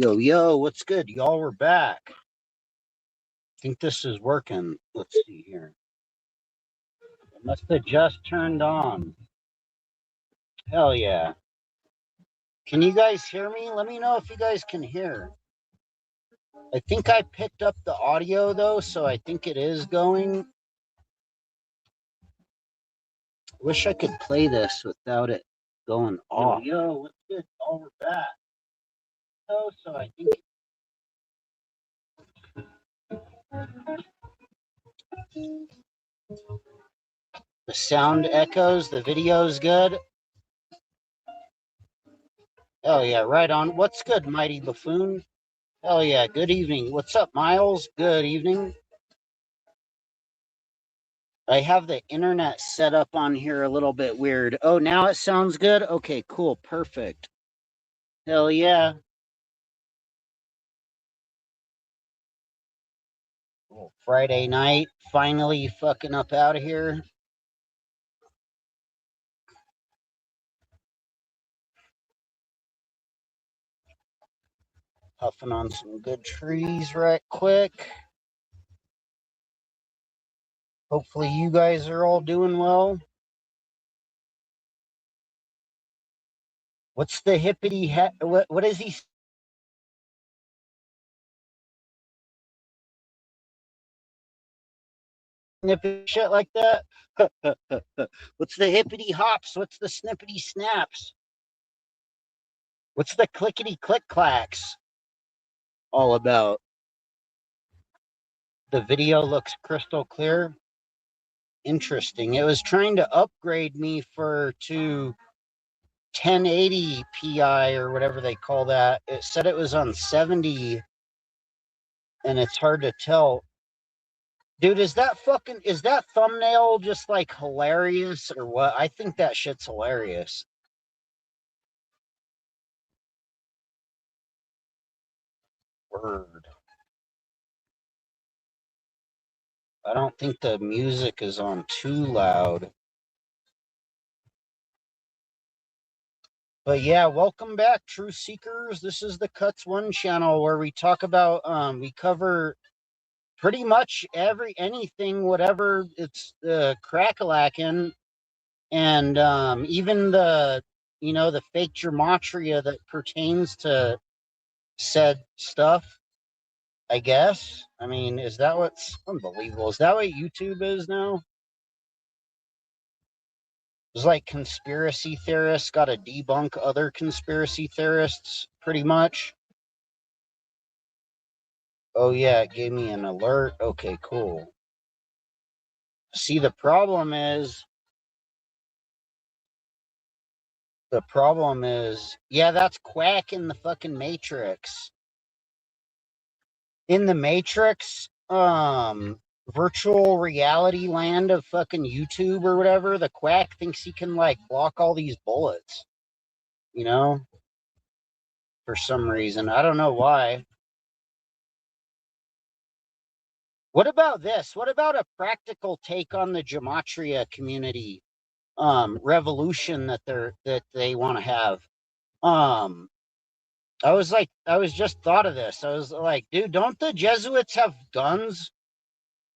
Yo, what's good? Y'all, we're back. I think this is working. Let's see here. It must have just turned on. Hell yeah. Can you guys hear me? Let me know if you guys can hear. I think I picked up the audio, though, so I think it is going. Wish I could play this without it going off. Yo, what's good? Y'all, we're back. So I think... The sound echoes, the video's good. Hell yeah, right on. What's good, Mighty Buffoon? Hell yeah, good evening. What's up, Miles? Good evening. I have the internet set up on here a little bit weird. Oh, now it sounds good? Okay, cool, perfect. Hell yeah. Well, Friday night, finally fucking up out of here. Puffing on some good trees right quick. Hopefully you guys are all doing well. What's the hippity what is he? Snippy shit like that? What's the hippity hops? What's the snippety snaps? What's the clickety click clacks all about? The video looks crystal clear. Interesting. It was trying to upgrade me to 1080 Pi or whatever they call that. It said it was on 70 and it's hard to tell. Dude, is that thumbnail just like hilarious or what? I think that shit's hilarious. Word. I don't think the music is on too loud. But yeah, welcome back, True Seekers. This is the Cuts One channel where we talk about, we cover pretty much anything, whatever it's crack-a-lackin', and even the fake gematria that pertains to said stuff, I guess. I mean, is that what's unbelievable? Is that what YouTube is now? It's like conspiracy theorists got to debunk other conspiracy theorists, pretty much. Oh yeah, it gave me an alert. Okay, cool. See, the problem is, yeah, that's Quack in the fucking Matrix. In the Matrix, virtual reality land of fucking YouTube or whatever, the Quack thinks he can like block all these bullets, for some reason. I don't know why. What about this? What about a practical take on the Gematria community revolution that they want to have? I was just thought of this. I was like, dude, don't the Jesuits have guns?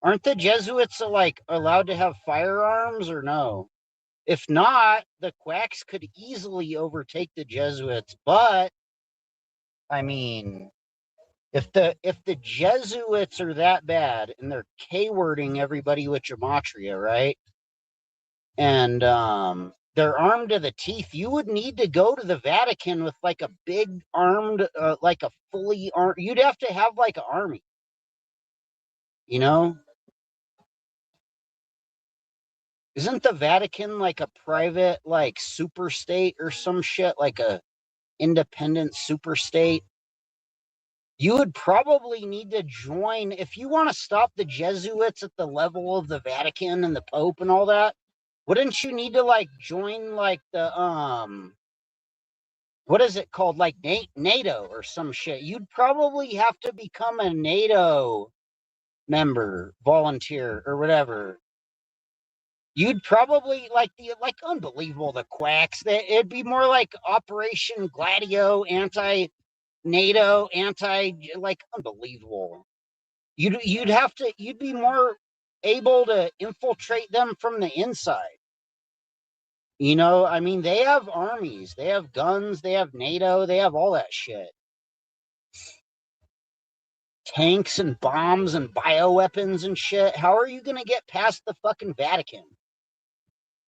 Aren't the Jesuits like allowed to have firearms or no? If not, the Quacks could easily overtake the Jesuits. But I mean, if the Jesuits are that bad and they're K-wording everybody with Gematria, right? And they're armed to the teeth, you would need to go to the Vatican with like a big armed, like a fully armed, you'd have to have like an army, Isn't the Vatican like a private, like super state or some shit, like a independent super state? You would probably need to join if you want to stop the Jesuits at the level of the Vatican and the Pope and all that. Wouldn't you need to like join like the what is it called, like NATO or some shit? You'd probably have to become a NATO member, volunteer or whatever. You'd probably like unbelievable, the Quacks. It'd be more like Operation Gladio, NATO, like unbelievable. You'd be more able to infiltrate them from the inside. You know, I mean, they have armies, they have guns, they have NATO, they have all that shit. Tanks and bombs and bioweapons and shit. How are you going to get past the fucking Vatican?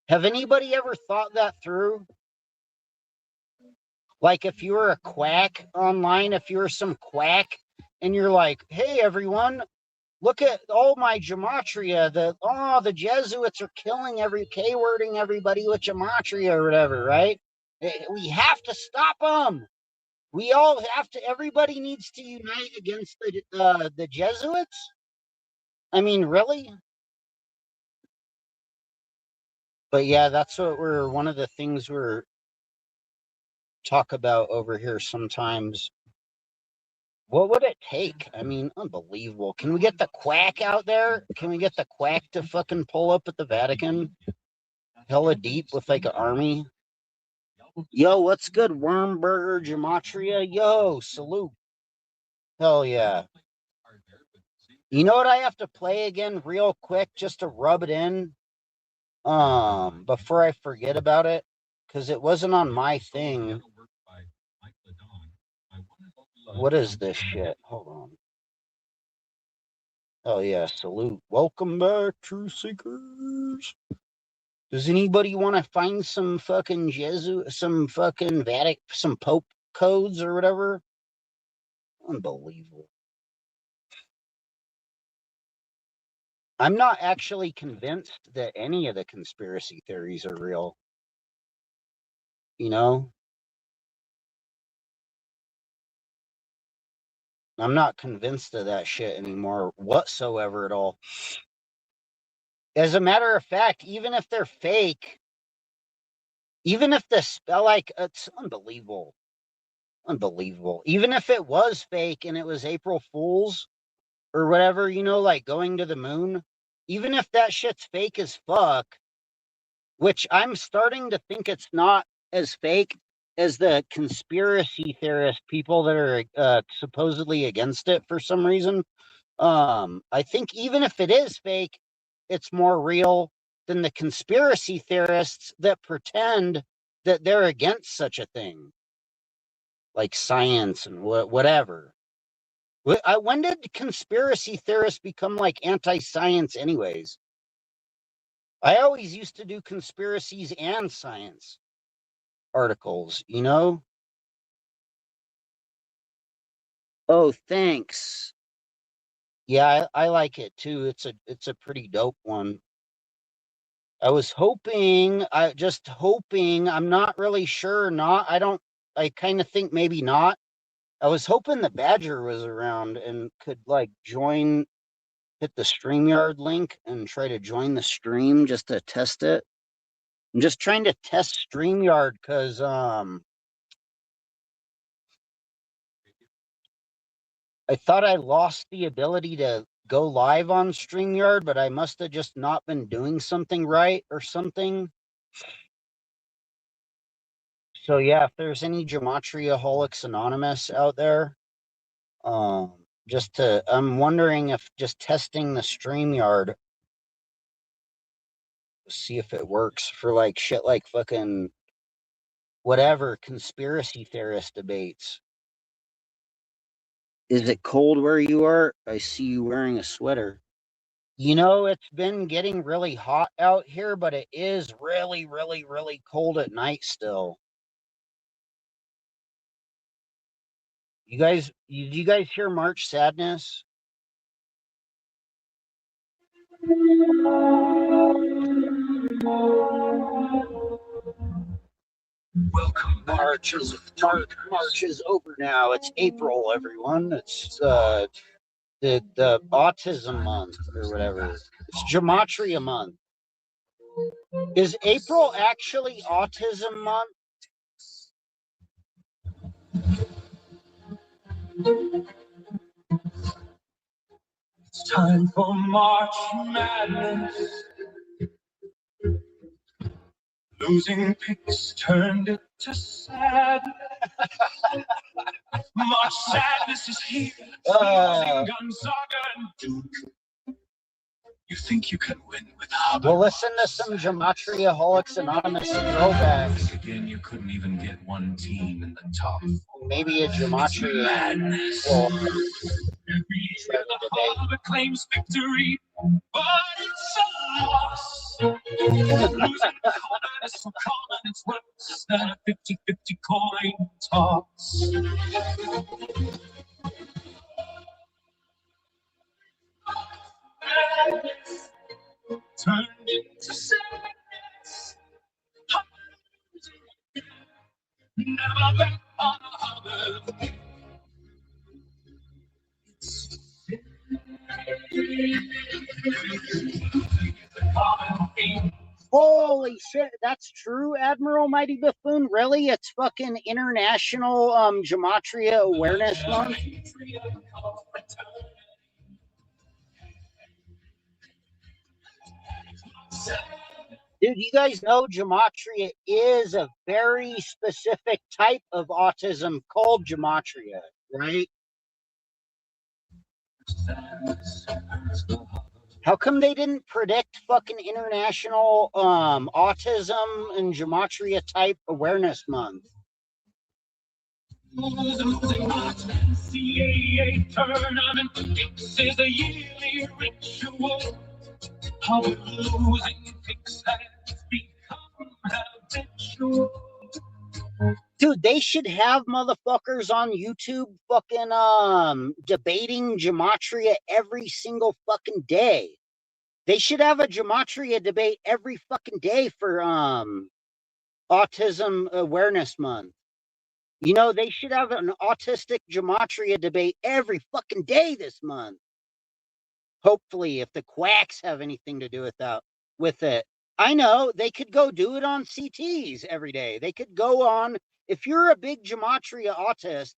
Have anybody ever thought that through? Like if you were a quack online, if you were some quack and you're like, hey, everyone, look at all my gematria. The Jesuits are killing K-wording everybody with gematria or whatever, right? We have to stop them. We all have to. Everybody needs to unite against the Jesuits. I mean, really? But yeah, that's what one of the things we're talk about over here sometimes. What would it take? I mean, unbelievable. Can we get the quack out there? Can we get the quack to fucking pull up at the Vatican? Hella deep with like an army. Yo, what's good? Wormburger, Gematria. Yo, salute. Hell yeah. You know what I have to play again real quick just to rub it in? Before I forget about it. Because it wasn't on my thing. What is this shit? Hold on. Oh yeah, salute. Welcome back, True Seekers. Does anybody want to find some fucking some fucking Vatican, some Pope codes or whatever? Unbelievable. I'm not actually convinced that any of the conspiracy theories are real. You know? I'm not convinced of that shit anymore whatsoever at all. As a matter of fact, even if they're fake, even if the spell, like, it's unbelievable. Unbelievable. Even if it was fake and it was April Fool's or whatever, you know, like going to the moon, even if that shit's fake as fuck, which I'm starting to think it's not as fake as the conspiracy theorist people that are supposedly against it for some reason. I think even if it is fake, it's more real than the conspiracy theorists that pretend that they're against such a thing, like science and whatever. When did conspiracy theorists become like anti-science anyways? I always used to do conspiracies and science articles, you know? Oh, thanks. Yeah, I like it too. It's a pretty dope one. Just hoping, I'm not really sure, I kind of think maybe not. I was hoping the Badger was around and could like hit the StreamYard link and try to join the stream just to test it. I'm just trying to test StreamYard because I thought I lost the ability to go live on StreamYard, but I must have just not been doing something right or something. So yeah, if there's any Gematriaholics Anonymous out there, I'm wondering if just testing the StreamYard, see if it works for like shit like fucking whatever conspiracy theorist debates. Is it cold where you are? I see you wearing a sweater. You know, it's been getting really hot out here, but it is really, really, really cold at night still. You guys hear March Sadness? Welcome. March is over now. It's April, everyone. It's the autism month or whatever. It's Gematria month. Is April actually autism month? It's time for March Madness. Losing picks turned it to sad. Much sadness is here. Gonzaga and Duke. You think you can win with Hubbard? We'll listen to some Gematriaholics Anonymous throwbacks. Again, you couldn't even get one team in the top. Maybe a Gematria. Madness. Every year the Hubbard claims victory, but it's a loss. Losing the coin is so common, it's worse than a 50-50 coin toss. Madness turned into sadness. Never back on a Hubbard. Holy shit, that's true, Admiral Mighty Buffoon? Really? It's fucking International Gematria Awareness Month? Dude, you guys know Gematria is a very specific type of autism called Gematria, right? How come they didn't predict fucking International Autism and Gematria Type Awareness Month? CAA tournament is a yearly ritual. How losing picks has become habitual. Dude, they should have motherfuckers on YouTube fucking debating Gematria every single fucking day. They should have a Gematria debate every fucking day for Autism Awareness Month. You know, they should have an autistic Gematria debate every fucking day this month. Hopefully, if the quacks have anything to do with it. I know, they could go do it on CTs every day. They could go on, if you're a big Gematria autist,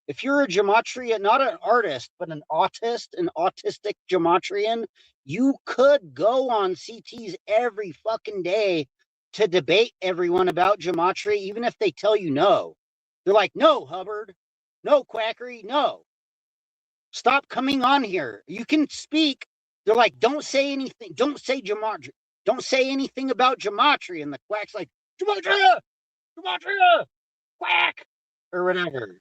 if you're a Gematria, not an artist, but an autist, an autistic Gematrian, you could go on CTs every fucking day to debate everyone about Gematria, even if they tell you no. They're like, no, Hubbard, no, Quackery, no. Stop coming on here. You can speak. They're like, don't say anything. Don't say Gematria. Don't say anything about Gematria. And the quack's like, Gematria, Gematria, quack, or whatever.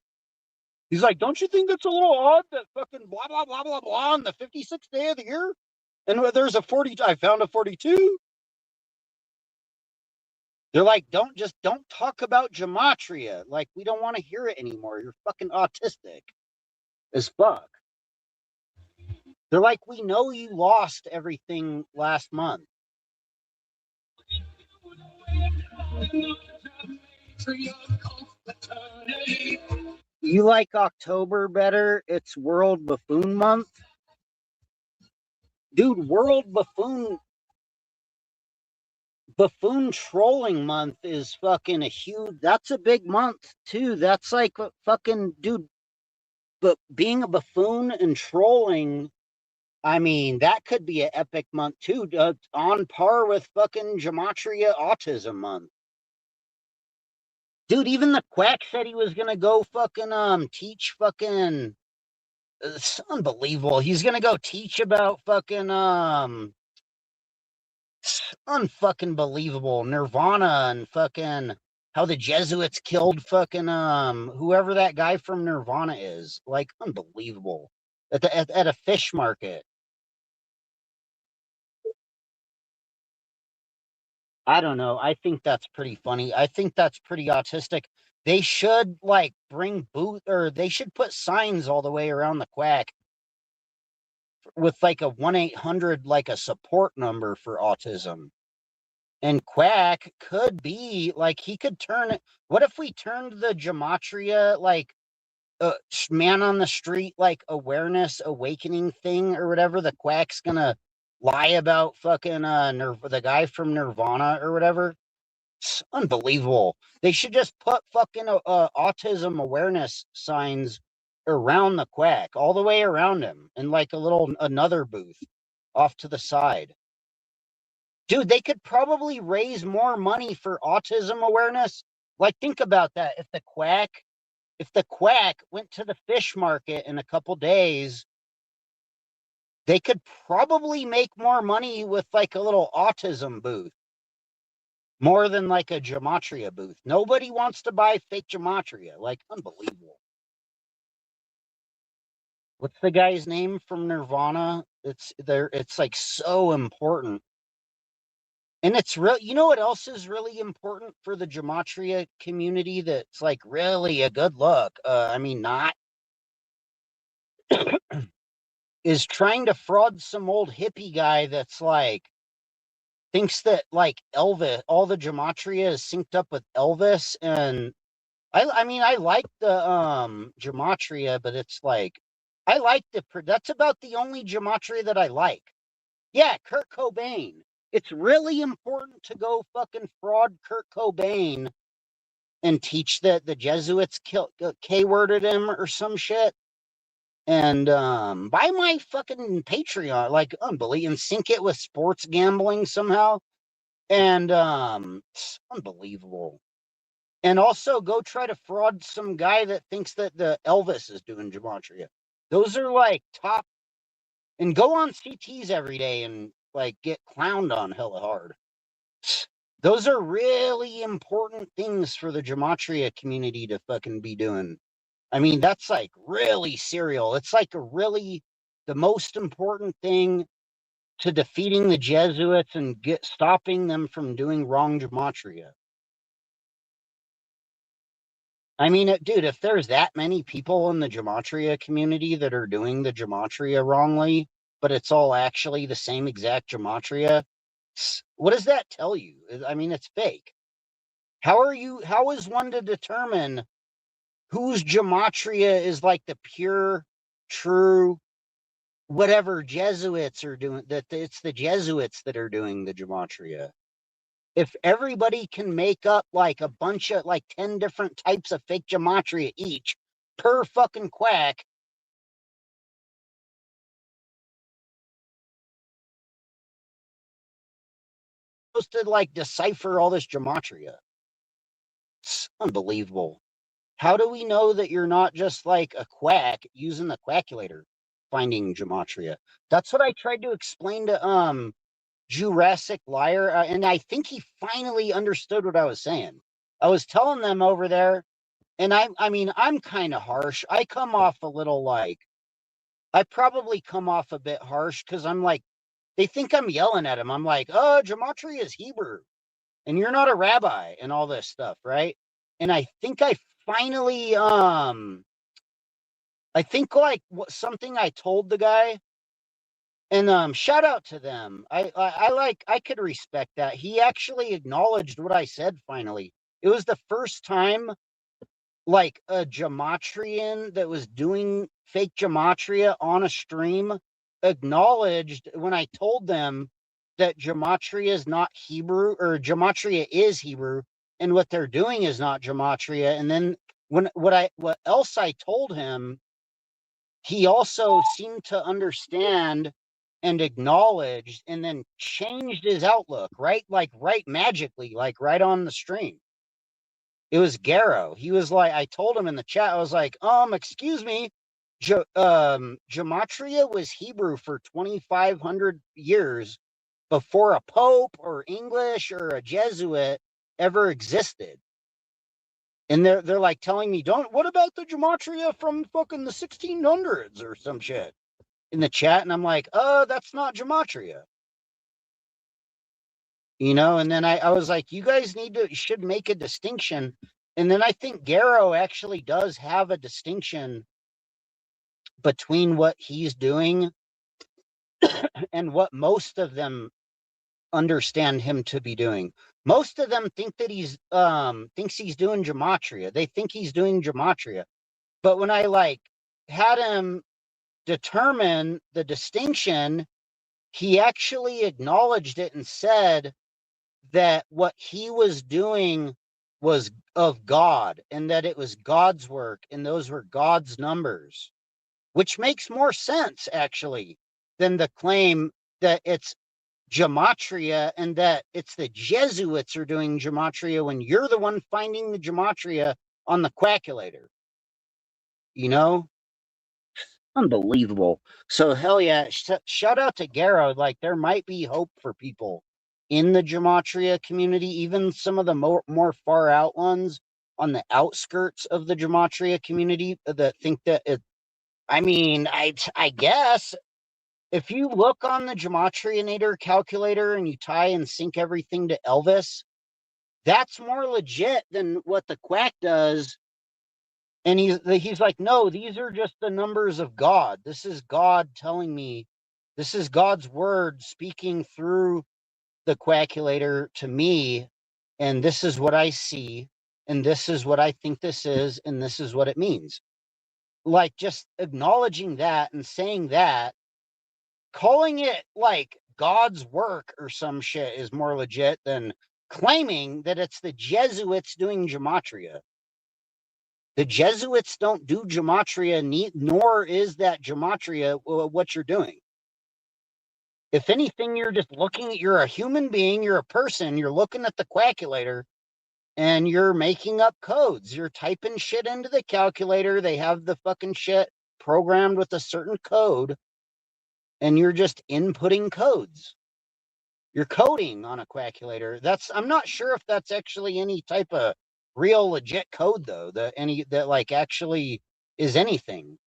He's like, don't you think it's a little odd that fucking blah, blah, blah, blah, blah on the 56th day of the year? And there's a 40, I found a 42. They're like, don't talk about Gematria. Like, we don't want to hear it anymore. You're fucking autistic as fuck. They're like, we know you lost everything last month. You like October better? It's World Buffoon Month? Dude, World Buffoon Trolling Month is fucking a huge, that's a big month too. That's like fucking, dude, but being a buffoon and trolling, I mean, that could be an epic month too, on par with fucking Gematria Autism Month. Dude, even the quack said he was gonna go fucking teach fucking, it's unbelievable. He's gonna go teach about fucking unfucking believable Nirvana and fucking how the Jesuits killed fucking whoever that guy from Nirvana is. Like, unbelievable. At a fish market. I don't know. I think that's pretty funny. I think that's pretty autistic. They should like bring or they should put signs all the way around the quack with like a 1-800 like a support number for autism. And Quack could be like, he could turn it. What if we turned the Gematria like man on the street like awareness awakening thing or whatever? The Quack's gonna lie about fucking the guy from Nirvana or whatever. It's unbelievable. They should just put fucking autism awareness signs around the Quack, all the way around him, and like a little another booth off to the side. Dude, they could probably raise more money for autism awareness. Like, think about that. If the quack if the quack went to the fish market in a couple days, they could probably make more money with like a little autism booth, more than like a gematria booth. Nobody wants to buy fake gematria. Like, unbelievable. What's the guy's name from Nirvana? It's there. It's like so important. And it's real. You know what else is really important for the gematria community? That's like really a good look. I mean, not is trying to fraud some old hippie guy that's like thinks that like Elvis, all the gematria is synced up with Elvis, and I mean I like the gematria, but it's like I like that's about the only gematria that I like. Yeah, Kurt Cobain. It's really important to go fucking fraud Kurt Cobain and teach that the Jesuits K-worded him or some shit. And buy my fucking Patreon, like unbelievable, and sync it with sports gambling somehow. And it's unbelievable. And also go try to fraud some guy that thinks that the Elvis is doing gematria. Those are like top. And go on CTs every day and like get clowned on hella hard. Those are really important things for the gematria community to fucking be doing. I mean, that's like really serial. It's like the most important thing to defeating the Jesuits and stopping them from doing wrong gematria. I mean, dude, if there's that many people in the gematria community that are doing the gematria wrongly, but it's all actually the same exact gematria, what does that tell you? I mean, it's fake. How is one to determine whose gematria is like the pure, true, whatever Jesuits are doing, that it's the Jesuits that are doing the gematria? If everybody can make up like a bunch of like 10 different types of fake gematria each per fucking quack, supposed to like decipher all this gematria. It's unbelievable. How do we know that you're not just like a quack using the quackulator finding gematria? That's what I tried to explain to Jurassic Liar, and I think he finally understood what I was saying. I was telling them over there, and I mean, I'm kind of harsh. I come off a little like I probably come off a bit harsh because I'm like, they think I'm yelling at him. I'm like, oh, gematria is Hebrew, and you're not a rabbi, and all this stuff, right? And I think I finally, I think like something I told the guy, and shout out to them. I could respect that. He actually acknowledged what I said finally. It was the first time like a gematrian that was doing fake gematria on a stream acknowledged when I told them that gematria is not Hebrew, or gematria is Hebrew, and what they're doing is not gematria. And then what else I told him, he also seemed to understand and acknowledged, and then changed his outlook, right? Like right magically, like right on the stream. It was Garrow. He was like, I told him in the chat, I was like, excuse me, gematria was Hebrew for 2,500 years before a pope or English or a Jesuit ever existed. And they're like telling me, what about the gematria from fucking the 1600s or some shit in the chat? And I'm like, that's not gematria. And then I was like, you guys should make a distinction. And then I think Garrow actually does have a distinction between what he's doing and what most of them understand him to be doing. Most of them think that thinks he's doing gematria. They think he's doing gematria. But when I like had him determine the distinction, he actually acknowledged it and said that what he was doing was of God, and that it was God's work, and those were God's numbers, which makes more sense actually than the claim that it's gematria and that it's the Jesuits are doing gematria when you're the one finding the gematria on the quackulator. you know? Unbelievable. So hell yeah, shout out to Garo. Like there might be hope for people in the Gematria community, even some of the more far out ones on the outskirts of the Gematria community that think that it. I mean, I guess if you look on the Gematrianator calculator and you tie and sync everything to Elvis, that's more legit than what the quack does. And he's like, no, these are just the numbers of God. This is God telling me, this is God's word speaking through the quackulator to me. And this is what I see. And this is what I think this is. And this is what it means. Like just acknowledging that and saying that, calling it like God's work or some shit is more legit than claiming that it's the Jesuits doing gematria. The Jesuits don't do gematria, nor is that gematria what you're doing. If anything, you're just looking at, you're a human being, you're a person, you're looking at the quackulator and you're making up codes. You're typing shit into the calculator. They have the fucking shit programmed with a certain code and you're just inputting codes. You're coding on a quackulator. I'm not sure if that's actually any type of real legit code though, that like actually is anything.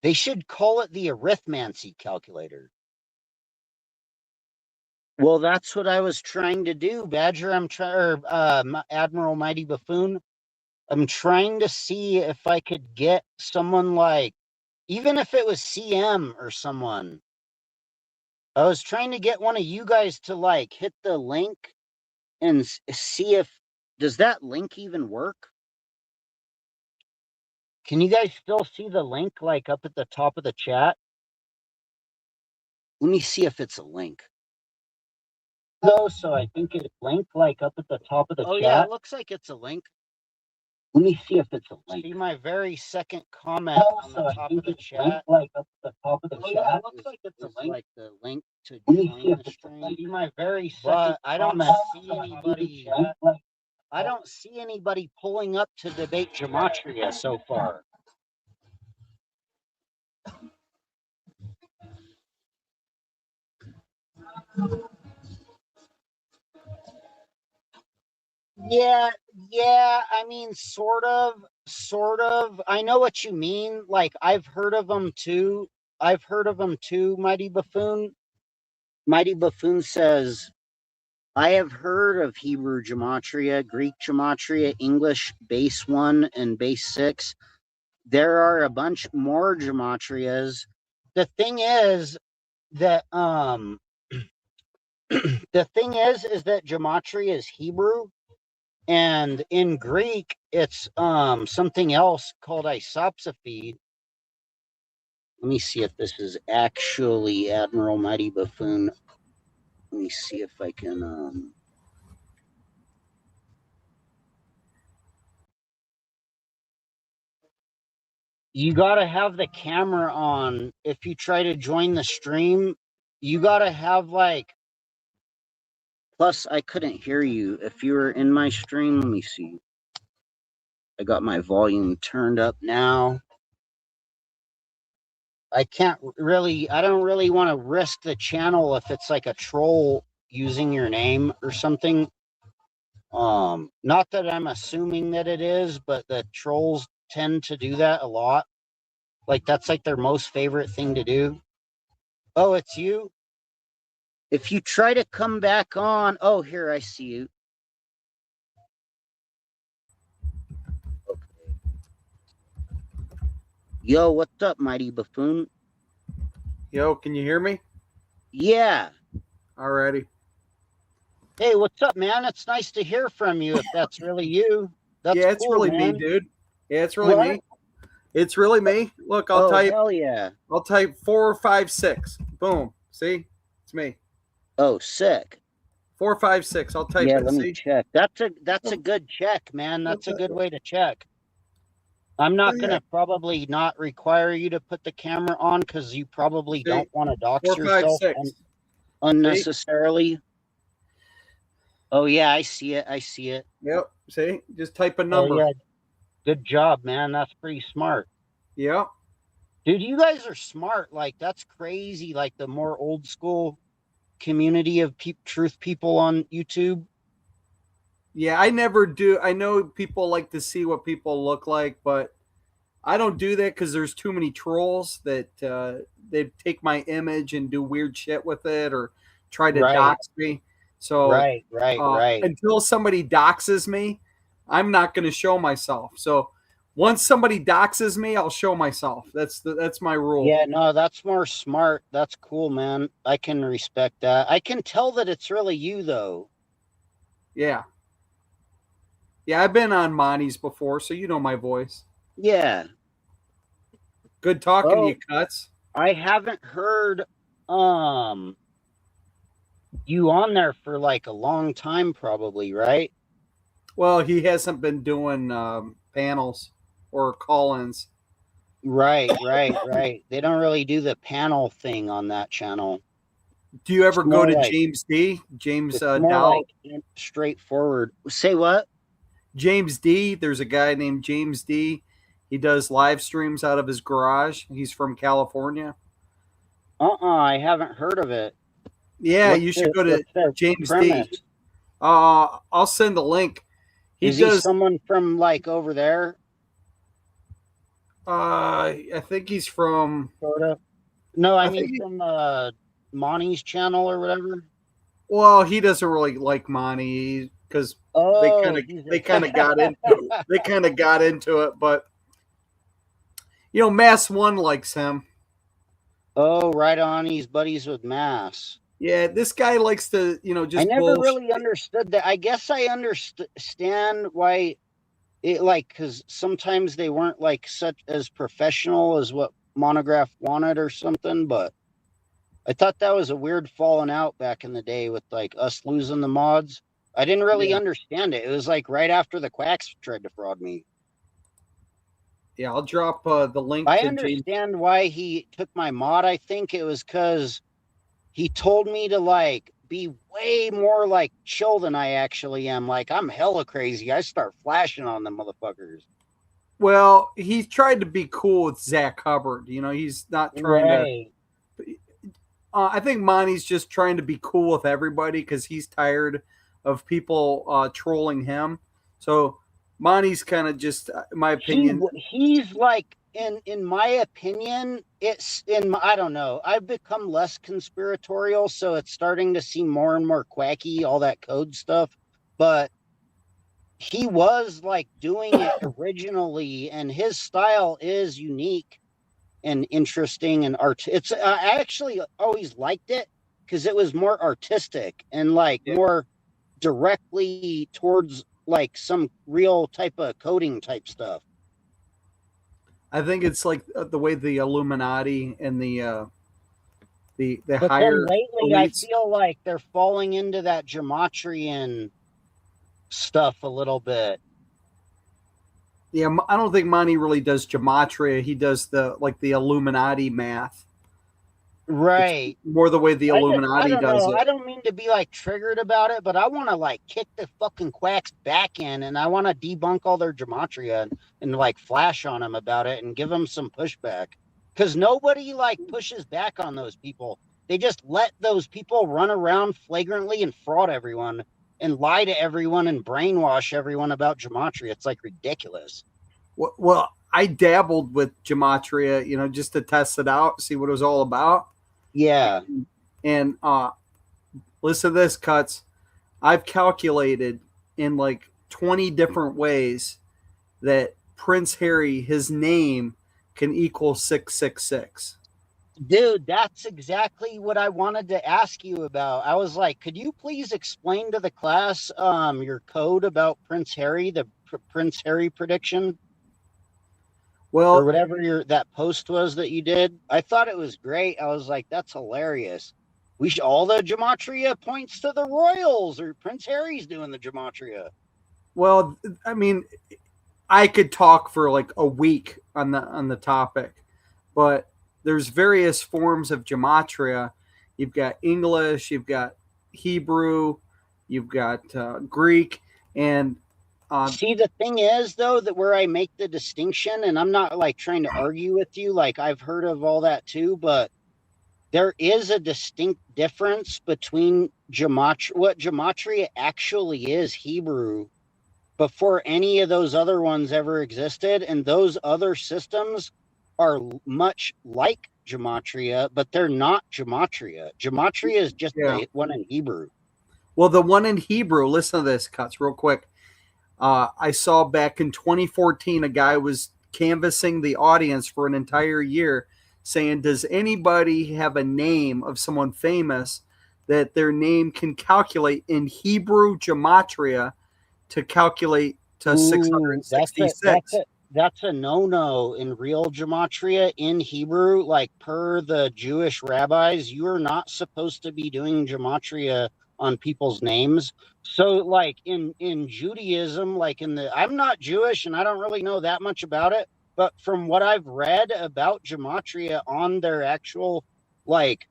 They should call it the arithmancy calculator. Well, that's what I was trying to do, Badger. Admiral Mighty Buffoon. I'm trying to see if I could get someone like, even if it was CM or someone. I was trying to get one of you guys to like hit the link and see if, does that link even work? Can you guys still see the link like up at the top of the chat? Let me see if it's a link. Though, so I think it's linked like up at the top of the chat. Oh yeah, it looks like it's a link. Let me see if it's a link. See my very second comment on the top of the chat. Like up at the top of the chat. Yeah, it looks like it's a link. Like the link to join the stream. See my very second. I don't see anybody. I don't see anybody pulling up to debate gematria so far. Yeah, I mean, sort of. I know what you mean. Like, I've heard of them too. Mighty Buffoon. Mighty Buffoon says, I have heard of Hebrew gematria, Greek gematria, English base 1 and base 6. There are a bunch more gematrias. The thing is that that gematria is Hebrew, and in Greek it's something else called isopsephy. Let me see if this is actually Admiral Mighty Buffoon. Let me see if I can you gotta have the camera on if you try to join the stream. You gotta have like, plus I couldn't hear you if you were in my stream. Let me see. I got my volume turned up now. I don't really want to risk the channel if it's like a troll using your name or something. Not that I'm assuming that it is, but the trolls tend to do that a lot. Like that's like their most favorite thing to do. Oh, it's you? If you try to come back on, oh, here, I see you. Okay. Yo, what's up, Mighty Buffoon? Yo, can you hear me? Yeah. Alrighty. Hey, what's up, man? It's nice to hear from you if that's really you. That's yeah, it's cool, really man. me, dude. Yeah, it's really me. It's really me. Look, I'll type. Hell yeah. I'll type 456. Boom. See? It's me. Oh, sick. 456. I'll type it. Yeah, let me check. That's a good check, man. That's a good way to check. I'm not gonna probably not require you to put the camera on because you probably don't want to dox yourself unnecessarily. Oh yeah, I see it. Yep. See? Just type a number. Oh, yeah. Good job, man. That's pretty smart. Yeah. Dude, you guys are smart. Like, that's crazy. Like, the more old school community of truth people on YouTube. Yeah, I never do. I know people like to see what people look like, but I don't do that because there's too many trolls that they take my image and do weird shit with it or try to Right, dox me. So right. until somebody doxes me, I'm not going to show myself. So once somebody doxes me, I'll show myself. That's my rule. Yeah, no, that's more smart. That's cool, man. I can respect that. I can tell that it's really you, though. Yeah, yeah. I've been on Monty's before, so you know my voice. Yeah. Good talking to you, Oh, Cuts. I haven't heard um you on there for like a long time, probably, right? Well, he hasn't been doing panels or call-ins. Right. They don't really do the panel thing on that channel. Do you It's ever go more to like James D? James it's more Dow? like straightforward. Say what? James D. There's a guy named James D. He does live streams out of his garage. He's from California. I haven't heard of it. Yeah, you should go to What's the James D. premise? I'll send the link. He Is he does. someone from like over there? I think he's from. Sort of. No, I I mean think. from Monty's channel or whatever. Well, he doesn't really like Monty because Oh, they kind of got into it, but Mass One likes him. Oh, right on. He's buddies with Mass. Yeah, this guy likes to I just never bullshit. really understood that. I guess I understand why it like because sometimes they weren't like such as professional as what Monograph wanted or something, but I thought that was a weird falling out back in the day with like us losing the mods. I didn't really Yeah. understand it. It was like right after the quacks tried to fraud me. Yeah, I'll drop the link I to James. understand why he took my mod. I think it was because he told me to like be way more like chill than I actually am. Like I'm hella crazy. I start flashing on them motherfuckers. Well, he tried to be cool with Zach Hubbard. He's not trying Right. to. I think Monty's just trying to be cool with everybody because he's tired of people trolling him. So Monty's kind of just, in my opinion, He's like in my opinion, it's in I don't know. I've become less conspiratorial, so it's starting to seem more and more quacky, all that code stuff. But he was like doing it originally, and his style is unique and interesting and art. It's I actually always liked it because it was more artistic and like more directly towards like some real type of coding type stuff. I think it's like the way the Illuminati and the But higher then lately, I elites. feel like they're falling into that Gematrian stuff a little bit. Yeah, I don't think Monty really does gematria. He does the Illuminati math. Right. It's more the way the I Illuminati don't does know. it. I don't mean to be like triggered about it, but I want to like kick the fucking quacks back in and I want to debunk all their gematria and like flash on them about it and give them some pushback. Because nobody like pushes back on those people. They just let those people run around flagrantly and fraud everyone and lie to everyone and brainwash everyone about gematria. It's like ridiculous. Well, I dabbled with gematria, just to test it out, see what it was all about. Yeah. And listen to this, Cuts. I've calculated in like 20 different ways that Prince Harry, his name, can equal 666. Dude, that's exactly what I wanted to ask you about. I was like, could you please explain to the class your code about Prince Harry, the Prince Harry prediction? Or Well, whatever that post was that you did. I thought it was great. I was like, that's hilarious. We should all the gematria points to the royals or Prince Harry's doing the gematria. well, I mean, I could talk for like a week on the topic, but there's various forms of gematria. You've got English, you've got Hebrew, you've got Greek, and See, the thing is, though, that where I make the distinction, and I'm not like trying to argue with you, like I've heard of all that too, but there is a distinct difference between gematria, what gematria actually is Hebrew before any of those other ones ever existed. And those other systems are much like gematria, but they're not gematria. Gematria is just the one in Hebrew. Well, the one in Hebrew, listen to this, Cuts, real quick. I saw back in 2014, a guy was canvassing the audience for an entire year saying, does anybody have a name of someone famous that their name can calculate in Hebrew gematria to calculate to 666? That's a no-no in real gematria in Hebrew. Like per the Jewish rabbis, you are not supposed to be doing gematria on people's names. So like in Judaism, like I'm not Jewish and I don't really know that much about it, but from what I've read about gematria on their actual, like,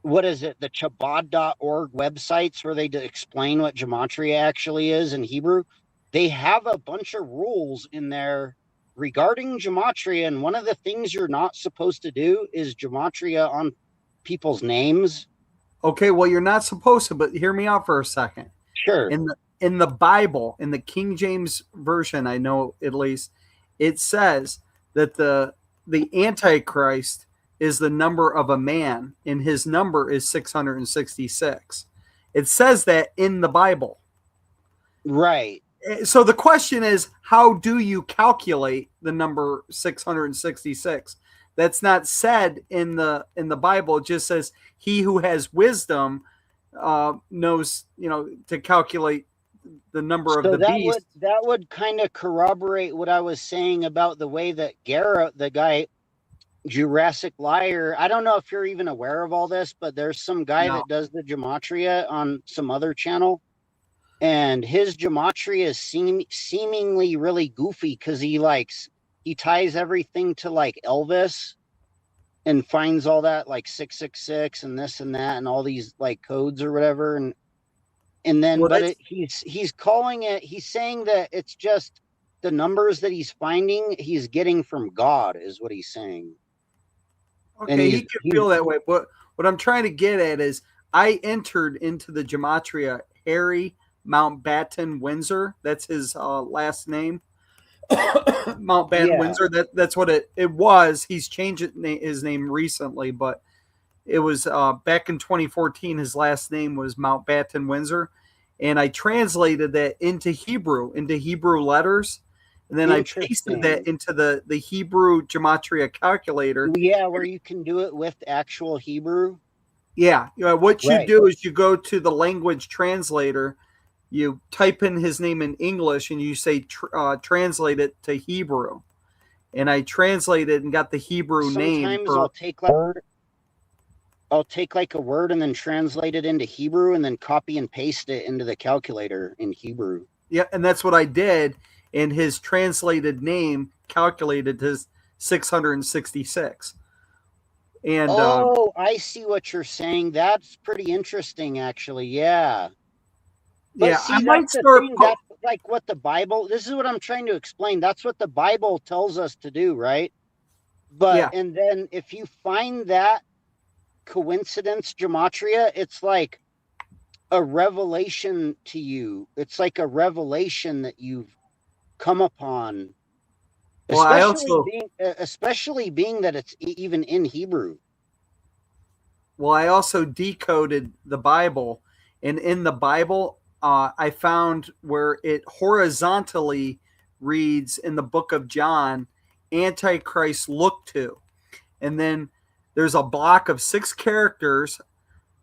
what is it, the Chabad.org websites where they explain what gematria actually is in Hebrew, they have a bunch of rules in there regarding gematria. And one of the things you're not supposed to do is gematria on people's names. Okay, well, you're not supposed to, but hear me out for a second. Sure. In the Bible, in the King James version, I know at least, it says that the Antichrist is the number of a man, and his number is 666. It says that in the Bible. Right. So the question is, how do you calculate the number 666? That's not said in the Bible. It just says he who has wisdom knows, to calculate the number of the beast. That would kind of corroborate what I was saying about the way that Garrett, the guy Jurassic Liar, I don't know if you're even aware of all this, but there's some guy that does the gematria on some other channel, and his gematria is seemingly really goofy because he ties everything to like Elvis and finds all that like 666 and this and that and all these like codes or whatever, and then Well, he's calling it, he's saying that it's just the numbers that he's finding he's getting from God is what he's saying. Okay, he could feel that way, but what I'm trying to get at is I entered into the gematria Harry Mountbatten Windsor. That's his last name. Mountbatten Windsor. That's what it was. He's changed his name recently, but it was back in 2014. His last name was Mountbatten Windsor, and I translated that into Hebrew letters. And then I pasted that into the Hebrew gematria calculator. Yeah, where you can do it with actual Hebrew. Yeah. What you do is you go to the language translator, you type in his name in English, and you say translate it to Hebrew. And I translated and got the Hebrew name. Sometimes I'll take like a word and then translate it into Hebrew and then copy and paste it into the calculator in Hebrew. Yeah, and that's what I did. And his translated name calculated his 666. And I see what you're saying. That's pretty interesting, actually. Yeah. But yeah, see, I that's the thing. That's like what the Bible. This is what I'm trying to explain. That's what the Bible tells us to do, right? But and then if you find that coincidence gematria, it's like a revelation to you. It's like a revelation that you've come upon. Well, Especially being that it's even in Hebrew. Well, I also decoded the Bible, and in the Bible, I found where it horizontally reads in the book of John, Antichrist look to. And then there's a block of 6 characters,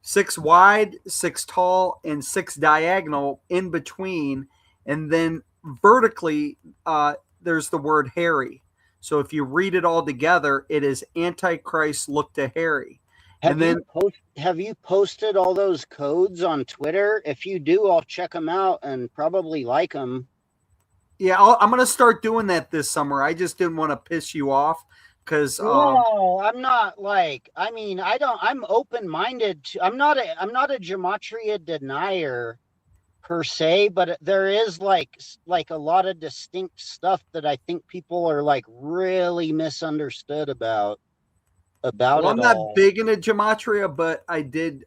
6 wide, 6 tall, and 6 diagonal in between. And then vertically, there's the word Harry. So if you read it all together, it is Antichrist look to Harry. Have you posted all those codes on Twitter? If you do, I'll check them out and probably like them. Yeah, I'm going to start doing that this summer. I just didn't want to piss you off because no, I'm not like. I mean, I'm open-minded. I'm not a gematria denier. per se, but there is like a lot of distinct stuff that I think people are like really misunderstood about Well, it I'm not all. big into gematria, but I did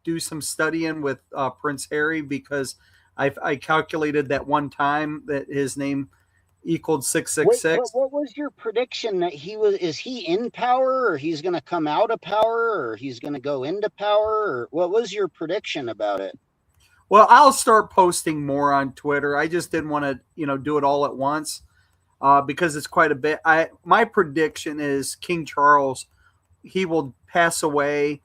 do some studying with Prince Harry because I calculated that one time that his name equaled Wait, but 666. what was your prediction that he was? Is he in power, or he's going to come out of power, or he's going to go into power, or what was your prediction about it? Well, I'll start posting more on Twitter. I just didn't want to, do it all at once because it's quite a bit. My prediction is King Charles, he will pass away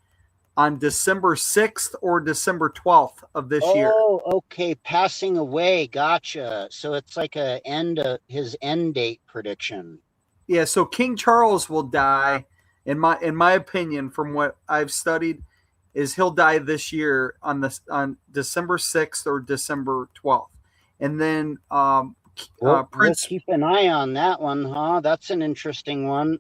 on December 6th or December 12th of this year. Oh, okay, passing away. Gotcha. So it's like his end date prediction. Yeah, so King Charles will die in my opinion from what I've studied is he'll die this year on December 6th or December 12th. And then We'll Prince keep an eye on that one, huh? That's an interesting one.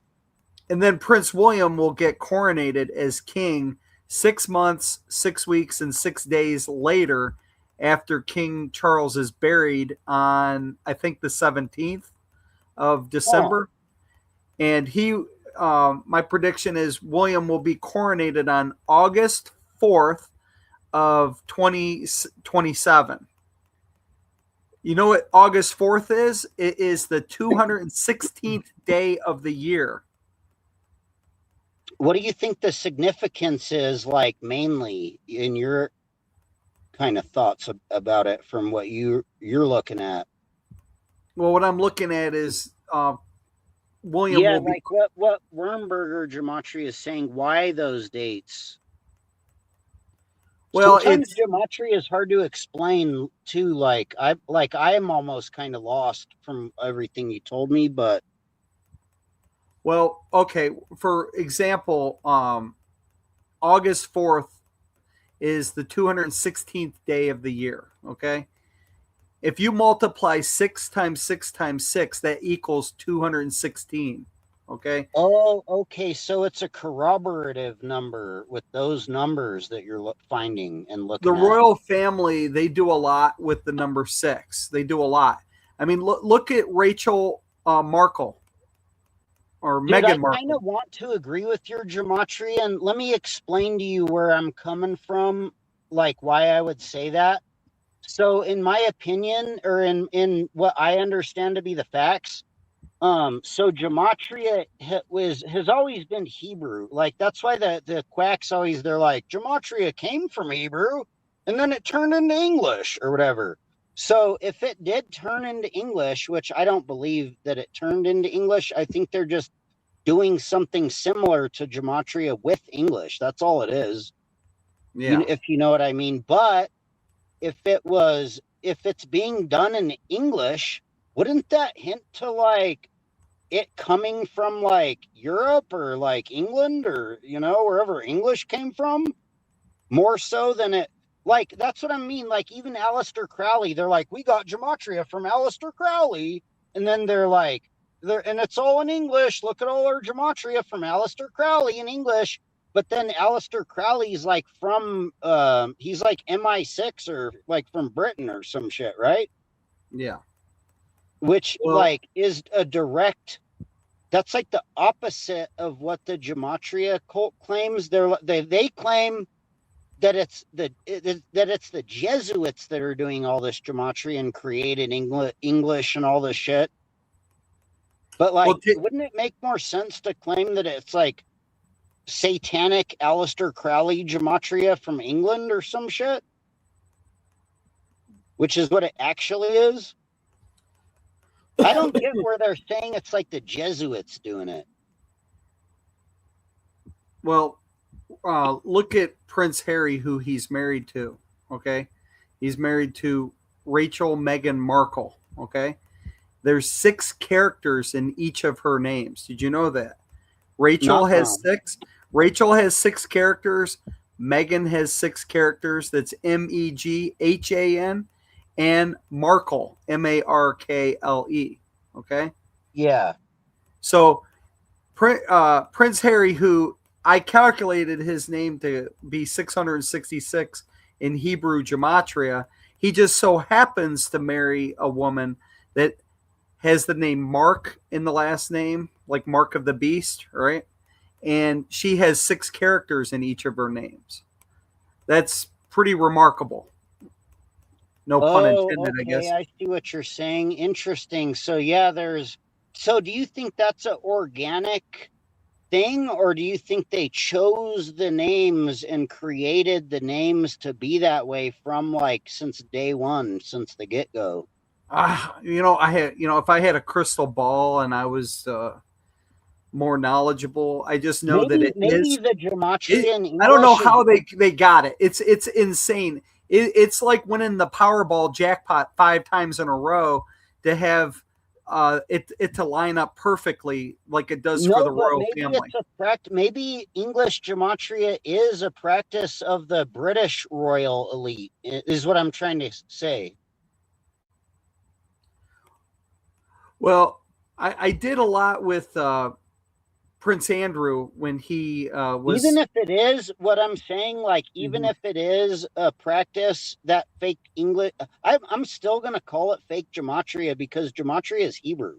and then Prince William will get coronated as king 6 months, 6 weeks and 6 days later after King Charles is buried on I think the 17th of Huh. December. And my prediction is William will be coronated on August 4th of 2027. You know what August 4th is? It is the 216th day of the year. What do you think the significance is, like, mainly in your kind of thoughts about it from what you're looking at? Well, what I'm looking at is William Yeah, will be like what Wormberger Gematria is saying. Why those dates? well. Sometimes It's gematria is hard to explain too. I am almost kind of lost from everything you told me, but well, okay. For example, August 4th is the 216th day of the year. Okay, if you multiply 6 times 6 times 6, that equals 216. Okay. oh, okay. So it's a corroborative number with those numbers that you're finding and The looking at. royal family, they do a lot with the number 6. They do a lot. I mean, look at Rachel Markle or Dude, I Meghan kind Markle. of want to agree with your gematria, and let me explain to you where I'm coming from, like why I would say that. So, in my opinion, or in what I understand to be the facts, so gematria has always been Hebrew. Like that's why the quacks always they're like gematria came from Hebrew, and then it turned into English or whatever. So if it did turn into English, which I don't believe that it turned into English, I think they're just doing something similar to gematria with English. That's all it is. Yeah. If you know what I mean. But if it's being done in English, wouldn't that hint to like it coming from like Europe or like England or wherever English came from more so than it like that's what I mean. Like even Aleister Crowley, they're like, we got gematria from Aleister Crowley, and then and it's all in English. Look at all our gematria from Aleister Crowley in English. But then Aleister Crowley's like from he's like MI6 or like from Britain or some shit, right? Yeah. Which Well, like is a direct that's like the opposite of what the gematria cult claims. They claim that it's the Jesuits that are doing all this gematria and created English and all this shit. But well, like, wouldn't it make more sense to claim that it's like satanic Aleister Crowley gematria from England or some shit, which is what it actually is? I don't get where they're saying it's like the Jesuits doing it. well, look at Prince Harry, who he's married to. Okay, he's married to Rachel Meghan Markle. Okay, there's 6 characters in each of her names. Did you know that? Rachel Nuh-uh. has 6. Rachel has 6 characters. Megan has 6 characters. That's Meghan and Markle, Markle. Okay, Yeah. so Prince Harry, who I calculated his name to be 666 in Hebrew gematria, He just so happens to marry a woman that has the name Mark in the last name, like Mark of the Beast, right? And she has 6 characters in each of her names. That's pretty remarkable. No pun Oh, intended, I okay. guess. I see what you're saying. Interesting. So yeah, so do you think that's an organic thing, or do you think they chose the names and created the names to be that way from like since day one, since the get-go? If I had a crystal ball and I was more knowledgeable, I just know that Maybe it maybe is. the gematria in I don't know English is how they got it. It's insane. It's like winning the Powerball jackpot 5 times in a row to have it to line up perfectly like it does for no, the but royal maybe family. it's a practice. Maybe English gematria is a practice of the British royal elite, is what I'm trying to say. Well, I did a lot with Prince Andrew when he Even was. if it is what I'm saying, like even Mhm. if it is a practice that fake English, I'm still gonna call it fake gematria because gematria is Hebrew,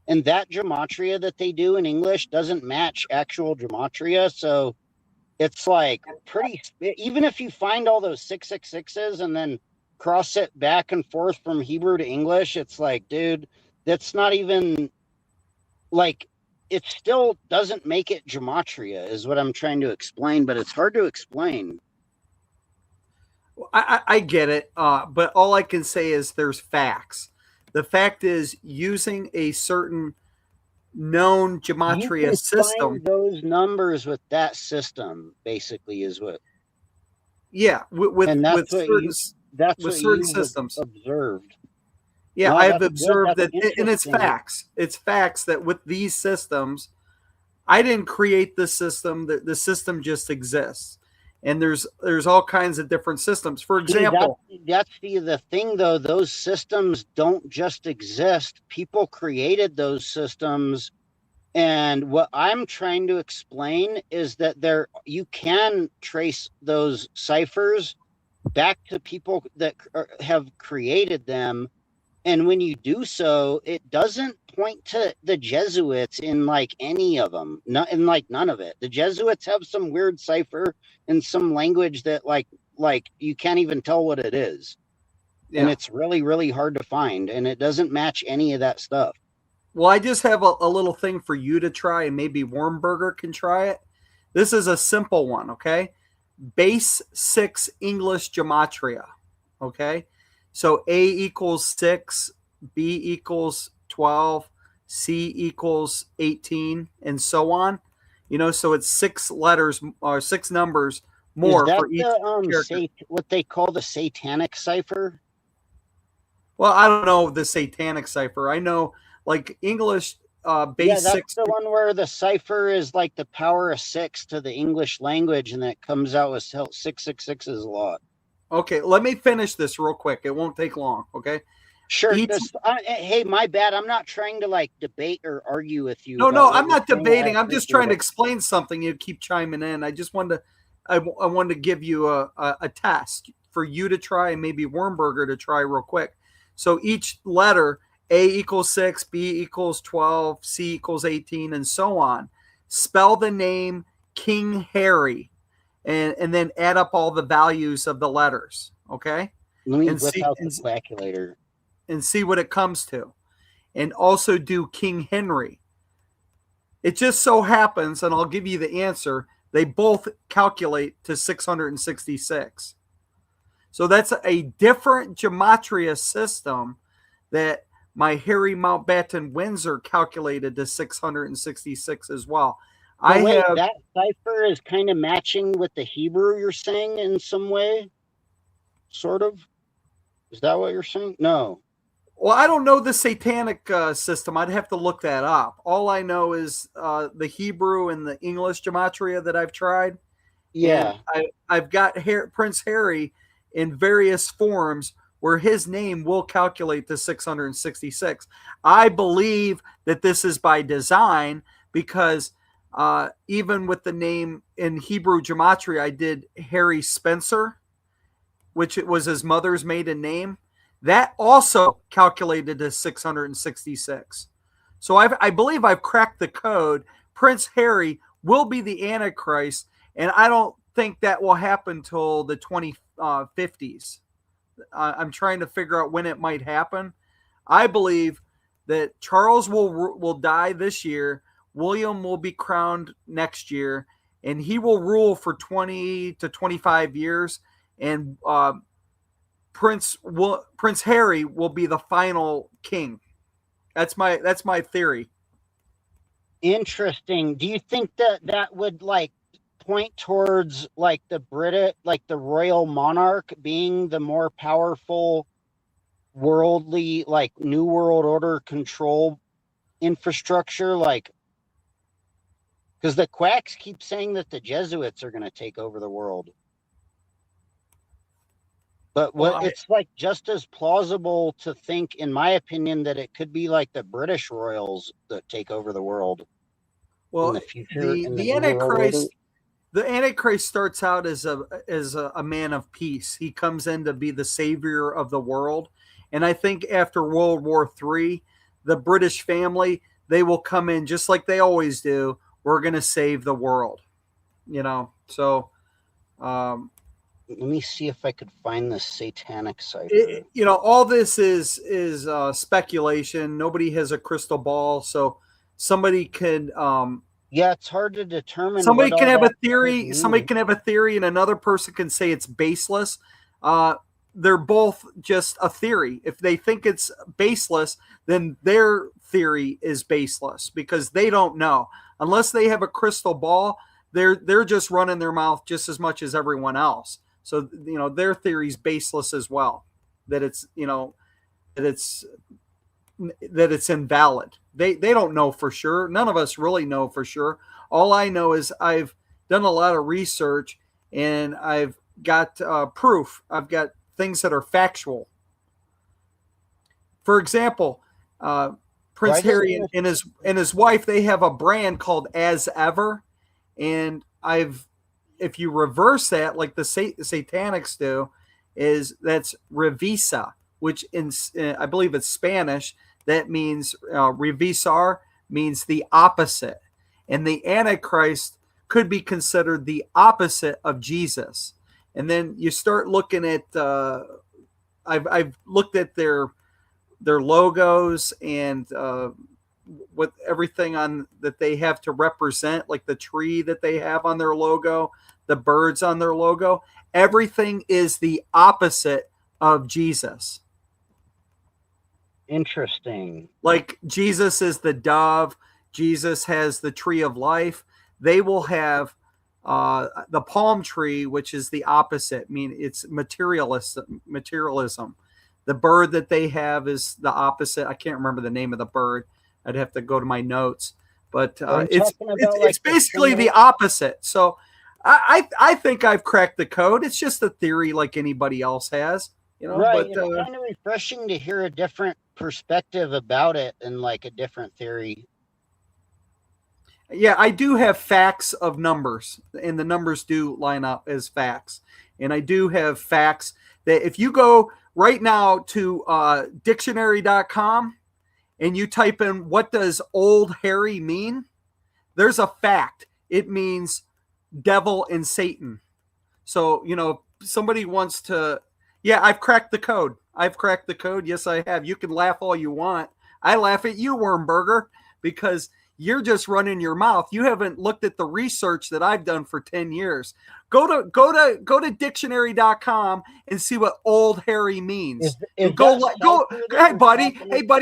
and that gematria that they do in English doesn't match actual gematria. So it's like pretty. Even if you find all those 666s and then cross it back and forth from Hebrew to English, it's like, dude, that's not even like it still doesn't make it gematria is what I'm trying to explain, but it's hard to explain. I get it, but all I can say is there's facts. The fact is, using a certain known You gematria can system, find those numbers with that system, basically, is what, yeah, and that's with what certain you've systems, observed. yeah, No, I have that's good. observed That's that, and it's interesting. facts. It's facts that with these systems, I didn't create the system. The system just exists, and there's all kinds of different systems. For See, example, that's the thing though. Those systems don't just exist. People created those systems. And what I'm trying to explain is that you can trace those ciphers back to people that have created them. And when you do so, it doesn't point to the Jesuits in like any of them, not in like none of it. The Jesuits have some weird cipher in some language that like you can't even tell what it is. And yeah. it's really, really hard to find. And it doesn't match any of that stuff. Well, I just have a little thing for you to try, and maybe Wormburger can try it. This is a simple one, okay? Base 6 English gematria, okay? So A equals 6, B equals 12, C equals 18, and so on. So it's 6 letters or 6 numbers Is more that for each the character. what they call the satanic cipher? Well, I don't know the satanic cipher. I know like English Yeah, base that's 6. the one where the cipher is like the power of 6 to the English language, and that comes out with 666 is a lot. Okay, let me finish this real quick. It won't take long, okay? Sure. Each Hey, my bad. I'm not trying to like debate or argue with you No, about no, what I'm you're not saying. I debating. I'm just appreciate trying to it. explain something. You keep chiming in. I wanted to give you a test for you to try and maybe Wormburger to try real quick. So each letter, A equals 6, B equals 12, C equals 18, and so on. Spell the name King Harry and then add up all the values of the letters, okay? Let me And whip see out and, the calculator. and see what it comes to. And also do King Henry. It just so happens, and I'll give you the answer, they both calculate to 666. So that's a different gematria system that my Harry Mountbatten Windsor calculated to 666 as well. So I wait, have, that cipher is kind of matching with the Hebrew you're saying in some way, sort of. Is that what you're saying? No. well, I don't know the satanic system. I'd have to look that up. All I know is the Hebrew and the English gematria that I've tried. And Yeah. I've got Prince Harry in various forms where his name will calculate to 666. I believe that this is by design because even with the name in Hebrew gematria, I did Harry Spencer, which it was his mother's maiden name, that also calculated to 666. So I believe I've cracked the code. Prince Harry will be the Antichrist, and I don't think that will happen till the 2050s. I'm trying to figure out when it might happen. I believe that Charles will die this year. William will be crowned next year, and he will rule for 20 to 25 years. And Prince Harry will be the final king. That's my theory. Interesting. Do you think that would like point towards like the royal monarch being the more powerful worldly, like new world order control infrastructure? Like, because the quacks keep saying that the Jesuits are going to take over the world. But it's like just as plausible to think, in my opinion, that it could be like the British royals that take over the world in the future. The Antichrist, the Antichrist starts out as a man of peace. He comes in to be the savior of the world, and I think after World War III, the British family, they will come in just like they always do. We're going to save the world, So. Let me see if I could find the satanic cipher. All this is speculation. Nobody has a crystal ball, so somebody can. Yeah, it's hard to determine. Somebody can have a theory. Somebody can have a theory, and another person can say it's baseless. They're both just a theory. If they think it's baseless, then their theory is baseless because they don't know. Unless they have a crystal ball, they're just running their mouth just as much as everyone else. So, their theory is baseless as well, that it's invalid. They don't know for sure. None of us really know for sure. All I know is I've done a lot of research and I've got proof. I've got things that are factual. For example, Prince Harry and his wife, they have a brand called As Ever, and if you reverse that, like the Satanics do, that's Revisa, which I believe it's Spanish. That means revisar means the opposite, and the Antichrist could be considered the opposite of Jesus. And then you start looking at I've looked at their logos and with everything on that they have to represent, like the tree that they have on their logo, the birds on their logo, everything is the opposite of Jesus. Interesting. Like Jesus is the dove, Jesus has the tree of life. They will have the palm tree, which is the opposite. I mean, it's materialism. The bird that they have is the opposite. I can't remember the name of the bird. I'd have to go to my notes, but it's basically the opposite. So I think I've cracked the code. It's just a theory like anybody else has, Right. But it's kind of refreshing to hear a different perspective about it and like a different theory. Yeah, I do have facts of numbers, and the numbers do line up as facts. And I do have facts that if you go right now to dictionary.com and you type in what does Old Harry mean, there's a fact. It means devil and Satan. So, somebody wants to, I've cracked the code. Yes, I have. You can laugh all you want. I laugh at you, Wormburger, because you're just running your mouth. You haven't looked at the research that I've done for 10 years. Go to dictionary.com and see what Old Harry means. Hey buddy,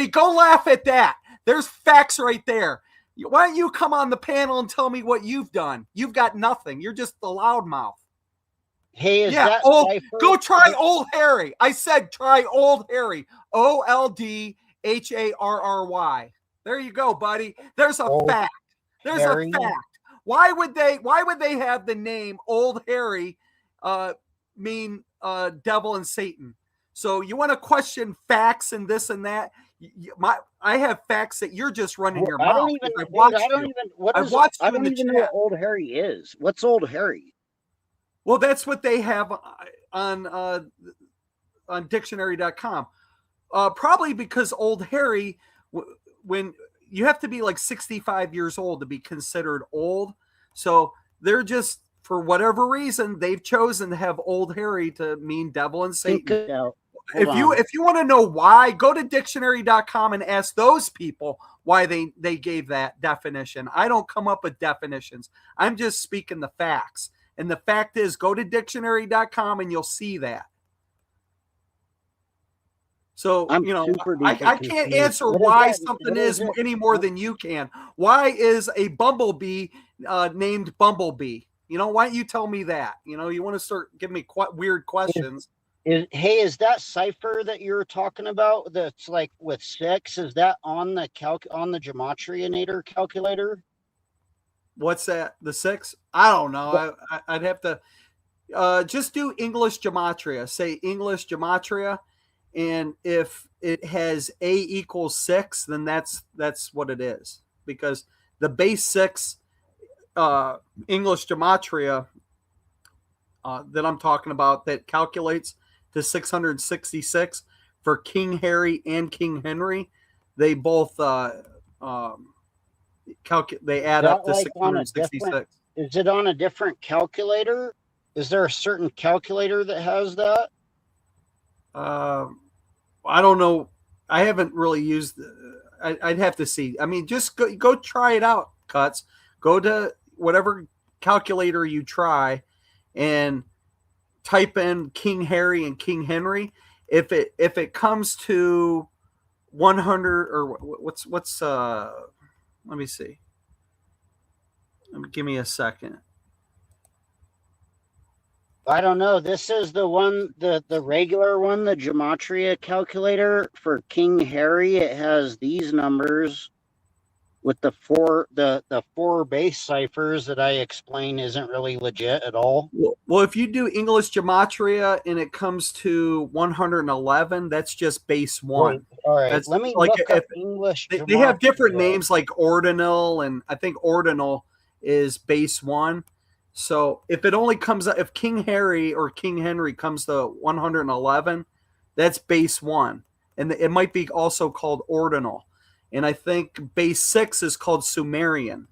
go laugh at that. There's facts right there. Why don't you come on the panel and tell me what you've done? You've got nothing. You're just the loudmouth. Hey, go try Old Harry. I said try Old Harry. OLDHARRY. There you go, buddy. There's a fact. There's a fact. Why would they have the name Old Harry mean devil and Satan? So you want to question facts and this and that? I have facts that you're just running your mouth. I don't even know what Old Harry is. What's Old Harry? Well, that's what they have on dictionary.com. Probably because Old Harry, when you have to be like 65 years old to be considered old. So they're just, for whatever reason, they've chosen to have Old Harry to mean devil and Think Satan. it out. If you want to know why, go to dictionary.com and ask those people why they gave that definition. I don't come up with definitions. I'm just speaking the facts. And the fact is, go to dictionary.com and you'll see that. So, I'm you know, super I duper can't confused. answer What is why that? something What is is it? any more than you can. Why is a bumblebee named Bumblebee? You know, why don't you tell me that? You know, you want to start giving me weird questions. Hey, is that cipher that you're talking about that's like with 6? Is that on the Gematriahinator calculator? What's that? The 6? I don't know. I'd have to just do English gematria. Say English gematria, and if it has a equals 6, then that's what it is. Because the base 6 English gematria that I'm talking about that calculates to 666 for King Harry and King Henry, they both they add up to 666. Is it on a different calculator? Is there a certain calculator that has that? I don't know. I haven't really used. I'd have to see. I mean, just go try it out, Cuts. Go to whatever calculator you try, and type in King Harry and King Henry. If it comes to 100 or what's let me see. Give me a second. I don't know. This is the one, the regular one, the Gematria calculator for King Harry. It has these numbers with the four base ciphers that I explain isn't really legit at all. Well, if you do English gematria and it comes to 111, that's just base 1. All right, that's let me like look up English. They have different names like ordinal, and I think ordinal is base 1. So if it only comes up, if King Harry or King Henry comes to 111, that's base 1, and it might be also called ordinal. And I think base 6 is called Sumerian,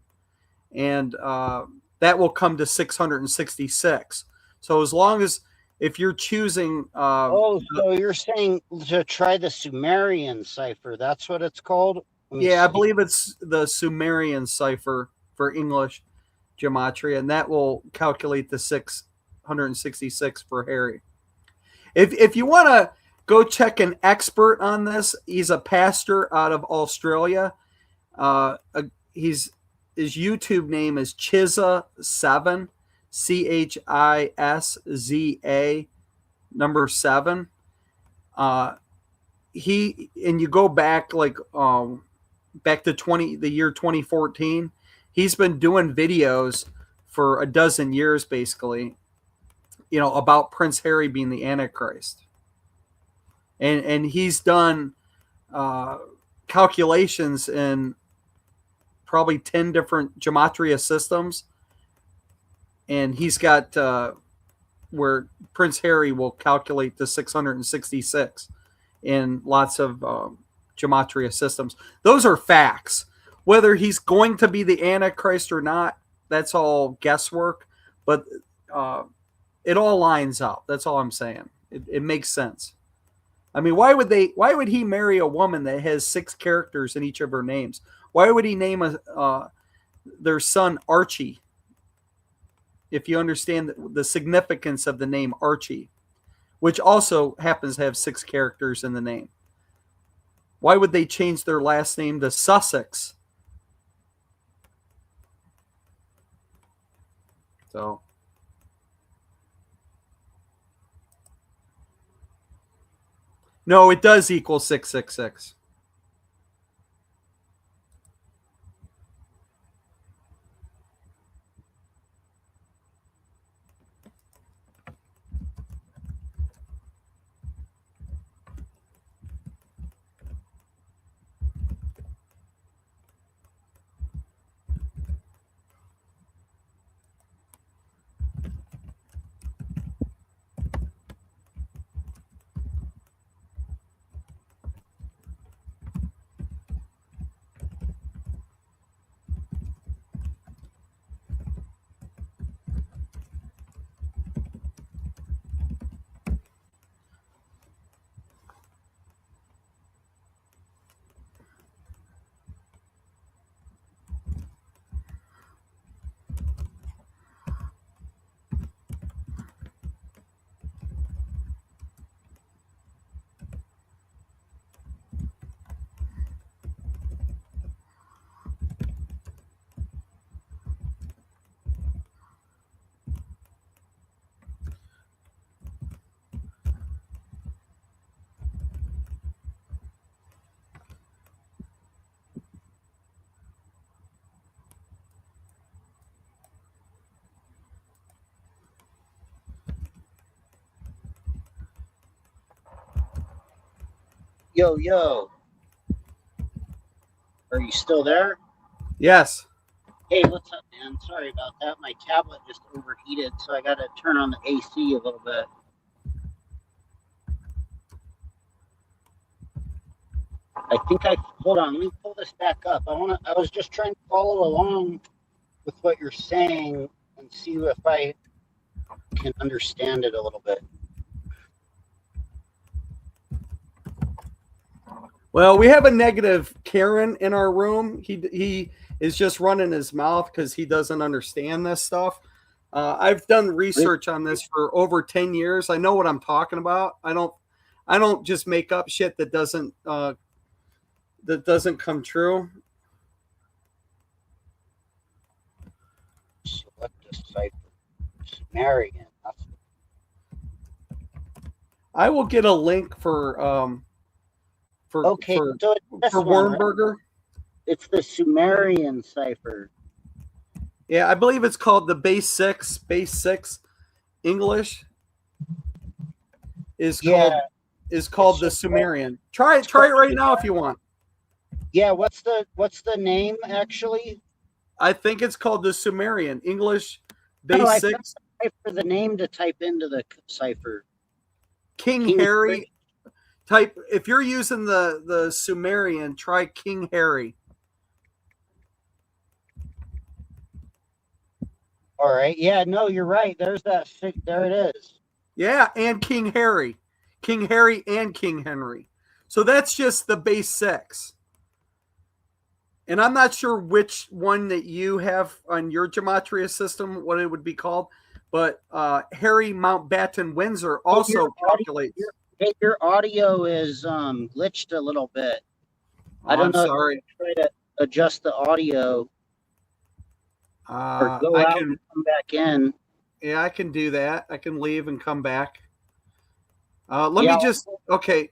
and that will come to 666. So as long as if you're choosing, so you're saying to try the Sumerian cipher? That's what it's called. Yeah, I believe it's the Sumerian cipher for English gematria, and that will calculate the 666 for Harry. If you want to go check an expert on this, he's a pastor out of Australia. His YouTube name is Chizza7, CHISZA number 7. You go back back to the year 2014. He's been doing videos for a dozen years, basically, about Prince Harry being the Antichrist, and he's done calculations in probably 10 different gematria systems, and he's got where Prince Harry will calculate the 666 in lots of gematria systems. Those are facts. Whether he's going to be the Antichrist or not, that's all guesswork, but it all lines up. That's all I'm saying. It makes sense. I mean, why would he marry a woman that has 6 characters in each of her names? Why would he name their son Archie? If you understand the significance of the name Archie, which also happens to have 6 characters in the name. Why would they change their last name to Sussex? So, no, it does equal 666. Yo, yo. Are you still there? Yes. Hey, what's up, man? Sorry about that. My tablet just overheated, so I got to turn on the AC a little bit. Hold on, let me pull this back up. I was just trying to follow along with what you're saying and see if I can understand it a little bit. Well, we have a negative Karen in our room. He is just running his mouth because he doesn't understand this stuff. I've done research on this for over 10 years. I know what I'm talking about. I don't just make up shit that doesn't come true. Select a cipher. Sumerian. I will get a link for so it's Wormburger. Right? It's the Sumerian cipher. Yeah, I believe it's called the base six English is called the Sumerian. Try it right now if you want. Yeah, what's the name actually? I think it's called the Sumerian English base six. For the name to type into the cipher. King Harry. Type if you're using the Sumerian, try King Harry. All right. Yeah, no, you're right. There's that. There it is. Yeah, and King Harry and King Henry. So that's just the base six. And I'm not sure which one that you have on your Gematria system, what it would be called, but Harry Mountbatten Windsor also calculates. Your audio is glitched a little bit. I don't know. Sorry. Try to adjust the audio. Or go out and come back in. Yeah, I can do that. I can leave and come back. Let me just. Okay.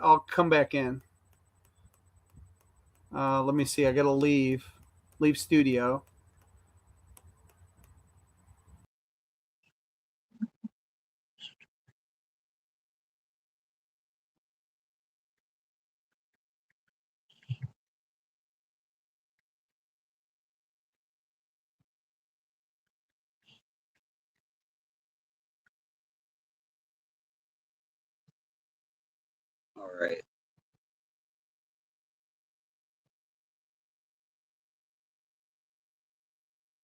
I'll come back in. Let me see. I got to leave studio. All right.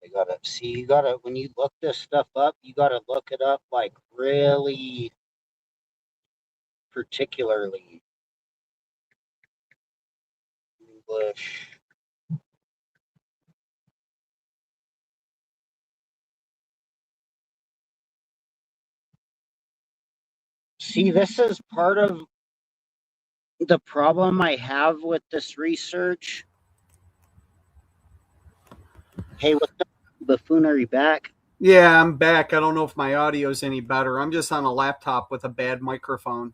You gotta, when you look this stuff up, you gotta look it up like really particularly. English. See, this is part of the problem I have with this research. Hey, what's up, buffoon? Are you back? Yeah, I'm back. I don't know if my audio is any better. I'm just on a laptop with a bad microphone,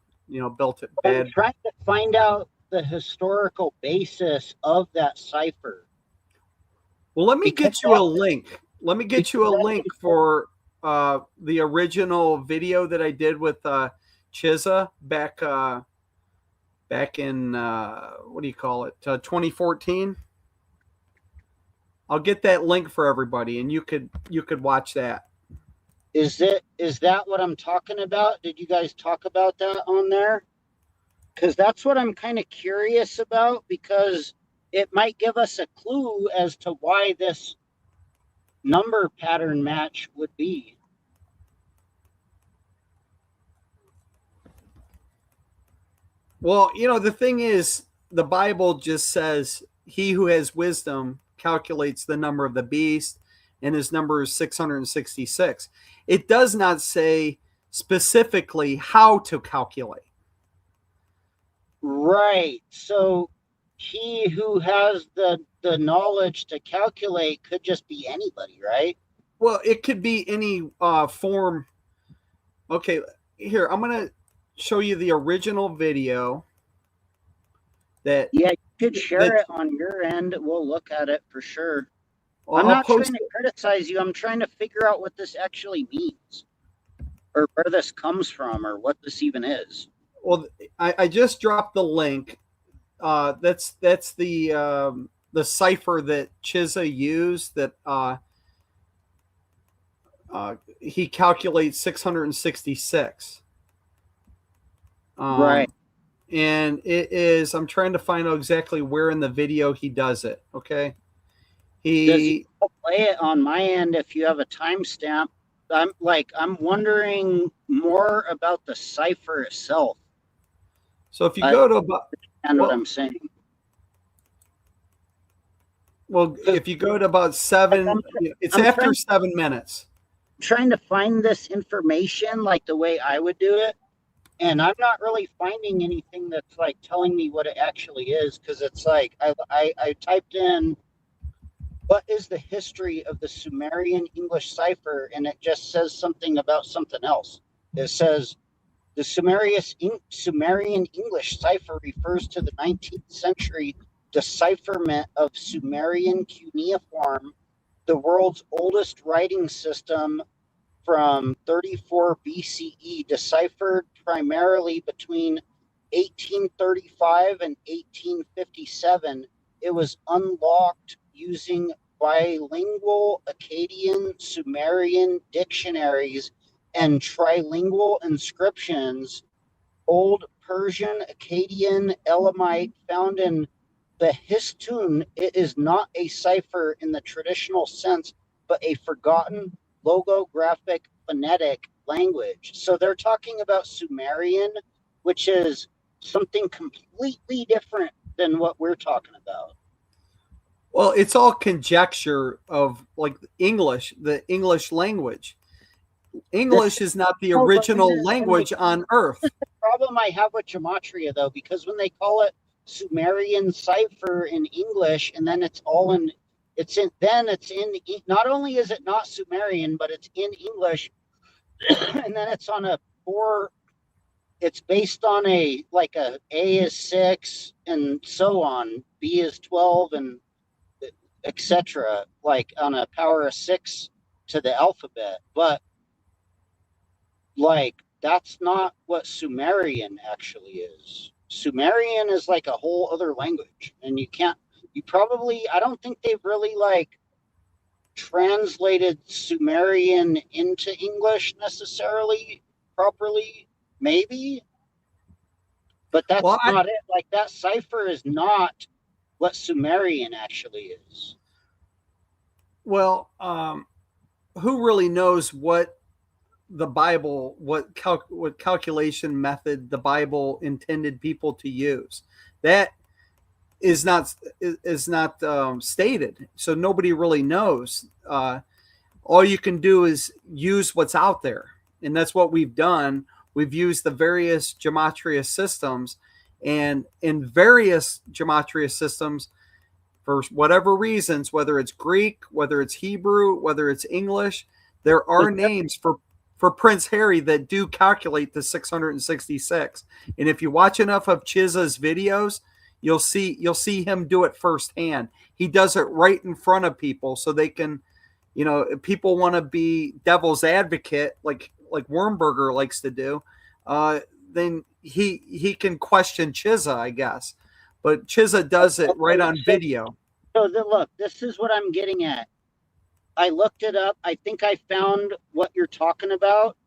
built it bad. I'm trying to find out the historical basis of that cipher. Well, let me get you a link. Let me get you a link for the original video that I did with Chiza back in what do you call it? 2014. I'll get that link for everybody, and you could watch that. Is that what I'm talking about? Did you guys talk about that on there? Because that's what I'm kind of curious about, because it might give us a clue as to why this number pattern match would be. Well, the thing is, the Bible just says he who has wisdom calculates the number of the beast, and his number is 666. It does not say specifically how to calculate. Right. So he who has the knowledge to calculate could just be anybody, right? Well, it could be any form. Okay, here, I'm going to show you the original video. You could share it on your end. We'll look at it for sure. Well, I'm not trying to criticize you. I'm trying to figure out what this actually means, or where this comes from, or what this even is. Well, I just dropped the link. That's the cipher that Chizza used. That he calculates 666. Right. And it is. I'm trying to find out exactly where in the video he does it. Okay. Does he He play it on my end if you have a timestamp? I'm wondering more about the cipher itself. So if you I go to about understand what I'm saying. if you go to about seven, it's I'm after 7 minutes. trying to find this information like the way I would do it, and I'm not really finding anything that's like telling me what it actually is, because it's like I typed in what is the history of the Sumerian English cipher, and it just says something about something else. It says the Sumerian English cipher refers to the 19th century decipherment of Sumerian cuneiform, the world's oldest writing system from 34 BCE, deciphered primarily between 1835 and 1857. It was unlocked using bilingual Akkadian Sumerian dictionaries and trilingual inscriptions. Old Persian, Akkadian, Elamite found in the Histun. It is not a cipher in the traditional sense, but a forgotten logographic phonetic language. So they're talking about Sumerian, which is something completely different than what we're talking about. Well, it's all conjecture of like English, the English language. English is not the original language on Earth. Problem I have with gematria, though, because when they call it Sumerian cipher in English, and then it's all in, not only is it not Sumerian, but it's in English, and then it's on a four, it's based on like a is 6 and so on, B is 12, and etc., like on a power of 6 to the alphabet. But like that's not what Sumerian actually is. Sumerian is like a whole other language, and I don't think they've really like translated Sumerian into English necessarily properly, maybe, but that's Well, not it. Like that cipher is not what Sumerian actually is. well, who really knows what the Bible, what calculation method the Bible intended people to use? That is not stated, so nobody really knows. All you can do is use what's out there, and that's what we've done. We've used the various gematria systems, and in various gematria systems, for whatever reasons, whether it's Greek, whether it's Hebrew, whether it's English, there are names for Prince Harry that do calculate the 666. And if you watch enough of Chizza's videos, you'll see him do it firsthand. He does it right in front of people, so they can, if people want to be devil's advocate, like Wormberger likes to do, then he can question Chizza, I guess. But Chizza does it right on video. So look, this is what I'm getting at. I looked it up. I think I found what you're talking about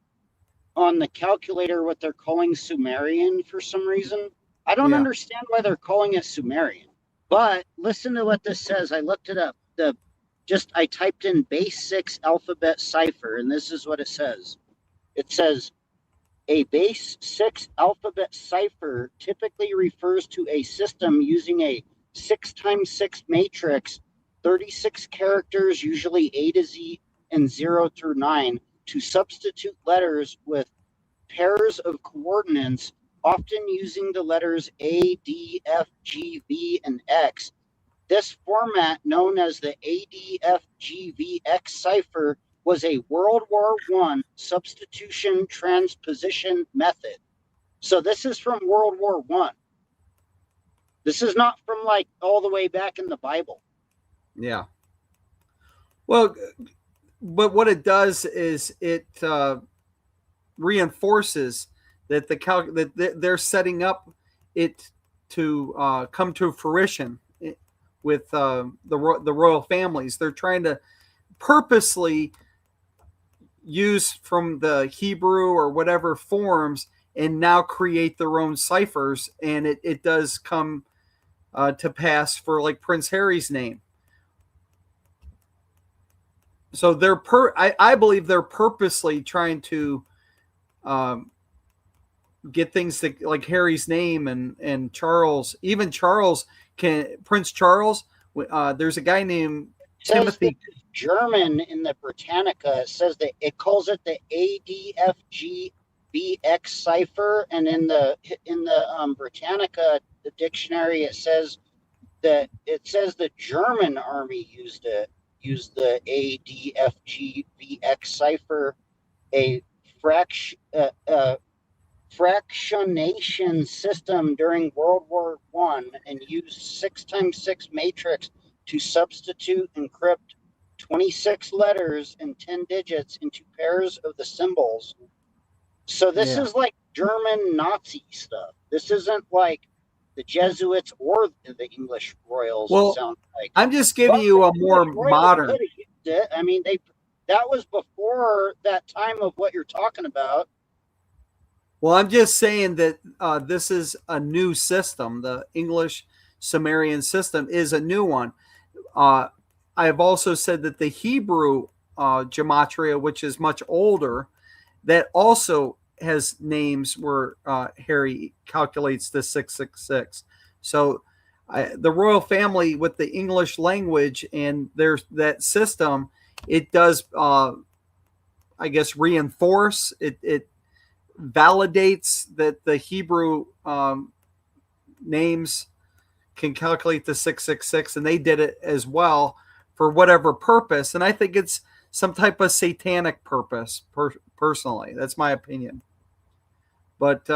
on the calculator, what they're calling Sumerian for some reason. I don't understand why they're calling it Sumerian. But listen to what this says. I looked it up. I typed in base 6 alphabet cipher, and this is what it says. It says a base 6 alphabet cipher typically refers to a system using a 6 times 6 matrix, 36 characters, usually A to Z and 0 through 9, to substitute letters with pairs of coordinates, often using the letters A, D, F, G, V, and X. This format, known as the ADFGVX cipher, was a World War I substitution transposition method. So this is from World War I. This is not from like all the way back in the Bible. Yeah. Well, but what it does is it reinforces that they're setting up it to come to fruition with the royal families. They're trying to purposely use from the Hebrew or whatever forms and now create their own ciphers, and it does come to pass for like Prince Harry's name. So I believe they're purposely trying to get things that, like Harry's name and Charles, even Charles Prince Charles. There's a guy named Timothy. German in the Britannica. It says that it calls it the ADFGBX cipher, and in the Britannica, the dictionary, it says the German army used the ADFGBX cipher, a fractionation system during World War I, and used 6x6 matrix to substitute encrypt 26 letters and 10 digits into pairs of the symbols. So this is like German Nazi stuff. This isn't like the Jesuits or the English royals. Well, sound like. I'm just giving you a more modern. I mean, that was before that time of what you're talking about. Well, I'm just saying that this is a new system. The English Sumerian system is a new one. I have also said that the Hebrew gematria, which is much older, that also has names where Harry calculates the 666. So the royal family with the English language and there's that system, it does, I guess, reinforce it validates that the Hebrew names can calculate the 666, and they did it as well for whatever purpose. And I think it's some type of satanic purpose, personally. That's my opinion. But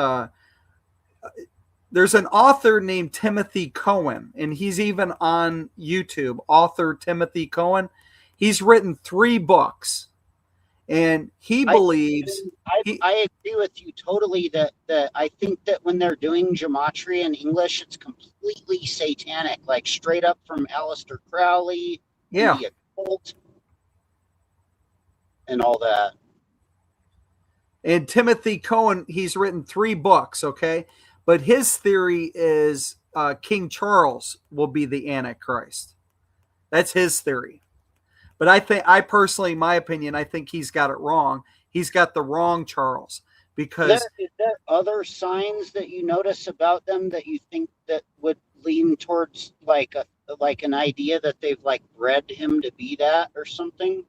there's an author named Timothy Cohen, and he's even on YouTube, author Timothy Cohen. He's written 3 books. And he believes... I agree with you totally that I think that when they're doing gematria in English, it's completely satanic, like straight up from Aleister Crowley, the occult, and all that. And Timothy Cohen, he's written 3 books, okay? But his theory is King Charles will be the Antichrist. That's his theory. But I personally, my opinion, I think he's got it wrong. He's got the wrong Charles, because is there other signs that you notice about them that you think that would lean towards like an idea that they've like bred him to be that or something?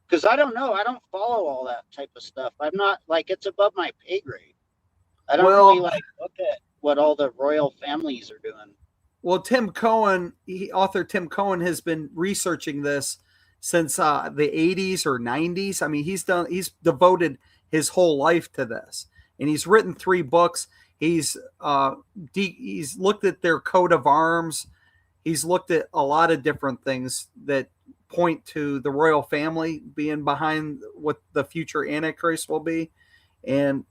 Because I don't know. I don't follow all that type of stuff. I'm not like, it's above my pay grade. I don't really like look at what all the royal families are doing. Well, author Tim Cohen has been researching this since the 80s or 90s. I mean, he's devoted his whole life to this, and he's written 3 books. He's looked at their coat of arms. He's looked at a lot of different things that point to the royal family being behind what the future Antichrist will be. And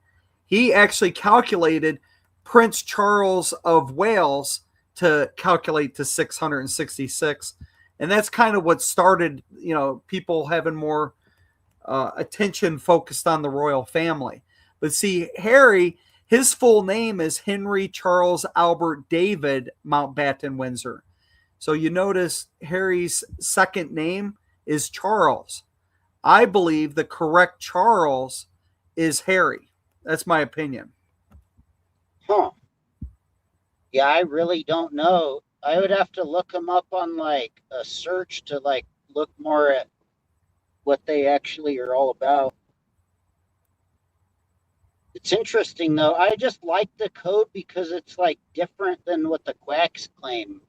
he actually calculated Prince Charles of Wales to calculate to 666. And that's kind of what started, people having more attention focused on the royal family. But see, Harry, his full name is Henry Charles Albert David Mountbatten Windsor. So you notice Harry's second name is Charles. I believe the correct Charles is Harry. That's my opinion. Huh. Yeah, I really don't know. I would have to look them up on like a search to like look more at what they actually are all about. It's interesting though. I just like the code because it's like different than what the quacks claim.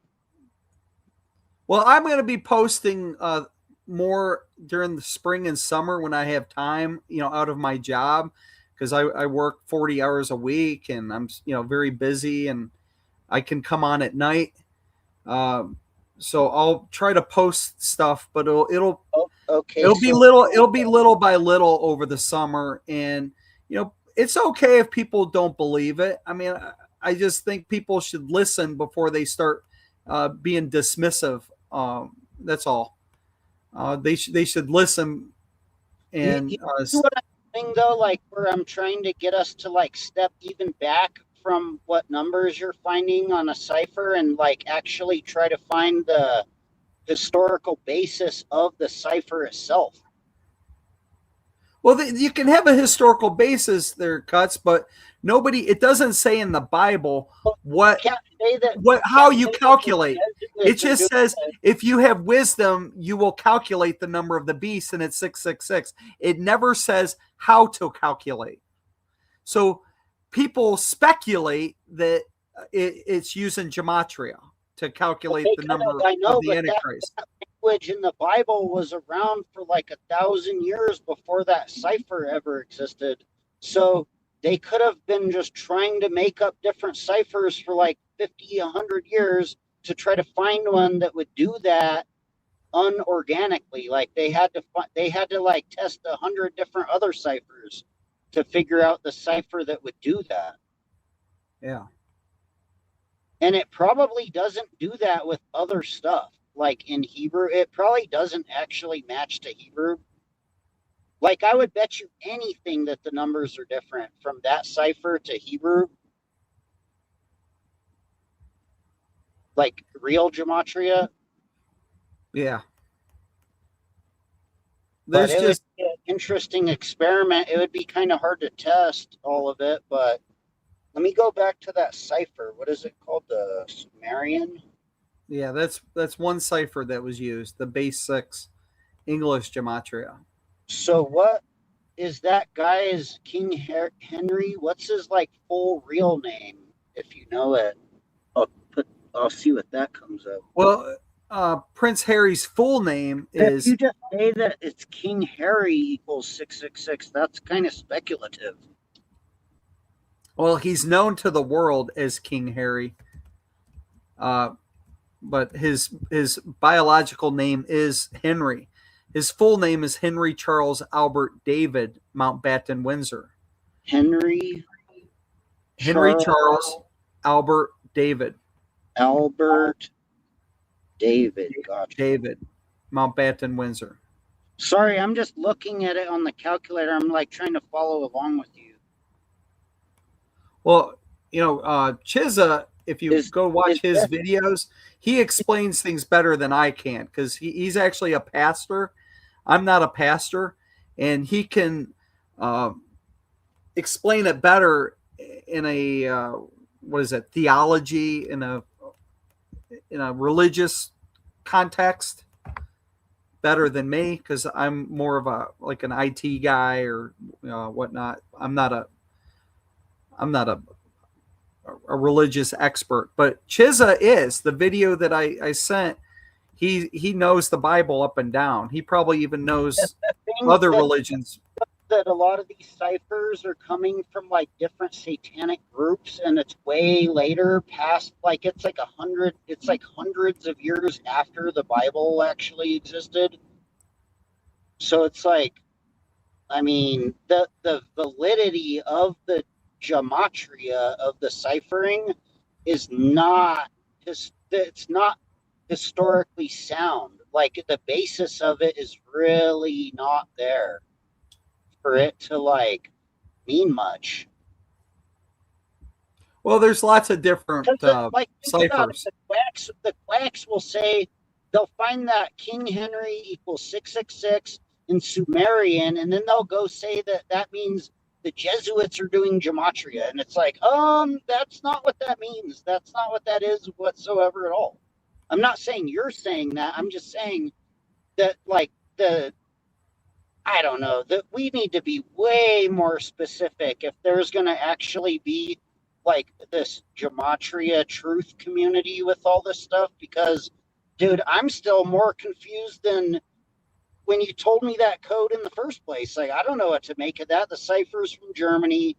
Well, I'm going to be posting more during the spring and summer when I have time, out of my job, because I work 40 hours a week and I'm, very busy, and I can come on at night. So I'll try to post stuff, but it'll be little by little over the summer. And, it's okay if people don't believe it. I mean, I just think people should listen before they start being dismissive. That's all. They should listen You and see what I'm doing though, like where I'm trying to get us to like step even back from what numbers you're finding on a cipher and like actually try to find the historical basis of the cipher itself. well, you can have a historical basis there, Cuts, but nobody. It doesn't say in the Bible what Can't say that. how Can't you say that the calculate. It Jesuits are just doing says it. if you have wisdom, you will calculate the number of the beast, and it's 666. It never says how to calculate. So people speculate that it's using gematria to calculate They the could have, number I of know, the but Antichrist. that language in the Bible was around for like 1,000 years before that cipher ever existed. So they could have been just trying to make up different ciphers for like 50, 100 years to try to find one that would do that unorganically. Like they had to like test 100 different other ciphers to figure out the cipher that would do that. Yeah. And it probably doesn't do that with other stuff. Like in Hebrew, it probably doesn't actually match to Hebrew. Like I would bet you anything that the numbers are different from that cipher to Hebrew, like real gematria. Yeah. But There's it would just be an interesting experiment. It would be kind of hard to test all of it, but let me go back to that cipher. What is it called? The Sumerian? yeah, that's one cipher that was used, the base 6 English gematria. So what is that guy's Henry? What's his like full real name? If you know it, I'll put. I'll see what that comes up. Well, Prince Harry's full name If is you just say that it's King Harry equals 666, that's kind of speculative. well, he's known to the world as King Harry. Uh, but his biological name is Henry. His full name is Henry Charles Albert David Mountbatten Windsor. Henry Henry Charles Charles Albert David Albert David. Gotcha. David Mountbatten Windsor. Sorry, I'm just looking at it on the calculator. I'm like trying to follow along with you. Well, Chiza, if you Is go watch is his that videos, he explains things better than I can because he's actually a pastor. I'm not a pastor, and he can uh, explain it better in a what is it, theology, in a religious context better than me because I'm more of a like an IT guy or whatnot. I'm not a religious expert, but Chiza is the video that I sent. He knows the Bible up and down. He probably even knows the thing other religions. that a lot of these ciphers are coming from like different satanic groups, and it's way later past, like it's like 100, it's like hundreds of years after the Bible actually existed. So it's like, I mean, the validity of the gematria of the ciphering is not it's not historically sound. Like the basis of it is really not there for it to like mean much. Well, there's lots of different Because like think about it, ciphers. the quacks will say they'll find that King Henry equals 666 in Sumerian, and then they'll go say that that means the Jesuits are doing gematria, and it's like, that's not what that means. That's not what that is whatsoever at all. I'm not saying you're saying that. I'm just saying that like the I don't know that we need to be way more specific if there's going to actually be like this gematria truth community with all this stuff because dude, I'm still more confused than when you told me that code in the first place. Like I don't know what to make of that. The ciphers from Germany,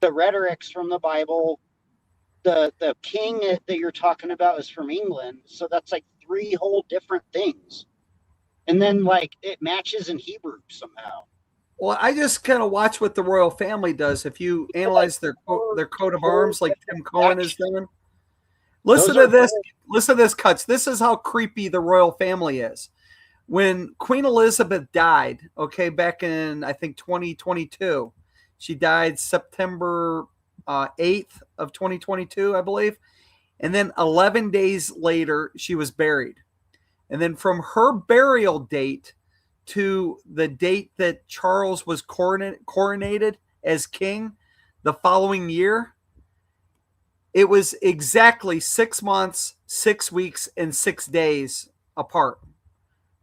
the rhetorics from the Bible, the king that you're talking about is from England, so that's like three whole different things. And then like it matches in Hebrew somehow. Well, I just kind of watch what the royal family does. If you Like analyze their coat of four arms, like Tim different Cohen has factions. done, Those listen to are this. very, Listen to this, Cuts. This is how creepy the royal family is. When Queen Elizabeth died, okay, back in I think 2022, she died September 8th of 2022, I believe, and then 11 days later she was buried. And then from her burial date to the date that Charles was coronated as king the following year, it was exactly 6 months, 6 weeks, and 6 days apart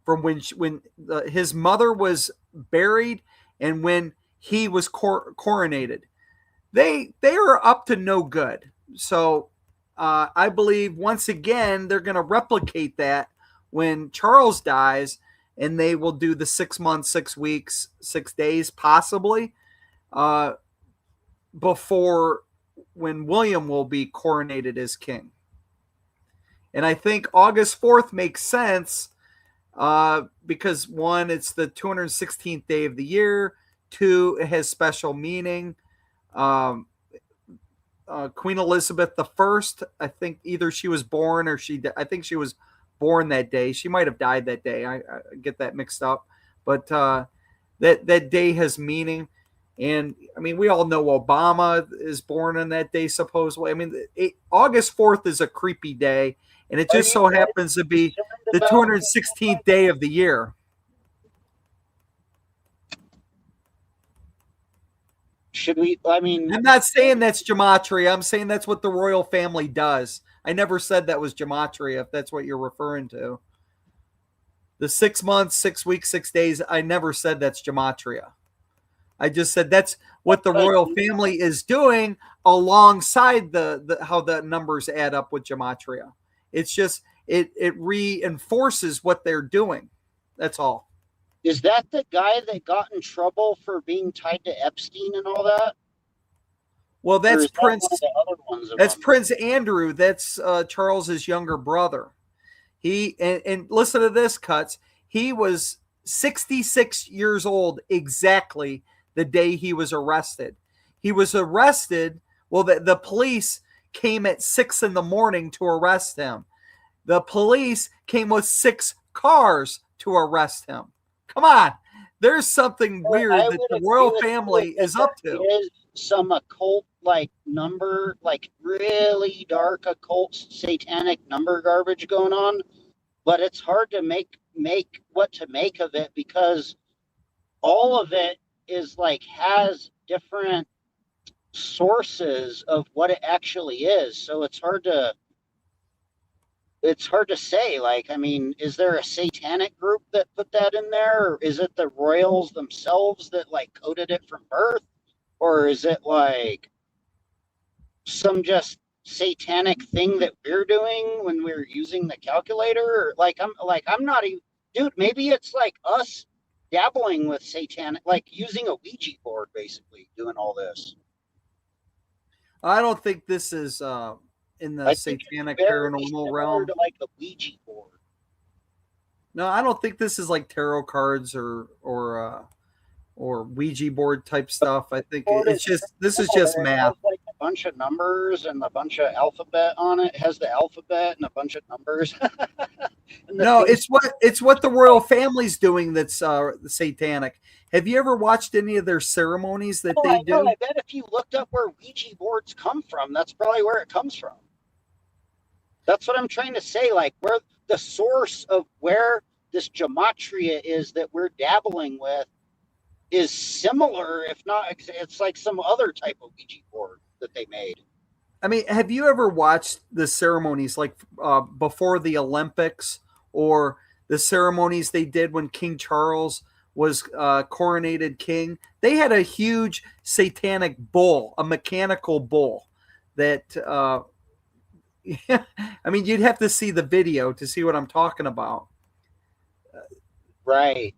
from when his mother was buried and when he was coronated. They are up to no good. So I believe once again they're going to replicate that when Charles dies, and they will do the 6 months, 6 weeks, 6 days, possibly uh, before when William will be coronated as king. And I think August 4th makes sense because one, it's the 216th day of the year. Two, it has special meaning. Um, Queen Elizabeth the First, I think either she was born or I think she was born that day. She might have died that day. I get that mixed up, but that day has meaning. And I mean, we all know Obama is born on that day, supposedly. I mean, August 4th is a creepy day, and it are just you so happens to be concerned the about? 216th day of the year. Should we? I mean, I'm not saying that's gematria. I'm saying that's what the royal family does. I never said that was gematria, if that's what you're referring to. The 6 months, 6 weeks, 6 days, I never said that's gematria. I just said that's what the like, royal family is doing alongside the how the numbers add up with gematria. It's just it reinforces what they're doing. That's all. is that the guy that got in trouble for being tied to Epstein and all that, Well, or is that one of the other ones That's among them? Prince Andrew. That's Charles's younger brother. He and listen to this, Cuts. He was 66 years old exactly the day he was arrested. He was arrested. Well, the police came at 6 in the morning to arrest him. The police came with 6 cars to arrest him. Come on. There's something I weird that would the agree royal with you family that is up there to. is some occult like number, like really dark occult satanic number garbage going on, but it's hard to make what to make of it because all of it is like has different sources of what it actually is. So it's hard to say. Like, I mean, is there a satanic group that put that in there? Or is it the royals themselves that like coded it from birth? Or is it like some just satanic thing that we're doing when we're using the calculator? Or I'm not even, dude, maybe it's like us dabbling with satanic, like using a Ouija board, basically doing all this. I don't think this is in the I think it's satanic very paranormal similar realm. to like a Ouija board. No, I don't think this is like tarot cards or Ouija board type stuff. I think Board is it's just this is just similar. It has math. like a bunch of numbers and a bunch of alphabet on it. It has the alphabet and a bunch of numbers. And the No, things it's what the royal family's doing that's satanic. Have you ever watched any of their ceremonies that oh, they I know. do? I bet if you looked up where Ouija boards come from, that's probably where it comes from. That's what I'm trying to say. Like where the source of where this gematria is that we're dabbling with is similar, if not, it's like some other type of Ouija board that they made. I mean, have you ever watched the ceremonies like before the Olympics or the ceremonies they did when King Charles was coronated king? They had a huge satanic bull, a mechanical bull that I mean, you'd have to see the video to see what I'm talking about. Right.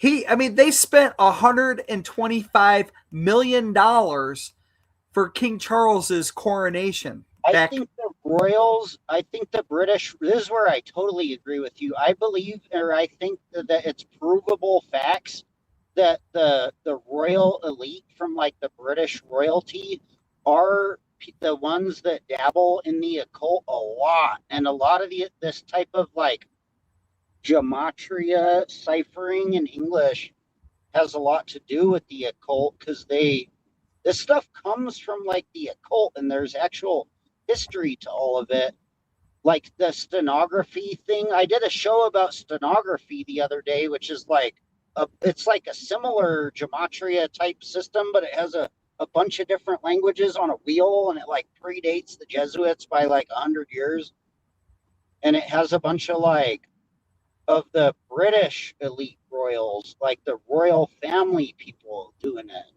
I mean, they spent $125 million for King Charles's coronation I back. think the Royals, I think the British, this is where I totally agree with you. I believe, or I think that it's provable facts that the royal elite from like the British royalty are the ones that dabble in the occult a lot, and a lot of this type of like gematria ciphering in English has a lot to do with the occult because this stuff comes from like the occult, and there's actual history to all of it. Like the stenography thing, I did a show about stenography the other day, which is like it's like a similar gematria type system, but it has a bunch of different languages on a wheel, and it like predates the Jesuits by like 100 years, and it has a bunch of like of the British elite royals, like the royal family people doing it.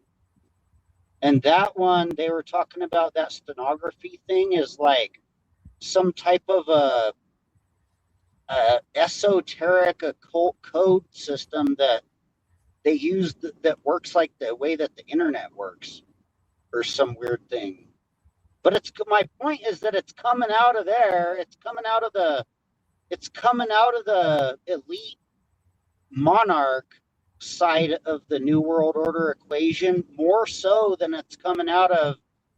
And that one, they were talking about that stenography thing is like some type of a esoteric occult code system that they use that works like the way that the internet works, or some weird thing. But it's my point is that it's coming out of there. It's coming out of the elite monarch side of the New World Order equation more so than it's coming out of,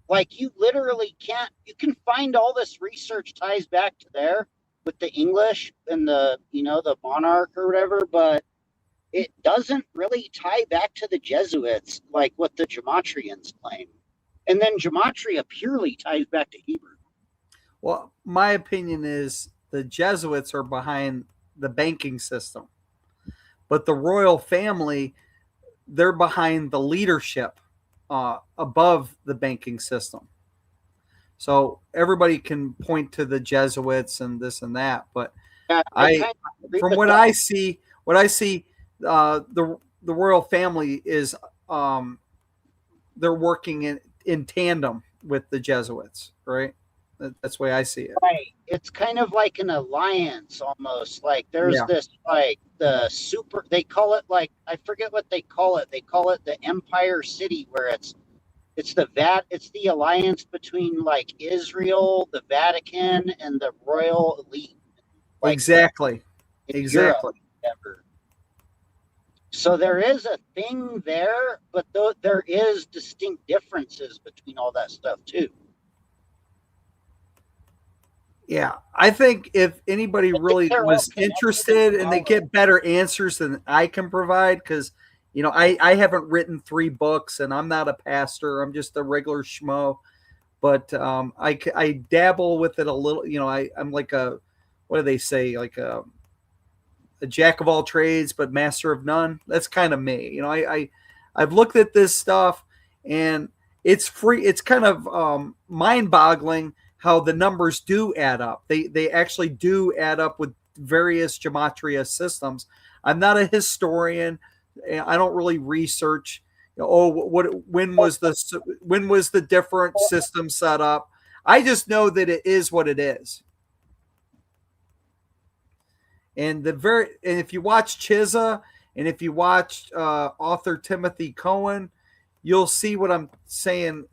like, you literally can't, you can find all this research ties back to there with the English and the, the monarch or whatever, but it doesn't really tie back to the Jesuits like what the Gematrians claim. And then Gematria purely ties back to Hebrew. Well, my opinion is the Jesuits are behind the banking system, but the royal family, they're behind the leadership above the banking system. So everybody can point to the Jesuits and this and that, but Yeah, from what I see, the royal family is they're working in tandem with the Jesuits, right? That's the way I see it. Right. It's kind of like an alliance almost. Like there's Yeah. this like the super they call it like I forget what they call it. They call it the Empire City where it's the alliance between like Israel, the Vatican, and the royal elite. Like Exactly. in Exactly. Europe, so there is a thing there, but there is distinct differences between all that stuff too. Yeah, I think if anybody really was interested and they get better answers than I can provide, because I haven't written 3 books and I'm not a pastor. I'm just a regular schmo, but I dabble with it a little. I'm like what do they say, like a jack of all trades but master of none. That's kind of me. I've looked at this stuff and it's free. It's kind of mind boggling how the numbers do add up. They actually do add up with various gematria systems. I'm not a historian. I don't really research. When was the different system set up? I just know that it is what it is. And if you watch Chizza and if you watch author Timothy Cohen, you'll see what I'm saying.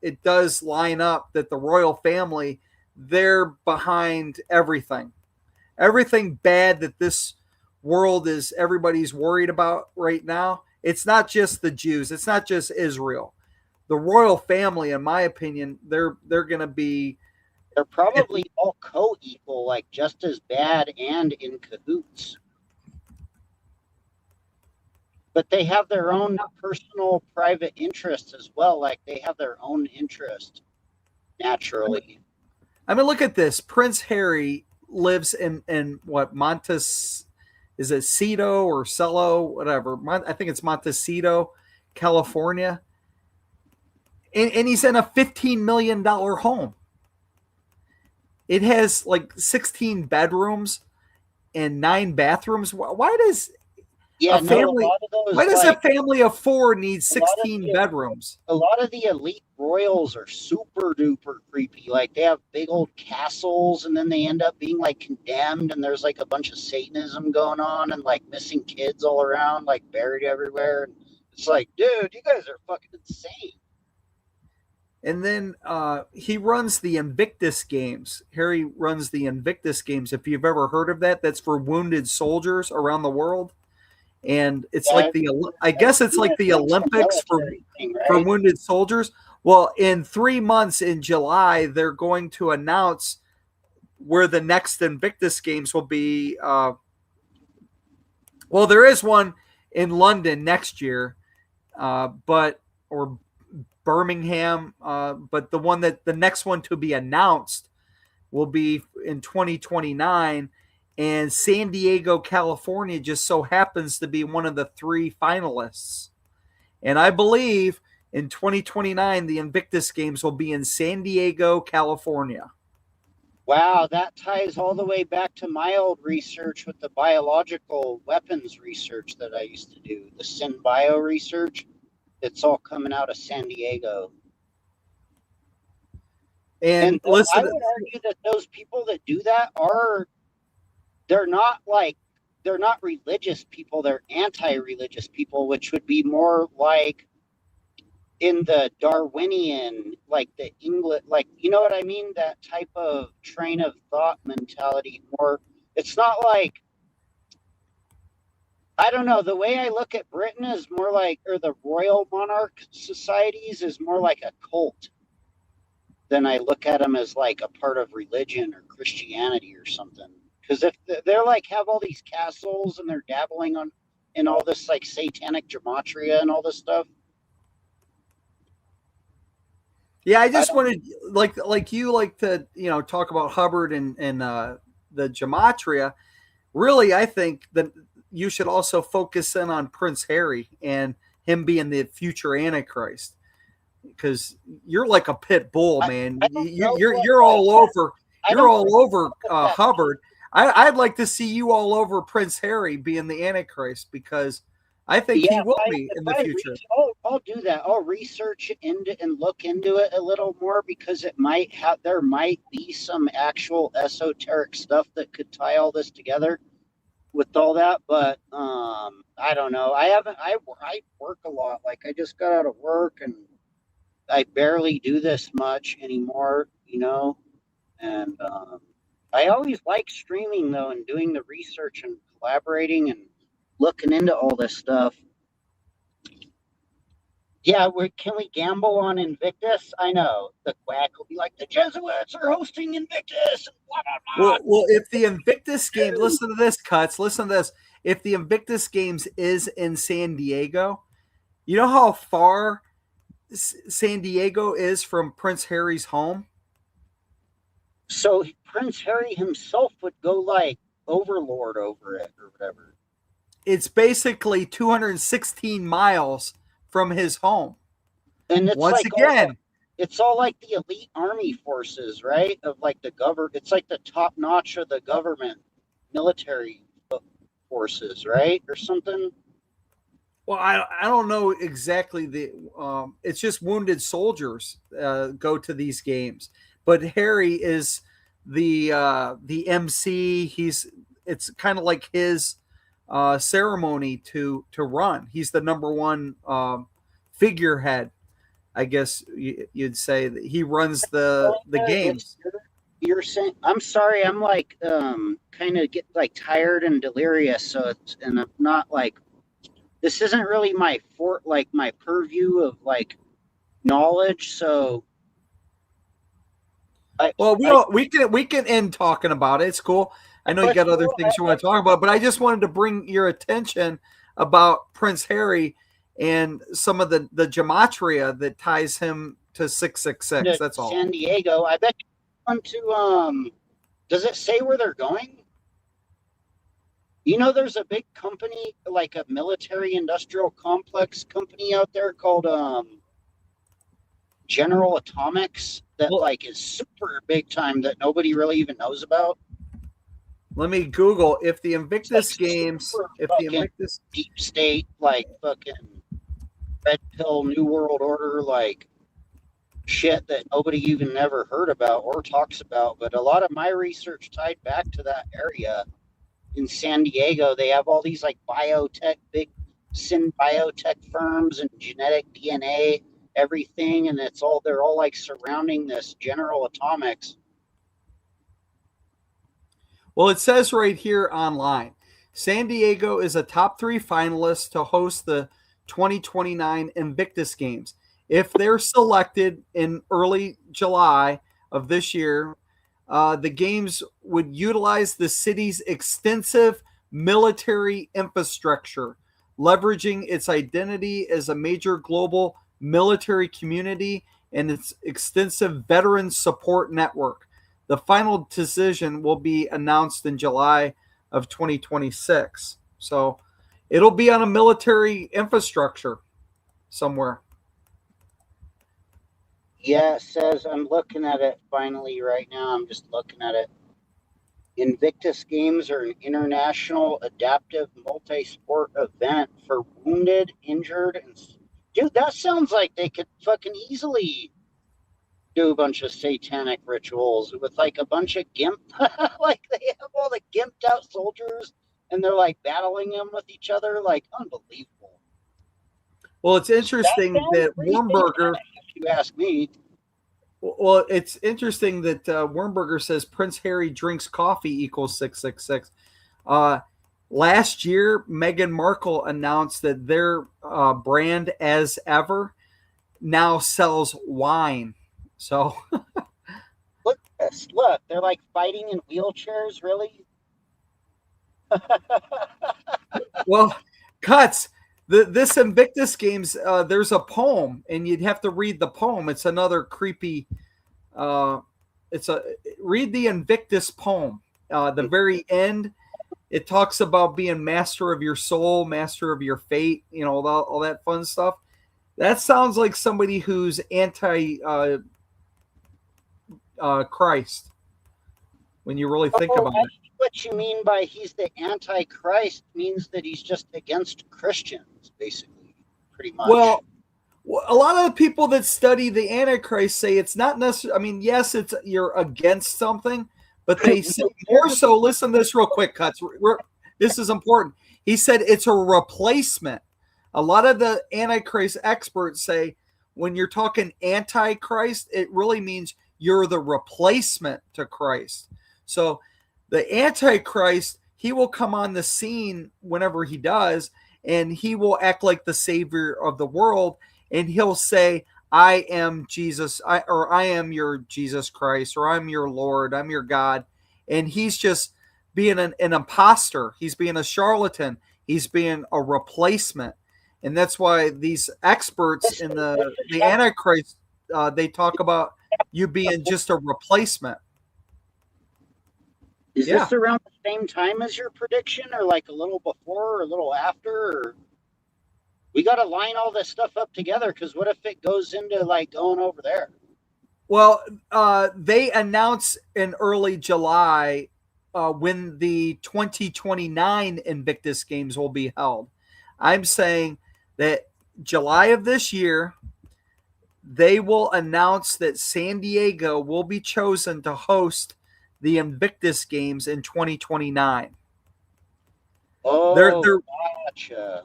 It does line up that the royal family, they're behind everything. Everything bad that this world is everybody's worried about right now. It's not just the Jews. It's not just Israel. The royal family, in my opinion, they're going to be. They're probably all co-equal, like just as bad and in cahoots. But they have their own personal private interests as well. Like they have their own interest naturally. I mean, look at this. Prince Harry lives in what, is it Cedo or Cello, whatever. I think it's Montecito, California. And he's in a $15 million home. It has like 16 bedrooms and 9 bathrooms. Why does a family of 4 need 16 bedrooms? A lot of the elite royals are super duper creepy. Like they have big old castles and then they end up being like condemned and there's like a bunch of Satanism going on and like missing kids all around, like buried everywhere. And it's like, dude, you guys are fucking insane. And then he runs the Invictus Games. Harry runs the Invictus Games. If you've ever heard of that, that's for wounded soldiers around the world. and it's like I guess it's like the Olympics for wounded soldiers. Well, in 3 months in July, they're going to announce where the next Invictus Games will be. Well, there is one in London next year, or Birmingham, but the next one to be announced will be in 2029, and San Diego, California just so happens to be one of the 3 finalists. And I believe in 2029 the Invictus Games will be in San Diego, California. Wow, that ties all the way back to my old research with the biological weapons research that I used to do, the SynBio research. It's all coming out of San Diego. And listen, I would argue that those people that do that they're not religious people, they're anti-religious people, which would be more like in the Darwinian, like the English, like, you know what I mean? That type of train of thought mentality. More, it's not like, I don't know, the way I look at Britain is more like, or the royal monarch societies is more like a cult than I look at them as like a part of religion or Christianity or something. Because if they're like have all these castles and they're dabbling in all this like satanic gematria and all this stuff. Yeah, I just wanted like you like to talk about Hubbard and the gematria. Really, I think that you should also focus in on Prince Harry and him being the future Antichrist, because you're like a pit bull, man. You're all over. You're all over Hubbard. I'd like to see you all over Prince Harry being the Antichrist, because I think he will be in the future. I'll do that. I'll research into and look into it a little more, because there might be some actual esoteric stuff that could tie all this together with all that. But I don't know. I work a lot. Like, I just got out of work and I barely do this much anymore, and I always like streaming though, and doing the research and collaborating and looking into all this stuff. Yeah, can we gamble on Invictus? I know the quack will be like, the Jesuits are hosting Invictus. And blah, blah, blah. Well, if the Invictus Games, listen to this, Cuts. Listen to this. If the Invictus Games is in San Diego, you know how far San Diego is from Prince Harry's home? So Prince Harry himself would go like overlord over it or whatever. It's basically 216 miles from his home. And it's once again, it's all like the elite army forces, right? Of like the government. It's like the top notch of the government military forces, right? Or something. Well, I don't know exactly it's just wounded soldiers go to these games, but Harry is the MC. It's kind of like his ceremony to run. He's the number one figurehead, I guess you'd say. That he runs the games. You're saying, I'm sorry, I'm like kind of get like tired and delirious, and I'm not like, this isn't really my my purview of like knowledge. So we can end talking about it. It's cool. I know you got other things you want to talk about, but I just wanted to bring your attention about Prince Harry and some of the gematria that ties him to 666. That's all. San Diego. I bet you want to does it say where they're going? There's a big company, like a military industrial complex company out there called General Atomics that like is super big time that nobody really even knows about. Let me Google if the Invictus Games, if the Invictus deep state, like fucking red pill New World Order, like shit that nobody even never heard about or talks about. But a lot of my research tied back to that area. In San Diego, they have all these like big biotech firms and genetic DNA, everything, and they're all like surrounding this General Atomics. Well, it says right here online, San Diego is a top 3 finalist to host the 2029 Invictus Games. If they're selected in early July of this year, the games would utilize the city's extensive military infrastructure, leveraging its identity as a major global military community and its extensive veteran support network. The final decision will be announced in July of 2026. So it'll be on a military infrastructure somewhere. Yeah, it says, I'm looking at it finally right now. I'm just looking at it. Invictus Games are an international adaptive multi-sport event for wounded, injured, and dude, that sounds like they could fucking easily do a bunch of satanic rituals with like a bunch of gimp, like they have all the gimped out soldiers and they're like battling them with each other, like unbelievable. Well, it's interesting that Wurmberger, if you ask me. Well, it's interesting that Wurmberger says Prince Harry drinks coffee equals 666. Last year, Meghan Markle announced that their brand As Ever now sells wine. So look at this. Look, they're like fighting in wheelchairs, really? Well, Cuts, this Invictus Games, there's a poem, and you'd have to read the poem. It's another creepy. Read the Invictus poem. The very end, it talks about being master of your soul, master of your fate. You know, all that fun stuff. That sounds like somebody who's anti Christ. When you really think about it. What you mean by he's the Antichrist means that he's just against Christians, basically, pretty much. Well, a lot of the people that study the Antichrist say it's not necessarily. I mean, yes, it's you're against something, but they say more so. Listen to this real quick, Cuts. This is important. He said it's a replacement. A lot of the Antichrist experts say when you're talking Antichrist, it really means you're the replacement to Christ. So the Antichrist, he will come on the scene whenever he does, and he will act like the savior of the world, and he'll say, I am Jesus, I am your Jesus Christ, or I'm your Lord, I'm your God. And he's just being an imposter. He's being a charlatan. He's being a replacement. And that's why these experts in the Antichrist, they talk about you being just a replacement. Is this around the same time as your prediction, or like a little before or a little after? Or we got to line all this stuff up together, because what if it goes into like going over there? Well, they announced in early July when the 2029 Invictus Games will be held. I'm saying that July of this year, they will announce that San Diego will be chosen to host the Invictus Games in 2029. Oh, gotcha.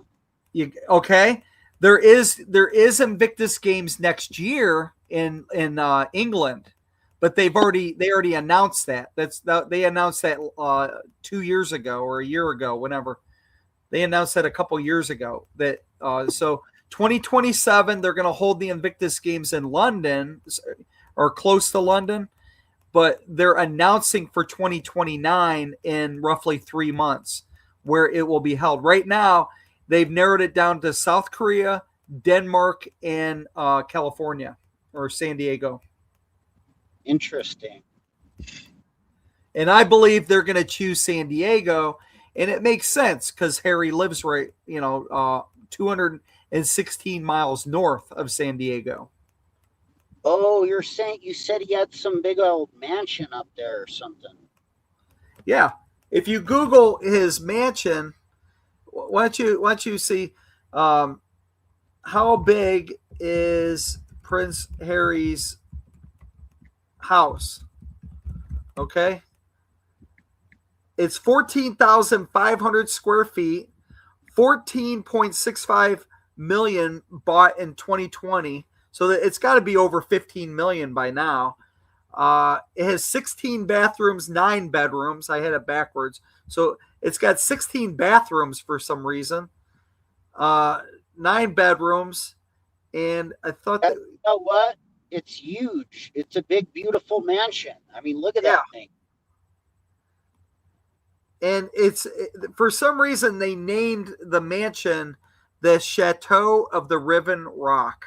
Okay. There is Invictus Games next year in England, but they already announced that. They announced that 2 years ago or a year ago, whenever. They announced that a couple years ago. That so 2027 they're going to hold the Invictus Games in London or close to London. But they're announcing for 2029 in roughly 3 months where it will be held. Right now, they've narrowed it down to South Korea, Denmark, and California or San Diego. Interesting. And I believe they're going to choose San Diego, and it makes sense because Harry lives right, 216 miles north of San Diego. Oh, you said he had some big old mansion up there or something. Yeah. If you Google his mansion, why don't you see how big is Prince Harry's house? Okay. It's 14,500 square feet, 14.65 million bought in 2020. So it's got to be over 15 million by now. It has 16 bathrooms, 9 bedrooms. I had it backwards. So it's got 16 bathrooms for some reason, 9 bedrooms. And I thought that, You know what? It's huge. It's a big, beautiful mansion. I mean, look at yeah. that thing. And it's, for some reason, they named the mansion the Chateau of the Riven Rock.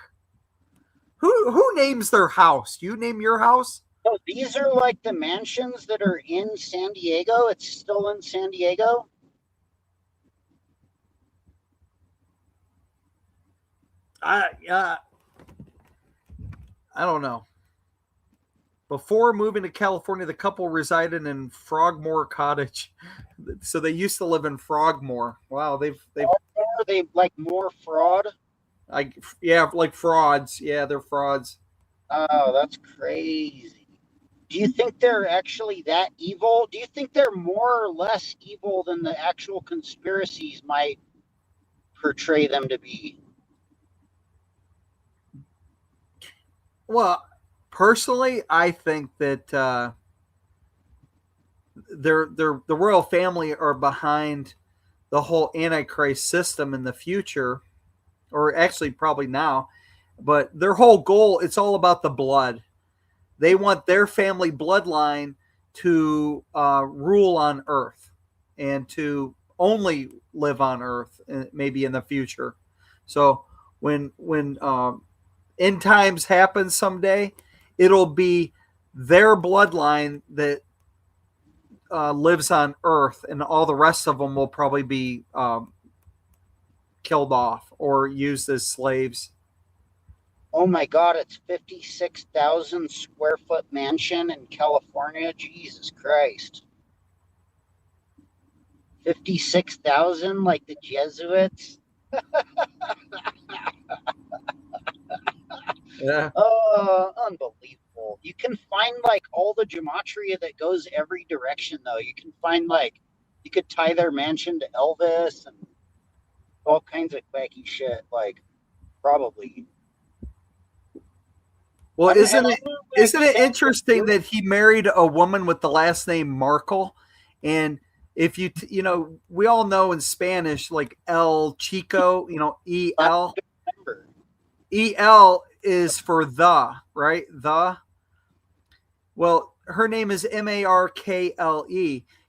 Who names their house? Do you name your house? So these are like the mansions that are in San Diego. It's still in San Diego. I don't know. Before moving to California, the couple resided in Frogmore Cottage. So they used to live in Frogmore. Wow, they've Are they like more fraud? yeah, like frauds. Yeah, they're frauds. Oh, that's crazy. Do you think they're actually that evil? Do you think they're more or less evil than the actual conspiracies might portray them to be? Well, personally, I think that they're the royal family are behind the whole Antichrist system in the future, or actually probably now. But their whole goal, it's all about the blood. They want their family bloodline to rule on Earth and to only live on Earth, maybe in the future. So when end times happen someday, it'll be their bloodline that lives on Earth, and all the rest of them will probably be killed off or used as slaves. Oh my God, it's 56,000 square foot mansion in California. Jesus Christ. 56,000 like the Jesuits. Yeah. Unbelievable. You can find like all the gematria that goes every direction though. You can find like you could tie their mansion to Elvis and all kinds of wacky shit. Like probably. Well, I'm isn't I'm it gonna isn't it send interesting that he married a woman with the last name Markle? And if you know, we all know in Spanish, like El Chico, That's El. a good number. El is for the, right? The. Well, her name is Markle.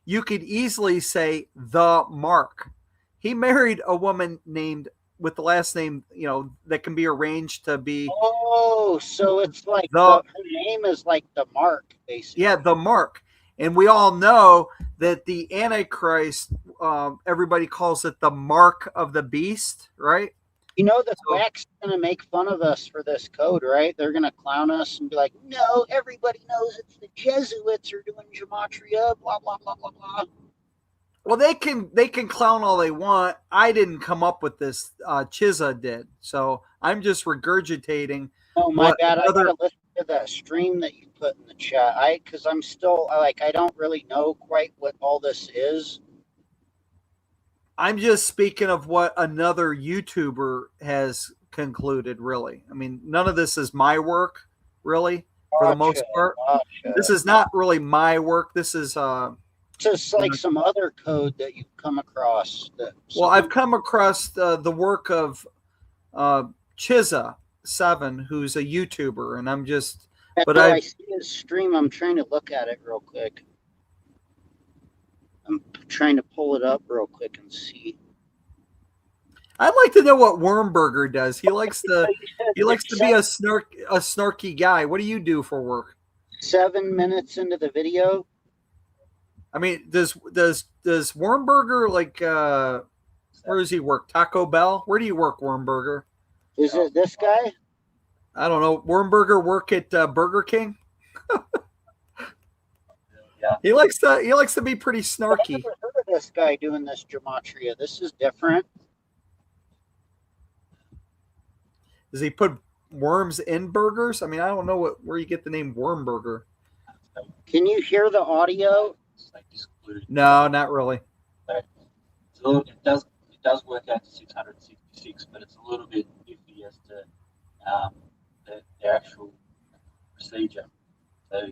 You could easily say the Mark. He married a woman named with the last name, that can be arranged to be Oh, so it's like the the, her name is like the mark, yeah, basically. the Mark. And we all know that the Antichrist, everybody calls it the mark of the beast, right? You know the So, quack's gonna make fun of us for this code, right? They're gonna clown us and be like, "No, everybody knows it's the Jesuits are doing gematria." Blah blah blah blah blah. well, they can clown all they want. I didn't come up with this. Chiza did. So I'm just regurgitating Oh my what bad. I another. gotta listen to that stream that you put in the chat. Because I'm still like I don't really know quite what all this is. I'm just speaking of what another YouTuber has concluded. Really, I mean, none of this is my work. Really, for the Gotcha, most part, this gotcha. is not really my work. This is Just like some other code that you've come across that well, I've someone. come across the work of uh, Chiza7, who's a YouTuber, and I'm just, but No, I I see his stream. I'm trying to look at it real quick. I'm trying to pull it up real quick and see. I'd like to know what Wormburger does. He likes to You said he likes to it's be a snarky guy. What do you do for work? 7 minutes into the video. I mean, does Wormburger like where does he work? Taco Bell? Where do you work, Wormburger? Is it this guy? I don't know. Wormburger work at Burger King? Yeah. He likes to be pretty I've snarky. never heard of this guy doing this gematria. This is different. Does he put worms in burgers? I mean, I don't know where you get the name Wormburger. Can you hear the audio? It's like excluded. No, not really. It's a little, it does work out to 666, but it's a little bit iffy as to the actual procedure. So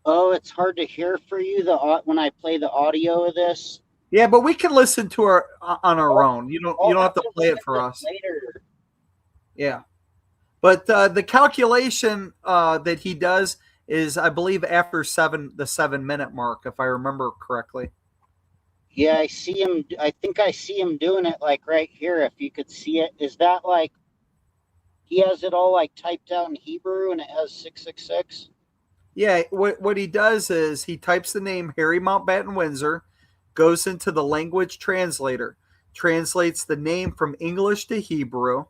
Oh, it's hard to hear for you when I play the audio of this. Yeah, but we can listen to our on our I'll, own. You I'll don't have have to to play listen it for to it us. later. Yeah, but the calculation that he does is, I believe, after the 7 minute mark, if I remember correctly. Yeah, I see him. I think I see him doing it like right here. If you could see it, is that like he has it all like typed out in Hebrew and it has 666? Yeah, what he does is he types the name Harry Mountbatten Windsor, goes into the language translator, translates the name from English to Hebrew,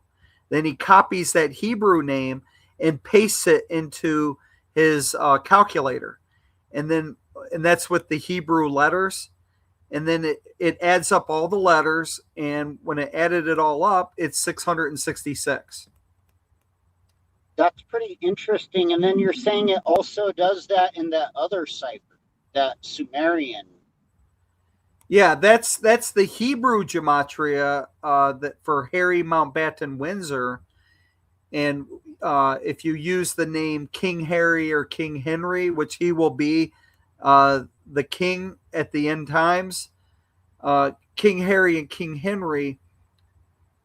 then he copies that Hebrew name and pastes it into his calculator, and that's with the Hebrew letters, and then it adds up all the letters, and when it added it all up, it's 666. That's pretty interesting. And then you're saying it also does that in that other cipher, that Sumerian. Yeah, that's the Hebrew gematria that for Harry Mountbatten Windsor, and if you use the name King Harry or King Henry, which he will be, the king at the end times, King Harry and King Henry,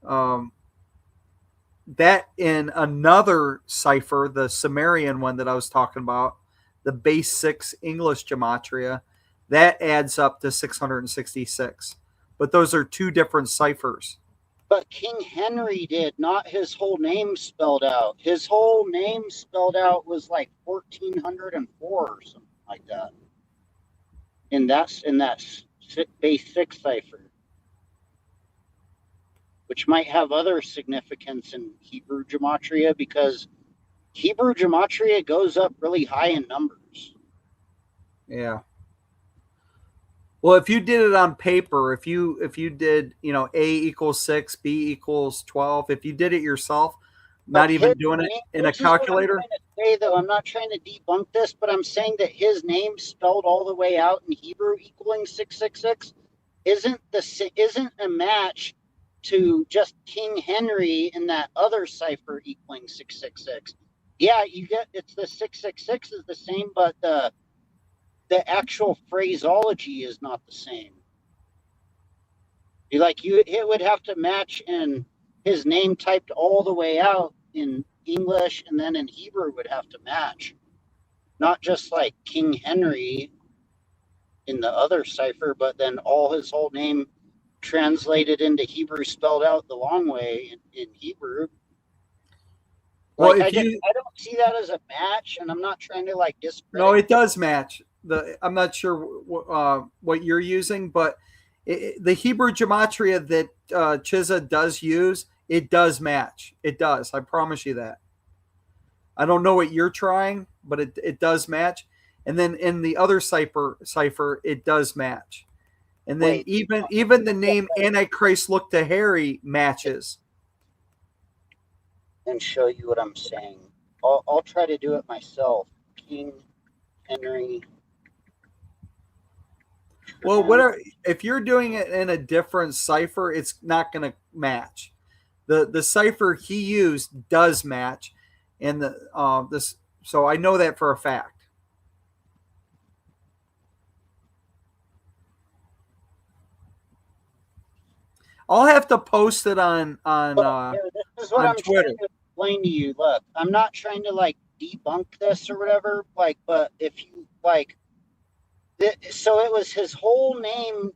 um, that in another cipher, the Sumerian one that I was talking about, the base 6 English gematria, that adds up to 666. But those are two different ciphers. But King Henry did not his whole name spelled out. His whole name spelled out was like 1404 or something like that. In that base 6 cipher, which might have other significance in Hebrew gematria because Hebrew gematria goes up really high in numbers. Yeah. Well, if you did it on paper, if you did, A equals 6, B equals 12, if you did it yourself, But not even doing it in a this is what I'm calculator. trying to say, though. I'm not trying to debunk this, but I'm saying that his name spelled all the way out in Hebrew equaling 666 isn't a match to just King Henry in that other cipher equaling 666. Yeah, you get it's the 666 is the same, but the actual phraseology is not the same. It would have to match in his name typed all the way out in English and then in Hebrew would have to match. Not just like King Henry in the other cipher, but then all his whole name translated into Hebrew spelled out the long way in Hebrew. Well, Like if you I don't see that as a match, and I'm not trying to like No, discredit. it does match. I'm not sure what you're using, but the Hebrew gematria that Chiza does use, it does match. It does. I promise you that. I don't know what you're trying, but it does match. And then in the other cipher, it does match. And then Wait, even the name Antichrist look to Harry matches. and show you what I'm saying. I'll try to do it myself. King Henry. Well, whatever. If you're doing it in a different cipher, it's not going to match. The cipher he used does match, and this, so I know that for a fact. I'll have to post it This is what on I'm trying Twitter. to explain to you. Look, I'm not trying to like debunk this or whatever. Like, but if you like, so it was his whole name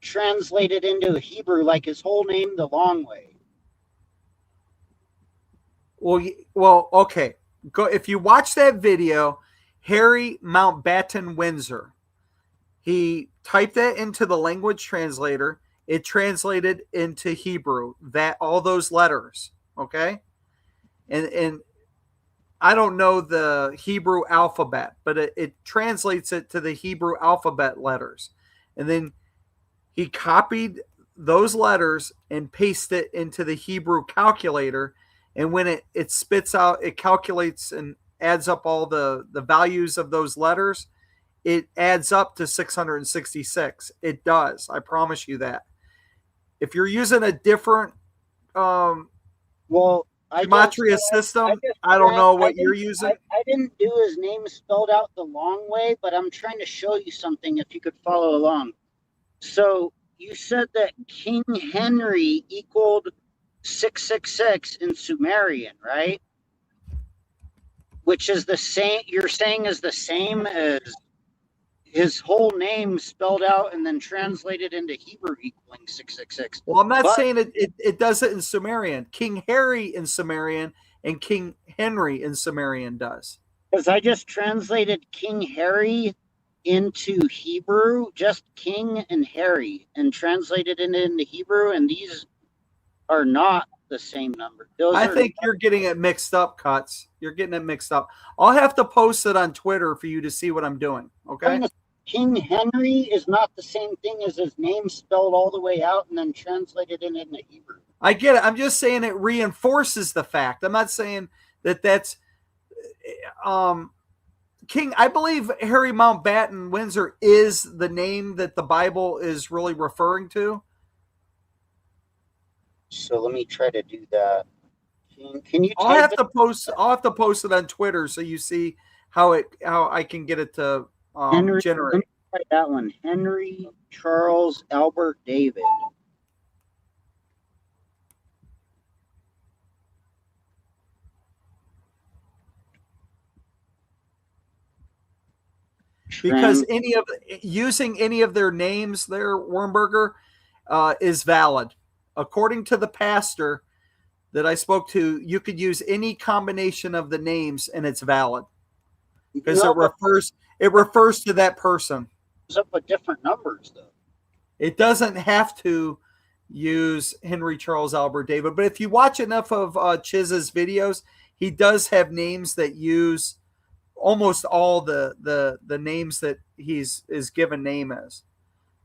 translated into Hebrew, like his whole name the long way. Well, okay. Go if you watch that video, Harry Mountbatten Windsor. He typed that into the language translator. It translated into Hebrew that all those letters. Okay, and I don't know the Hebrew alphabet, but it translates it to the Hebrew alphabet letters. And then he copied those letters and pasted it into the Hebrew calculator. And when it spits out, it calculates and adds up all the values of those letters. It adds up to 666. It does. I promise you that. If you're using a different Well, Gematria system. I don't know what you're using. I didn't do his name spelled out the long way, but I'm trying to show you something if you could follow along. So you said that King Henry equaled 666 in Sumerian, right? Which is the same, you're saying is the same as his whole name spelled out and then translated into Hebrew equaling 666. Well, I'm not saying it does it in Sumerian. King Harry in Sumerian and King Henry in Sumerian does. Because I just translated King Harry into Hebrew, just King and Harry, and translated it into Hebrew, and these are not the same number. I think you're getting it mixed up, Cuts. You're getting it mixed up. I'll have to post it on Twitter for you to see what I'm doing. Okay. King Henry is not the same thing as his name spelled all the way out and then translated it into Hebrew. I get it. I'm just saying it reinforces the fact. I'm not saying that's King. I believe Harry Mountbatten Windsor is the name that the Bible is really referring to. So let me try to do that. Can you? I'll have to post it on Twitter so you see how I can get it to Henry, generate. let me try that one. Henry Charles Albert David. Because using any of their names there, Wernberger, is valid. According to the pastor that I spoke to, you could use any combination of the names and it's valid. Because it refers to that person. It's up with different numbers though. It doesn't have to use Henry Charles Albert David, but if you watch enough of Chiz's videos, he does have names that use almost all the names that is given name as.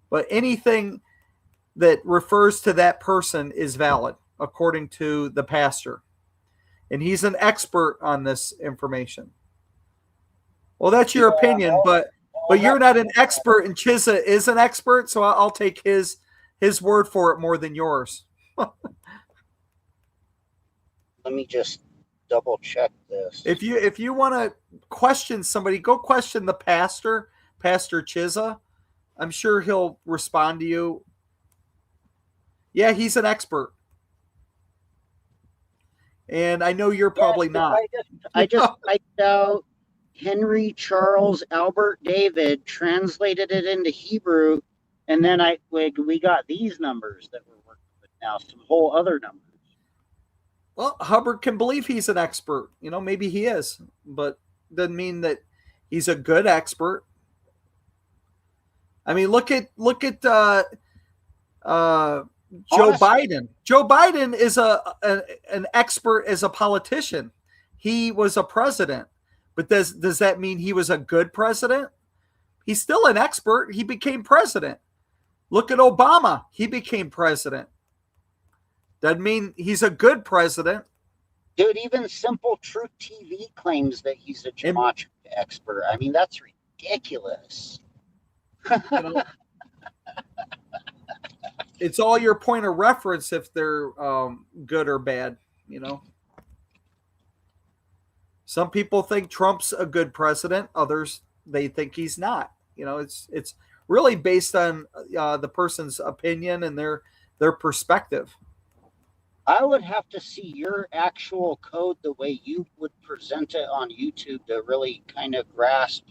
But anything that refers to that person is valid according to the pastor. And he's an expert on this information. Well, that's your opinion, but you're not an expert, and Chiza is an expert, so I'll take his word for it more than yours. Let me just double check this. If you want to question somebody, go question the pastor, Pastor Chiza. I'm sure he'll respond to you. Yeah, he's an expert. And I know you're probably not. I just typed out Henry Charles Albert David, translated it into Hebrew, and then we got these numbers that we're working with now, some whole other numbers. Well, Hubbard can believe he's an expert. Maybe he is, but doesn't mean that he's a good expert. I mean, look at Joe Biden. Joe Biden is an expert as a politician. He was a president, but does that mean he was a good president? He's still an expert. He became president. Look at Obama. He became president. Doesn't mean he's a good president. Dude, even Simple Truth TV claims that he's a gematria expert. I mean, that's ridiculous. It's all your point of reference if they're good or bad, Some people think Trump's a good president. Others, they think he's not. It's really based on the person's opinion and their perspective. I would have to see your actual code the way you would present it on YouTube to really kind of grasp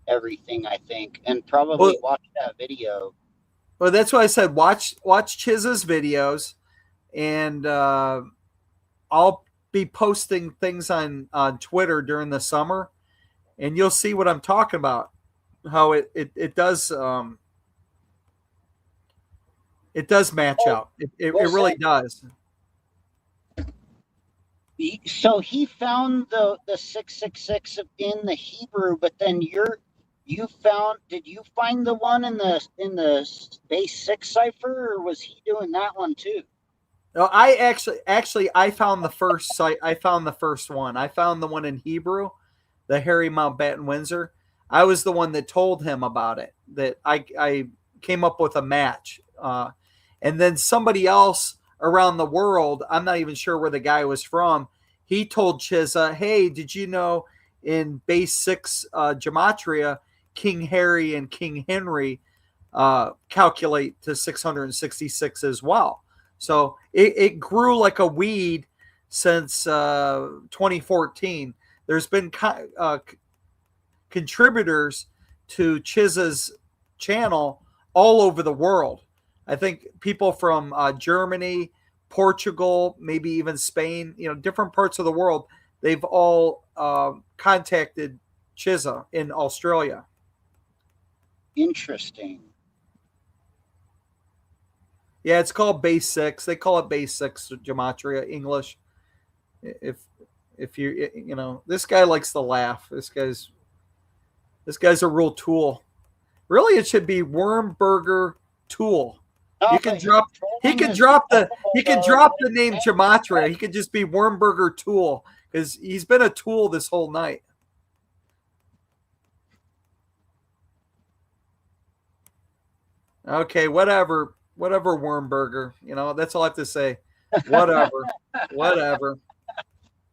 everything, I think, and probably watch that video. Well, that's why I said watch Chiz's videos, and I'll be posting things on Twitter during the summer, and you'll see what I'm talking about. How it does match out. It really does. So he found the 666 in the Hebrew, but then did you find the one in the base 6 cipher, or was he doing that one too? No, I actually I found the first site. I found the first one. I found the one in Hebrew, the Harry Mountbatten Windsor. I was the one that told him about it. That I came up with a match, and then somebody else around the world. I'm not even sure where the guy was from. He told Chizza, hey, did you know in base 6 gematria, King Harry and King Henry calculate to 666 as well. So it grew like a weed since 2014. There's been contributors to Chizza's channel all over the world. I think people from Germany, Portugal, maybe even Spain, different parts of the world, they've all contacted Chizza in Australia. Interesting. Yeah, it's called base 6. They call it base 6 gematria English. If you this guy likes to laugh. This guy's a real tool. Really, it should be Wormburger Tool. No, You can drop. He can drop the name Gematria. He could just be Wormburger Tool because he's been a tool this whole night. Okay, whatever, Wormburger. That's all I have to say. Whatever.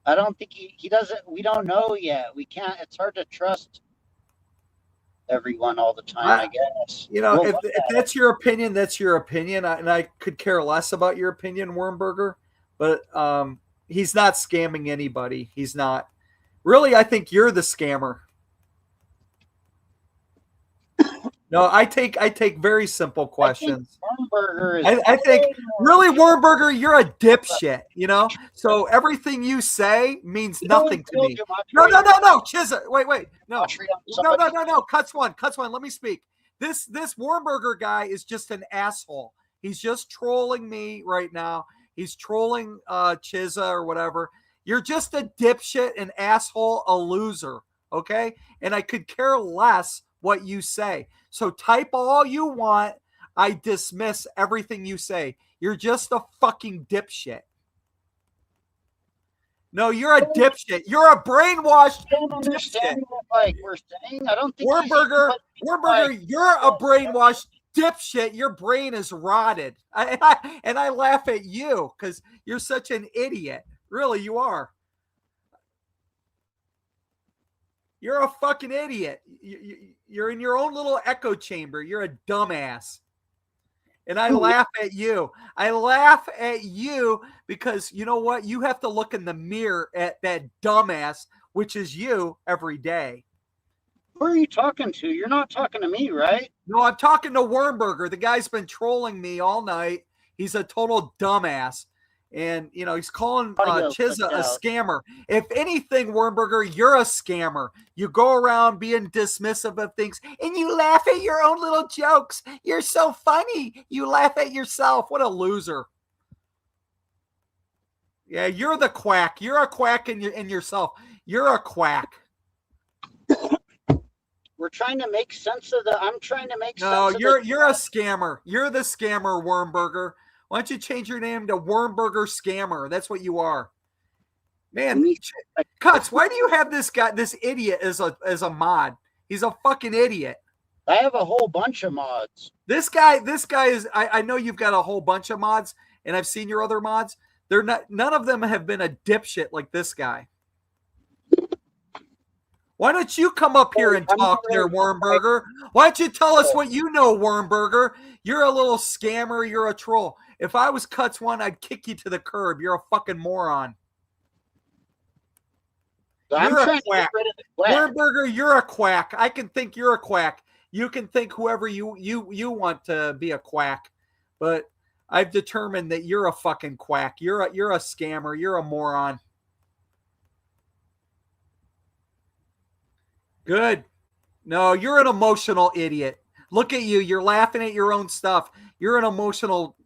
I don't think he doesn't. We don't know yet. We can't. It's hard to trust everyone all the time, I guess. If that's your opinion, that's your opinion. And I could care less about your opinion, Wormburger. But he's not scamming anybody. He's not. Really, I think you're the scammer. No, I take very simple questions. I think really, Wormburger, you're a dipshit. So everything you say means nothing to me. No, Chizza, wait, no. Cuts one. Let me speak. This Wormburger guy is just an asshole. He's just trolling me right now. He's trolling Chizza or whatever. You're just a dipshit, an asshole, a loser. Okay, and I could care less what you say. So type all you want. I dismiss everything you say. You're just a fucking dipshit. No, you're a dipshit. You're a brainwashed dipshit. Like we're saying, I don't think Wormburger, you're a brainwashed dipshit. Your brain is rotted. And I laugh at you because you're such an idiot. Really, you are. You're a fucking idiot. You're in your own little echo chamber. You're a dumbass. And I laugh at you. I laugh at you because you know what? You have to look in the mirror at that dumbass, which is you, every day. Who are you talking to? You're not talking to me, right? No, I'm talking to Wormburger. The guy's been trolling me all night. He's a total dumbass. And, he's calling Chizza a scammer. If anything, Wormburger, you're a scammer. You go around being dismissive of things, and you laugh at your own little jokes. You're so funny. You laugh at yourself. What a loser. Yeah, you're the quack. You're a quack in yourself. You're a quack. We're trying to make sense of I'm trying to make sense of you're a scammer. You're the scammer, Wormburger. Why don't you change your name to Wormburger Scammer? That's what you are. Man, Cuts, why do you have this idiot as a mod? He's a fucking idiot. I have a whole bunch of mods. This guy is I know you've got a whole bunch of mods, and I've seen your other mods. None of them have been a dipshit like this guy. Why don't you come up here and talk there, Wormburger? Why don't you tell us what you know, Wormburger? You're a little scammer. You're a troll. If I was Cuts One, I'd kick you to the curb. You're a fucking moron. I'm trying to get rid of the quack. Wormburger, you're a quack. I can think you're a quack. You can think whoever you want to be a quack. But I've determined that you're a fucking quack. You're a scammer. You're a moron. Good. No, you're an emotional idiot. Look at you. You're laughing at your own stuff. You're an emotional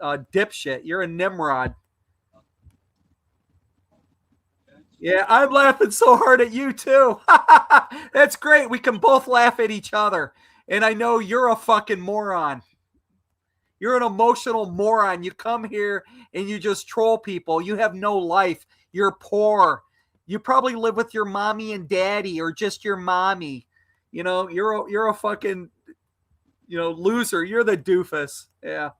dipshit. You're a Nimrod. Yeah, I'm laughing so hard at you too. That's great. We can both laugh at each other. And I know you're a fucking moron. You're an emotional moron. You come here and you just troll people. You have no life. You're poor. You probably live with your mommy and daddy or just your mommy. You're a fucking, loser. You're the doofus. Yeah.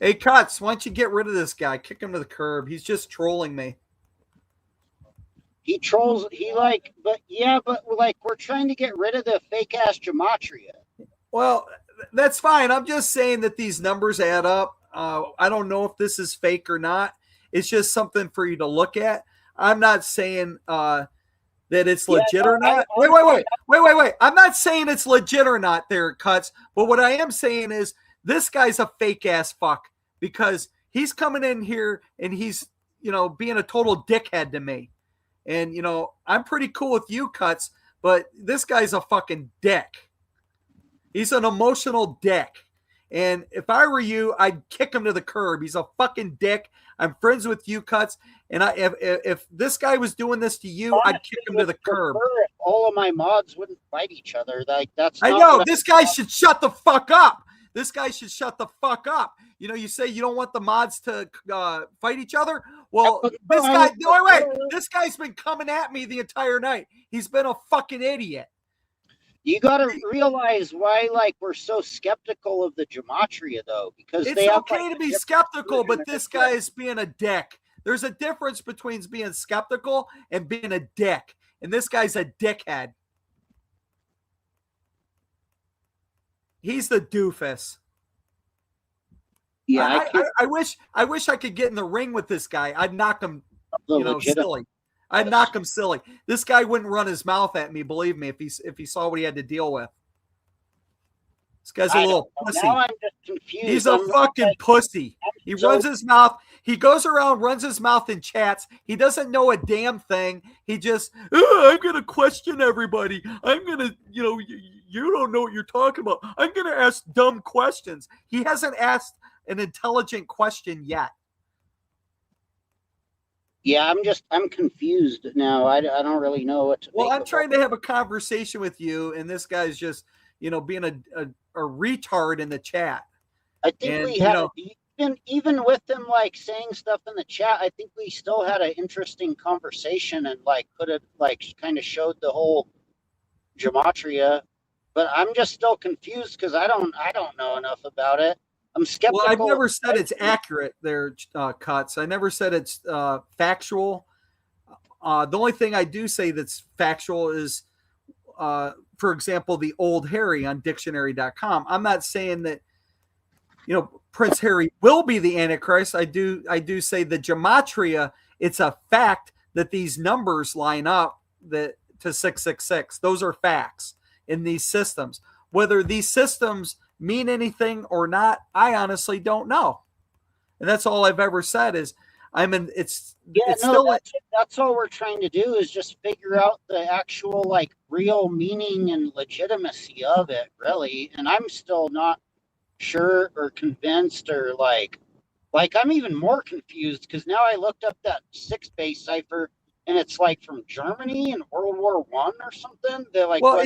Hey, Cuts, why don't you get rid of this guy? Kick him to the curb. He's just trolling me. He trolls. He like, but yeah, but like we're trying to get rid of the fake ass gematria. Well, that's fine. I'm just saying that these numbers add up. I don't know if this is fake or not. It's just something for you to look at. I'm not saying that it's legit or not. Wait. I'm not saying it's legit or not there, Cuts. But what I am saying is this guy's a fake ass fuck because he's coming in here and he's, being a total dickhead to me. And, I'm pretty cool with you, Cuts, but this guy's a fucking dick. He's an emotional dick. And if I were you, I'd kick him to the curb. He's a fucking dick. I'm friends with you, Cuts. And if this guy was doing this to you, I'd kick him to the curb. If all of my mods wouldn't fight each other. Like that's. I know this guy should shut the fuck up. This guy should shut the fuck up. You say you don't want the mods to fight each other. Well, this guy. Wait. This guy's been coming at me the entire night. He's been a fucking idiot. You got to realize why, like, we're so skeptical of the gematria, though, because it's okay to be skeptical, but this guy is being a dick. There's a difference between being skeptical and being a dick, and this guy's a dickhead. He's the doofus. Yeah, I wish I could get in the ring with this guy. I'd knock him, silly. I'd knock him silly. This guy wouldn't run his mouth at me, believe me, if he saw what he had to deal with. This guy's a little pussy. Now I'm just confused. He's a fucking pussy. He runs his mouth. He goes around, runs his mouth in chats. He doesn't know a damn thing. He just, I'm going to question everybody. I'm going to, you don't know what you're talking about. I'm going to ask dumb questions. He hasn't asked an intelligent question yet. Yeah, I'm confused now. I don't really know what to I'm trying to have a conversation with you, and this guy's just, being a retard in the chat. I think we had even with him like saying stuff in the chat, I think we still had an interesting conversation and like could have like kind of showed the whole gematria. But I'm just still confused because I don't know enough about it. I'm skeptical. Well, I've never said it's accurate there, Cuts. I never said it's factual. The only thing I do say that's factual is, for example, the old Harry on dictionary.com. I'm not saying that, Prince Harry will be the Antichrist. I do say the gematria, it's a fact that these numbers line up to 666. Those are facts in these systems. Whether these systems mean anything or not, I honestly don't know. And that's all I've ever said is that's all we're trying to do is just figure out the actual like real meaning and legitimacy of it, really. And I'm still not sure or convinced or like I'm even more confused because now I looked up that 6-base cipher and it's like from Germany in World War I or something. They're like, well,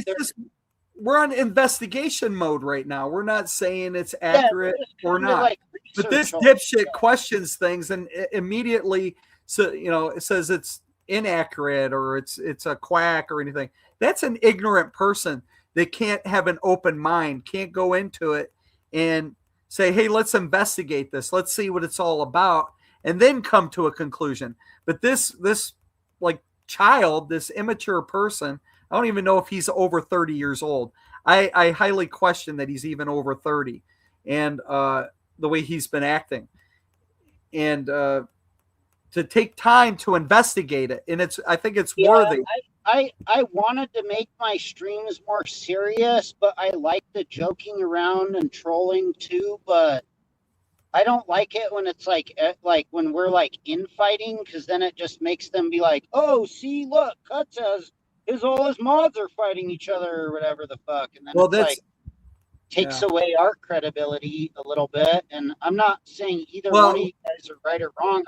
we're on investigation mode right now. We're not saying it's accurate or not. Like but this dipshit questions things and immediately it says it's inaccurate or it's a quack or anything. That's an ignorant person that can't have an open mind, can't go into it and say, hey, let's investigate this. Let's see what it's all about and then come to a conclusion. But this like child, this immature person, I don't even know if he's over 30 years old. I highly question that he's even over 30 and the way he's been acting. And to take time to investigate it. And I think it's worthy. I wanted to make my streams more serious, but I like the joking around and trolling too, but I don't like it when it's like when we're like infighting because then it just makes them be like, oh, see, look, Cut says all his mods are fighting each other or whatever the fuck. And then takes away our credibility a little bit. And I'm not saying either one of you guys are right or wrong.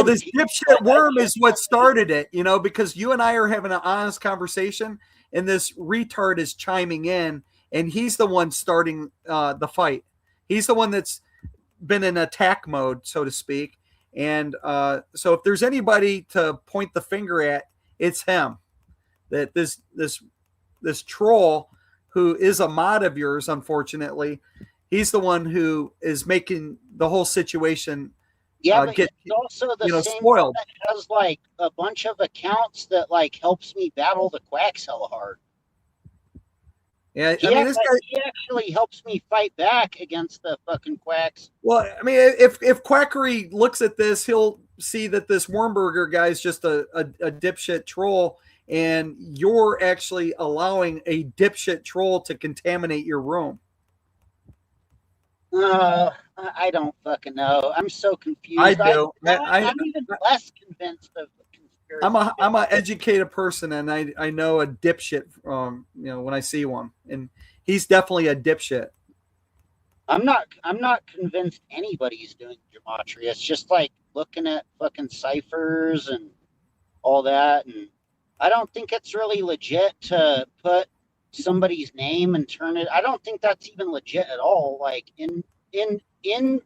This dipshit worm is what started it, because you and I are having an honest conversation and this retard is chiming in and he's the one starting the fight. He's the one that's been in attack mode, so to speak. And so if there's anybody to point the finger at, it's him. That this troll who is a mod of yours, unfortunately, He's the one who is making the whole situation Yeah, but get he's also the same one spoiled. that has like a bunch of accounts that like helps me battle the quacks hella hard. Yeah, I mean, this guy. He actually helps me fight back against the fucking quacks. Well, I mean, if Quackery looks at this, he'll see that this Wormburger guy is just a dipshit troll, and you're actually allowing a dipshit troll to contaminate your room. I don't fucking know. I'm so confused. I do. I'm even less convinced of the conspiracy. I'm an educated person, and I know a dipshit. When I see one, and he's definitely a dipshit. I'm not convinced anybody's doing gematria. It's just like looking at fucking ciphers and all that, and I don't think it's really legit to put somebody's name and turn it. I don't think that's even legit at all. Like in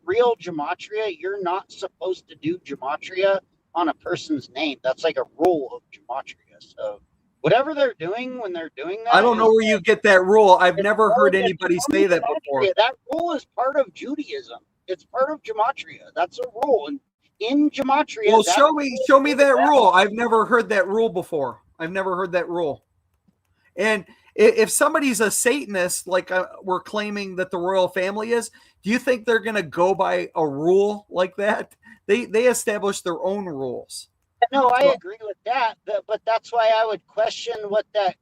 real gematria, you're not supposed to do gematria on a person's name. That's like a rule of gematria. So whatever they're doing when they're doing that, I don't know where you get that rule. I've never heard anybody say that before. That rule is part of Judaism. It's part of gematria. That's a rule. And in gematria, well, show me that rule. I've never heard that rule before. I've never heard that rule. And if somebody's a Satanist, like we're claiming that the royal family is, do you think they're going to go by a rule like that? They establish their own rules. No, I agree with that, but that's why I would question what that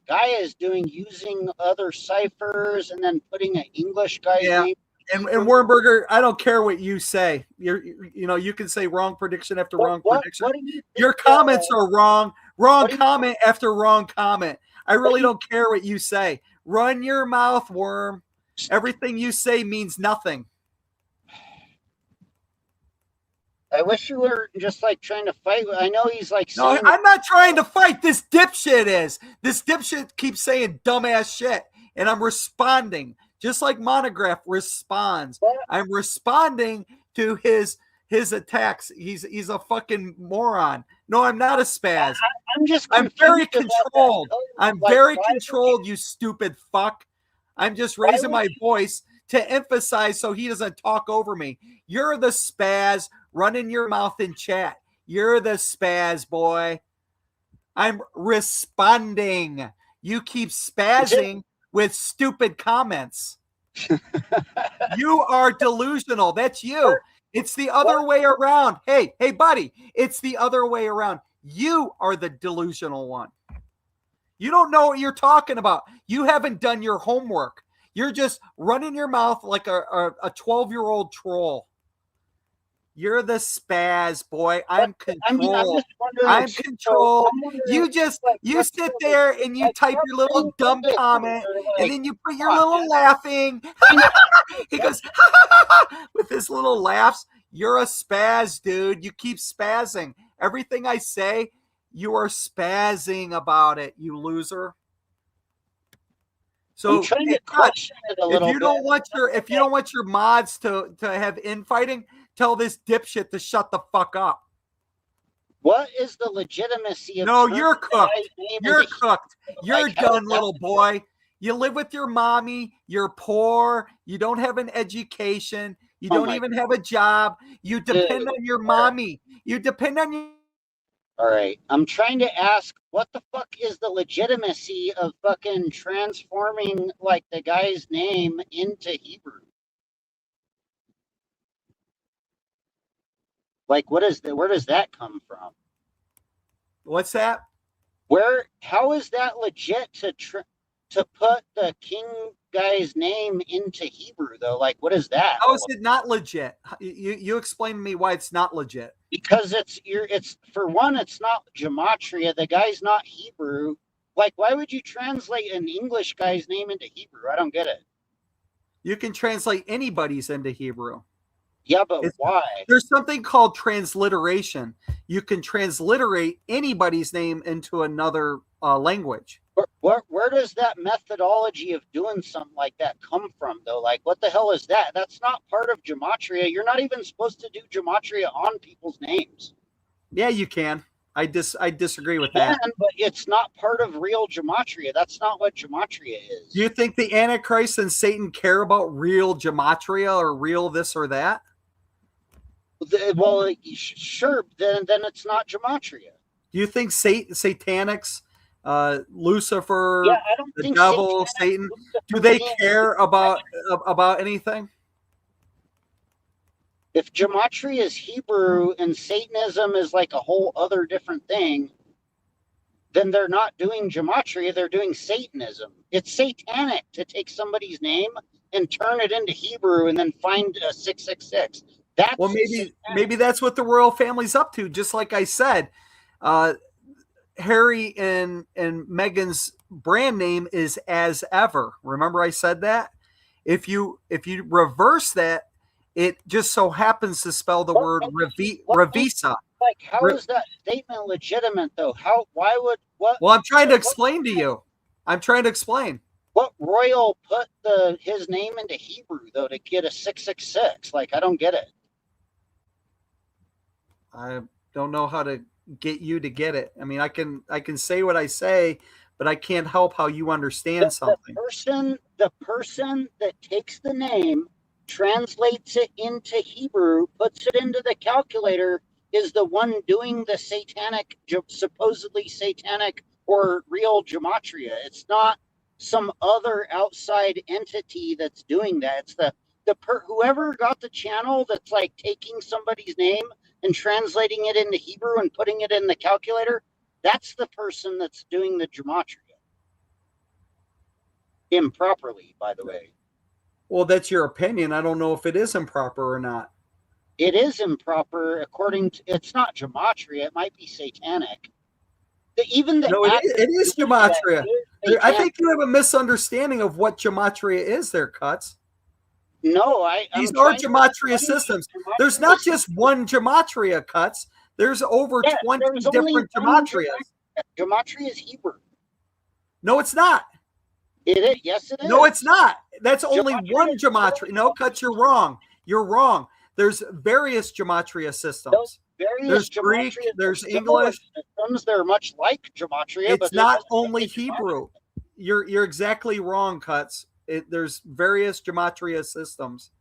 guy is doing, using other ciphers and then putting an English guy's name. And Wormburger, I don't care what you say. You can say wrong prediction after wrong prediction. What do you think, your comments are wrong. Wrong comment after wrong comment. I really don't care what you say. Run your mouth, Worm. Everything you say means nothing. I wish you were just like trying to fight. I know he's like saying... No, I'm not trying to fight. This dipshit is. This dipshit keeps saying dumbass shit, and I'm responding. Just like Monograph responds. I'm responding to his attacks. He's a fucking moron. No, I'm not a spaz. I'm very controlled. I'm very controlled, you stupid fuck. I'm just raising my voice to emphasize so he doesn't talk over me. You're the spaz running your mouth in chat. You're the spaz, boy. I'm responding. You keep spazzing with stupid comments. You are delusional. That's you. It's the other way around. Hey, buddy, it's the other way around. You are the delusional one. You don't know what you're talking about. You haven't done your homework. You're just running your mouth like a 12-year-old troll. You're the spaz, boy. I'm controlled. I'm controlled. You sit there and you type your little dumb comment, and then you put your little laughing. He goes with his little laughs. You're a spaz, dude. You keep spazzing. Everything I say, you are spazzing about it, you loser. So if you don't want your mods to have infighting, tell this dipshit to shut the fuck up. What is the legitimacy of... No, you're cooked. You're cooked. You're done, little boy. You live with your mommy. You're poor. You don't have an education. You don't even have a job. You depend on your mommy. You depend on your... All right. I'm trying to ask, what the fuck is the legitimacy of fucking transforming like the guy's name into Hebrew? Like, where does that come from? What's that? How is that legit to put the king guy's name into Hebrew though? Like, what is that? How is it not legit? You explain to me why it's not legit. Because it's for one, it's not gematria. The guy's not Hebrew. Like, why would you translate an English guy's name into Hebrew? I don't get it. You can translate anybody's into Hebrew. Yeah, but why? There's something called transliteration. You can transliterate anybody's name into another language. Where does that methodology of doing something like that come from, though? Like, what the hell is that? That's not part of gematria. You're not even supposed to do gematria on people's names. Yeah, you can. I disagree with that. But it's not part of real gematria. That's not what gematria is. Do you think the Antichrist and Satan care about real gematria or real this or that? Well, sure. Then it's not gematria. Do you think satanics, Lucifer, Yeah, I don't the think devil, Satan, do they care about anything? If gematria is Hebrew and Satanism is like a whole other different thing, then they're not doing gematria, they're doing Satanism. It's satanic to take somebody's name and turn it into Hebrew and then find a 666. That's Well, maybe that's what the royal family's up to. Just like I said, Harry and Meghan's brand name is as ever. Remember I said that? If you reverse that, it just so happens to spell the word Revisa. Like, how is that statement legitimate though? Why would what? Well, I'm trying to explain to you. I'm trying to explain. What royal put his name into Hebrew though to get a 666? Like, I don't get it. I don't know how to get you to get it. I mean, I can say what I say, but I can't help how you understand something. The person that takes the name, translates it into Hebrew, puts it into the calculator, is the one doing the satanic, supposedly satanic or real gematria. It's not some other outside entity that's doing that. It's whoever got the channel that's like taking somebody's name and translating it into Hebrew and putting it in the calculator. That's the person that's doing the gematria. Improperly, by the way. Well, that's your opinion. I don't know if it is improper or not. It is improper according to, it's not gematria, it might be satanic. It is gematria. I think you have a misunderstanding of what gematria is there, Cuts. No, these are gematria systems. There's not just one gematria, Cuts. There's over 20 different gematrias. Gematria is Hebrew. No, it's not. It is. Yes, it is. No, it's not. That's only one gematria. No, Cuts, you're wrong. You're wrong. There's various gematria systems. There's Greek, there's English. Systems, they're much like gematria. It's not only Hebrew. You're exactly wrong, Cuts. There's various gematria systems.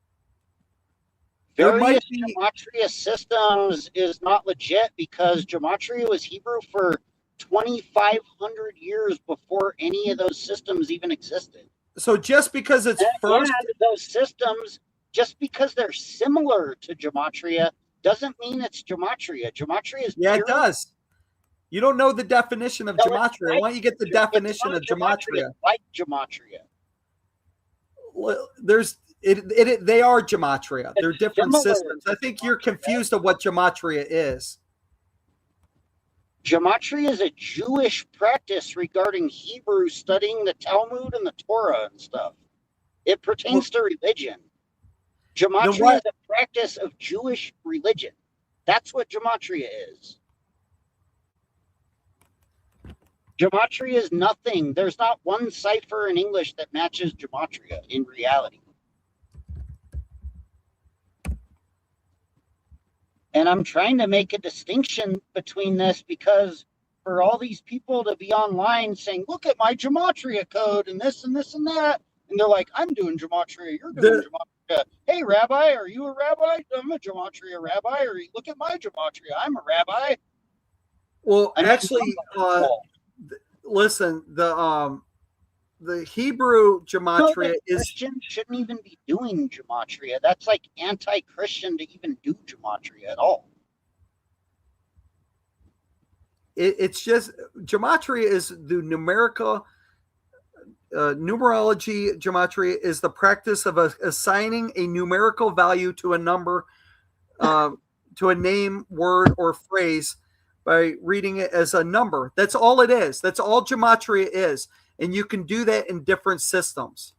Various gematria systems is not legit because gematria was Hebrew for 2,500 years before any of those systems even existed. So just because it's first, those systems, just because they're similar to gematria, doesn't mean it's gematria. Gematria is it does. You don't know the definition of gematria. Why don't you get the definition of gematria? Like gematria. They are gematria. They're different systems. I think you're confused of what gematria is. Gematria is a Jewish practice regarding Hebrew, studying the Talmud and the Torah and stuff. It pertains to religion. Gematria is a practice of Jewish religion. That's what gematria is. Gematria is nothing. There's not one cipher in English that matches gematria in reality. And I'm trying to make a distinction between this because for all these people to be online saying, look at my gematria code and this and this and that. And they're like, I'm doing gematria. You're doing gematria. Hey, rabbi, are you a rabbi? I'm a gematria rabbi. Or look at my gematria. I'm a rabbi. Well, actually, listen, the Hebrew gematria Christians shouldn't even be doing gematria. That's like anti-Christian to even do gematria at all. It's just gematria is the numerical numerology. Gematria is the practice of assigning a numerical value to a number, to a name, word, or phrase by reading it as a number. That's all it is. That's all gematria is. And you can do that in different systems.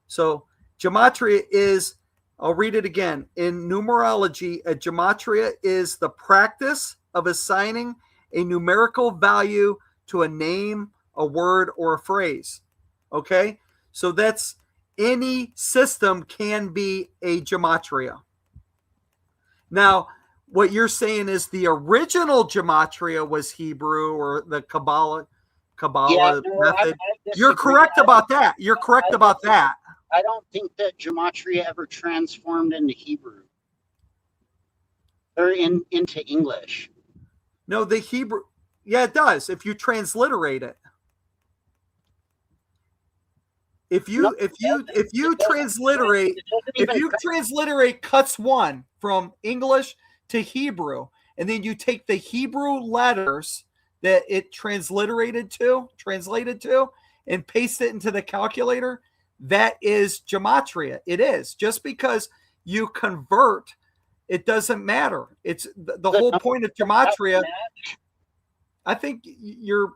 So gematria is, I'll read it again. In numerology, a gematria is the practice of assigning a numerical value to a name, a word, or a phrase. Okay? So that's any system can be a gematria. Now, what you're saying is the original gematria was Hebrew, or the Kabbalah Yeah, no, I method. You're disagree. correct about that. You're correct about that. I don't think that gematria ever transformed into Hebrew or into English. No, the Hebrew. Yeah, it does. If you transliterate it. If you No, if you if you it doesn't. transliterate It doesn't if even. you transliterate cuts one from English to Hebrew, and then you take the Hebrew letters that it translated to, and paste it into the calculator, that is gematria. It is. Just because you convert, it doesn't matter. It's the whole point of gematria. I think you're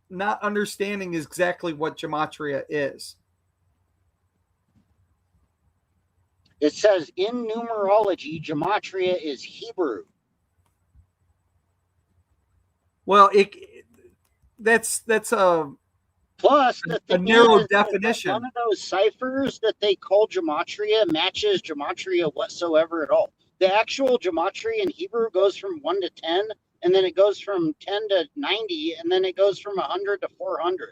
not understanding exactly what gematria is. It says in numerology, gematria is Hebrew. Well, that's a Plus, the a thing narrow is that none definition. of those ciphers that they call gematria matches gematria whatsoever at all. The actual gematria in Hebrew goes from 1 to 10, and then it goes from 10 to 90, and then it goes from 100 to 400.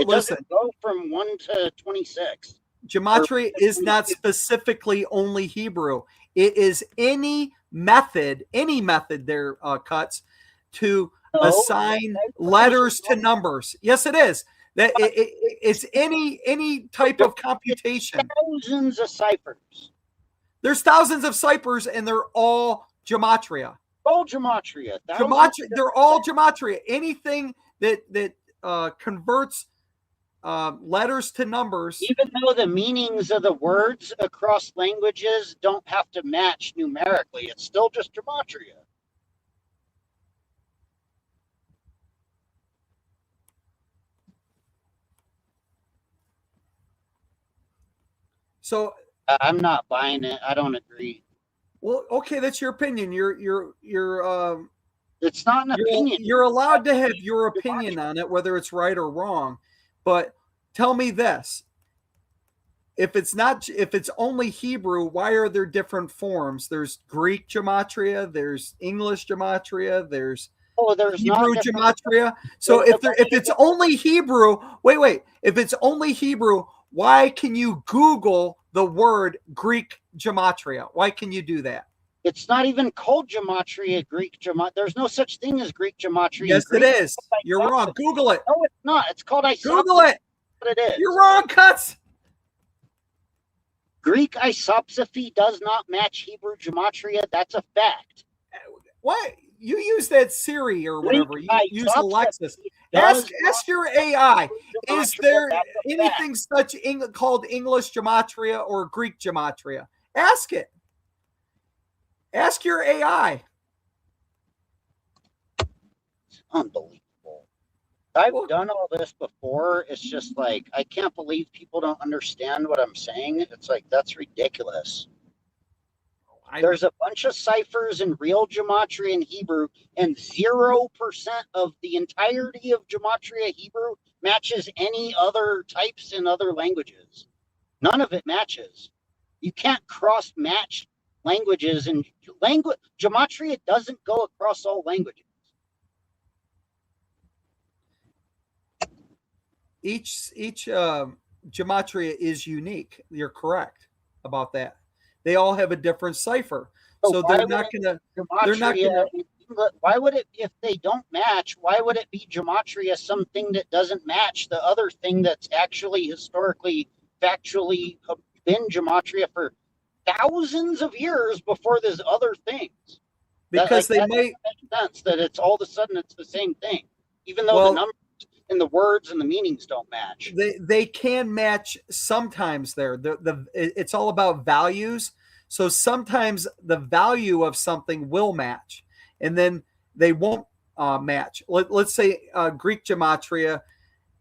It Listen, doesn't go from 1 to 26. Or gematria is not specifically only Hebrew. It is any method there, cuts to no, assign letters to numbers. Yes, it is. That it's any type of computation. Thousands of ciphers. There's thousands of ciphers, and they're all gematria. All gematria. Gematria. They're all gematria. Anything that converts letters to numbers. Even though the meanings of the words across languages don't have to match numerically, it's still just gematria. So I'm not buying it. I don't agree. well, okay, that's your opinion. It's not an opinion. You're allowed to have your opinion on it, whether it's right or wrong. But tell me this: if it's only Hebrew, why are there different forms? There's Greek gematria, there's English gematria, there's Oh, there's not Hebrew different. gematria. So if it's only Hebrew, wait, if it's only Hebrew, why can you Google the word Greek gematria? Why can you do that? It's not even called gematria, Greek gematria. There's no such thing as Greek gematria in Yes, it Greek. is. You're wrong. Google it. No, it's not. It's called Google isopsephy. it. What it You're is. wrong, Cuts. Greek isopsephy does not match Hebrew gematria. That's a fact. What? You use that Siri or Greek whatever. You use Alexis. isopsephy does Ask your AI. Is gematria. there That's a fact. anything called English gematria or Greek gematria? Ask it. Ask your AI. Unbelievable. I've Well, done all this before. It's just like I can't believe people don't understand what I'm saying. It's like that's ridiculous. There's a bunch of ciphers in real gematria in Hebrew, and 0% of the entirety of gematria Hebrew matches any other types in other languages. None of it matches. You can't cross match languages, and language gematria doesn't go across all languages. each gematria is unique. You're correct about that. They all have a different cipher, So so why they're would not it gonna. be They're not gematria gonna. in English? Why would it, if they don't match, why would it be gematria something that doesn't match the other thing that's actually historically, factually been gematria for thousands of years before there's other things? That Because they that might. doesn't make sense that it's all of a sudden it's the same thing, even though the Well, numbers and the words and the meanings don't match. they can match sometimes. It's all about values. So sometimes the value of something will match, and then they won't match. Let's say Greek gematria.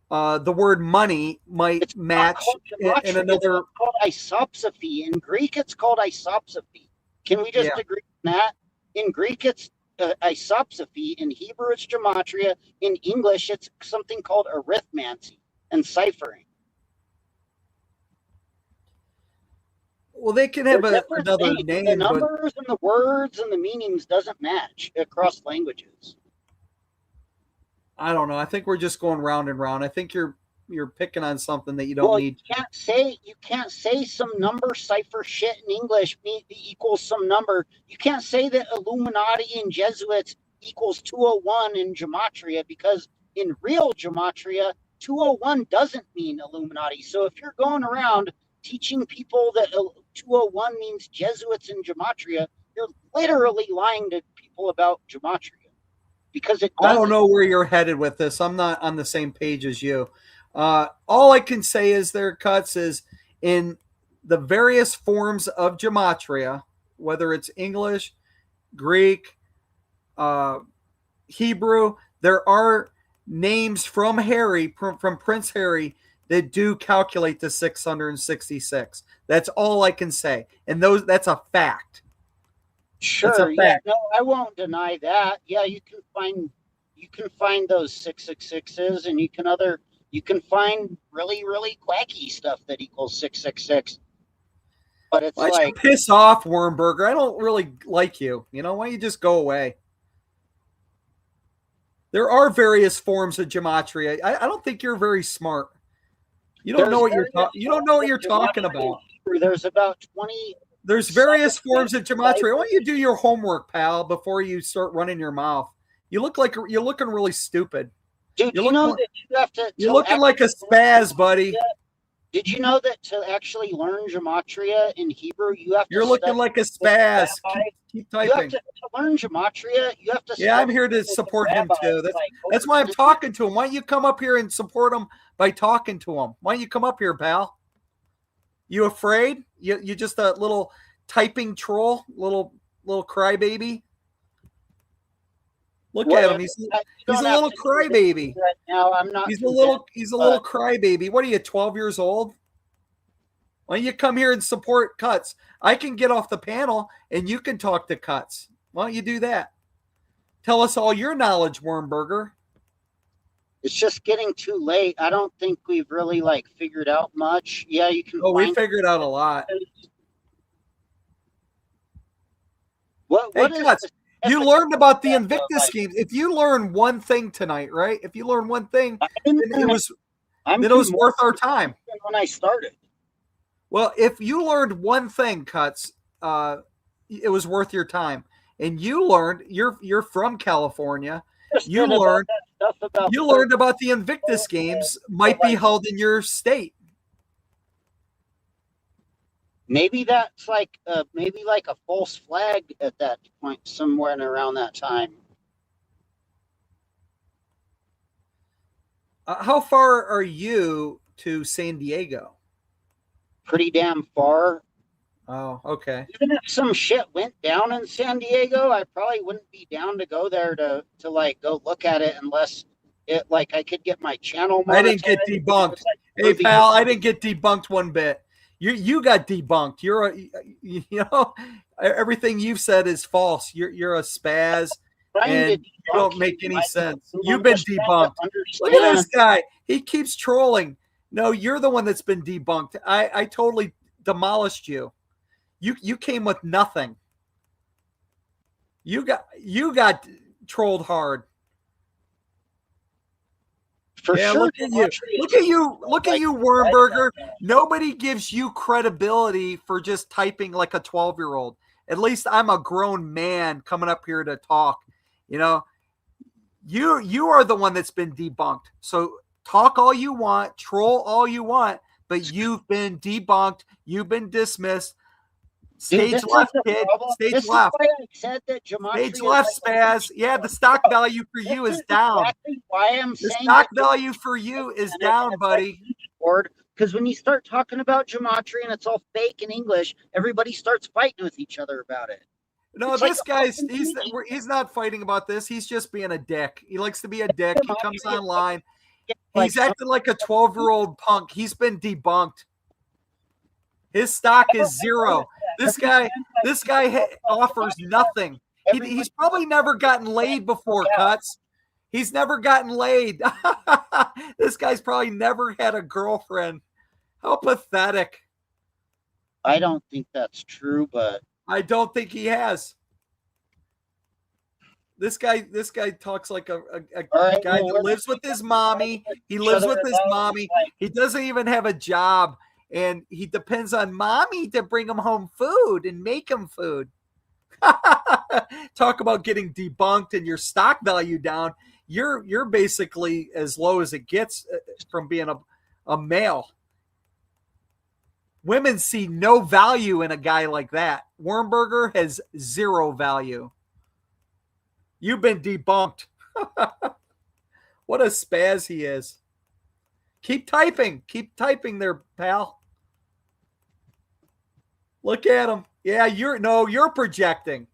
The word money might It's not match called in gematria, though. another. It's called isopsephy. In Greek, it's called isopsephy. Can we Yeah. just agree on that? In Greek, it's isopsephy. In Hebrew, it's gematria. In English, it's something called arithmancy and ciphering. Well, they can have They're different another things. name, The but numbers and the words and the meanings doesn't match across languages. I don't know. I think we're just going round and round. I think you're picking on something that you don't Well, need. you can't say some number cipher shit in English equals some number. You can't say that Illuminati and Jesuits equals 201 in Gematria, because in real Gematria, 201 doesn't mean Illuminati. So if you're going around teaching people that 201 means Jesuits in Gematria, you're literally lying to people about Gematria, because it I don't doesn't. know where you're headed with this. I'm not on the same page as you. All I can say is their cuts is in the various forms of gematria, whether it's English, Greek, Hebrew, there are names from Harry, from Prince Harry, that do calculate to 666. That's all I can say. And that's a fact. That's a Sure, yeah, fact. no, I won't deny that. Yeah, you can find those 666s, and you can find really quacky stuff that equals 666. But it's Why don't you like, piss off, Wormburger? I don't really like you. You know, why don't you just go away? There are various forms of gematria. I don't think you're very smart. You don't know there's what you're various you don't know what forms you're of talking gematria in about. Hebrew. There's about 20 There's various forms of gematria. Why don't ciphers. you do your homework, pal, before you start running your mouth? You're looking really stupid. Dude, You you look know that you have you're to looking like a actually learn spaz, buddy. gematria? Did you know that to actually learn gematria in Hebrew, you have to You're looking study like a with the spaz. rabbi? Keep You have typing. to learn gematria. You have to Yeah, I'm study here to with the support him rabbi too. That's like that's over why I'm 10 years. talking to him. Why don't you come up here and support him by talking to him? Why don't you come up here, pal? You afraid? You just a little typing troll, little crybaby. Look at him. Whatever. He's You he's don't a have little to convince me crybaby. right now. I'm not He's a convinced, little but crybaby. What are you, 12 years old? Why don't you come here and support Cuts? I can get off the panel and you can talk to Cuts. Why don't you do that? Tell us all your knowledge, Wormburger. it's just getting too late. I don't think we've really like figured out much. Yeah, you can Oh, we find figured out a lot. what Hey, is Cuts, the you significance learned of about the that Invictus like schemes. If you learn one thing tonight, right? If you learn one thing, then it I'm was I'm then it was more worth our time. than when I started. Well, if you learned one thing, Cuts, it was worth your time. And you learned you're from California. You Interested about learned that stuff about you the learned about the Invictus games but might be like held in your state. maybe that's maybe like a false flag at that point, somewhere and around that time. How far are you to San Diego? Pretty damn far. Oh, okay. Even if some shit went down in San Diego, I probably wouldn't be down to go there to like go look at it unless it like I could get my channel I didn't monetized. get It was debunked. like Hey, worthy. pal, I didn't get debunked one bit. You got debunked. You know everything you've said is false. You're a spaz, Trying to and you debunk don't you. make any sense. I'm You've been just trying to debunked. Look at this understand. guy. He keeps trolling. No, you're the one that's been debunked. I totally demolished you. You came with nothing. You got trolled hard. For Yeah, sure, look at you. gematria Look is at you. Look at like you, right about Wormburger. that. Nobody gives you credibility for just typing like a 12-year-old. At least I'm a grown man coming up here to talk. You know, you are the one that's been debunked. So talk all you want, troll all you want, but you've been debunked. You've been dismissed. Dude, Stage this is left, the kid. problem. Stage This is left. why I said that Stage gematria is left, like a spaz. huge Yeah, the sport. stock Bro, value for this you is is down. exactly why I'm The saying stock that value for you is and down, it's like buddy. a huge sport. Because when you start talking about gematria and it's all fake in English, everybody starts fighting with each other about it. No, It's like this a guy's fucking huge he's not fighting about this. He's just being a dick. He likes to be a dick. He comes gematria. online. Like He's some acting like a 12-year-old punk. He's been debunked. His stock is I zero. noticed that This every guy time like this people guy talk about offers gematria, nothing. everyone He's probably never gotten laid before, out. Cuts. He's never gotten laid. This guy's probably never had a girlfriend. How pathetic. I don't think that's true, but I don't think he has. This guy talks like a all right. guy Well, that we're lives with his mommy. He each lives other with his about mommy. He doesn't even have a job, and he depends on mommy to bring him home food and make him food. Talk about getting debunked and your stock value down. You're basically as low as it gets from being a male. Women see no value in a guy like that. Wormburger has zero value. You've been debunked. What a spaz he is. Keep typing. Keep typing there, pal. Look at him. Yeah, you're projecting.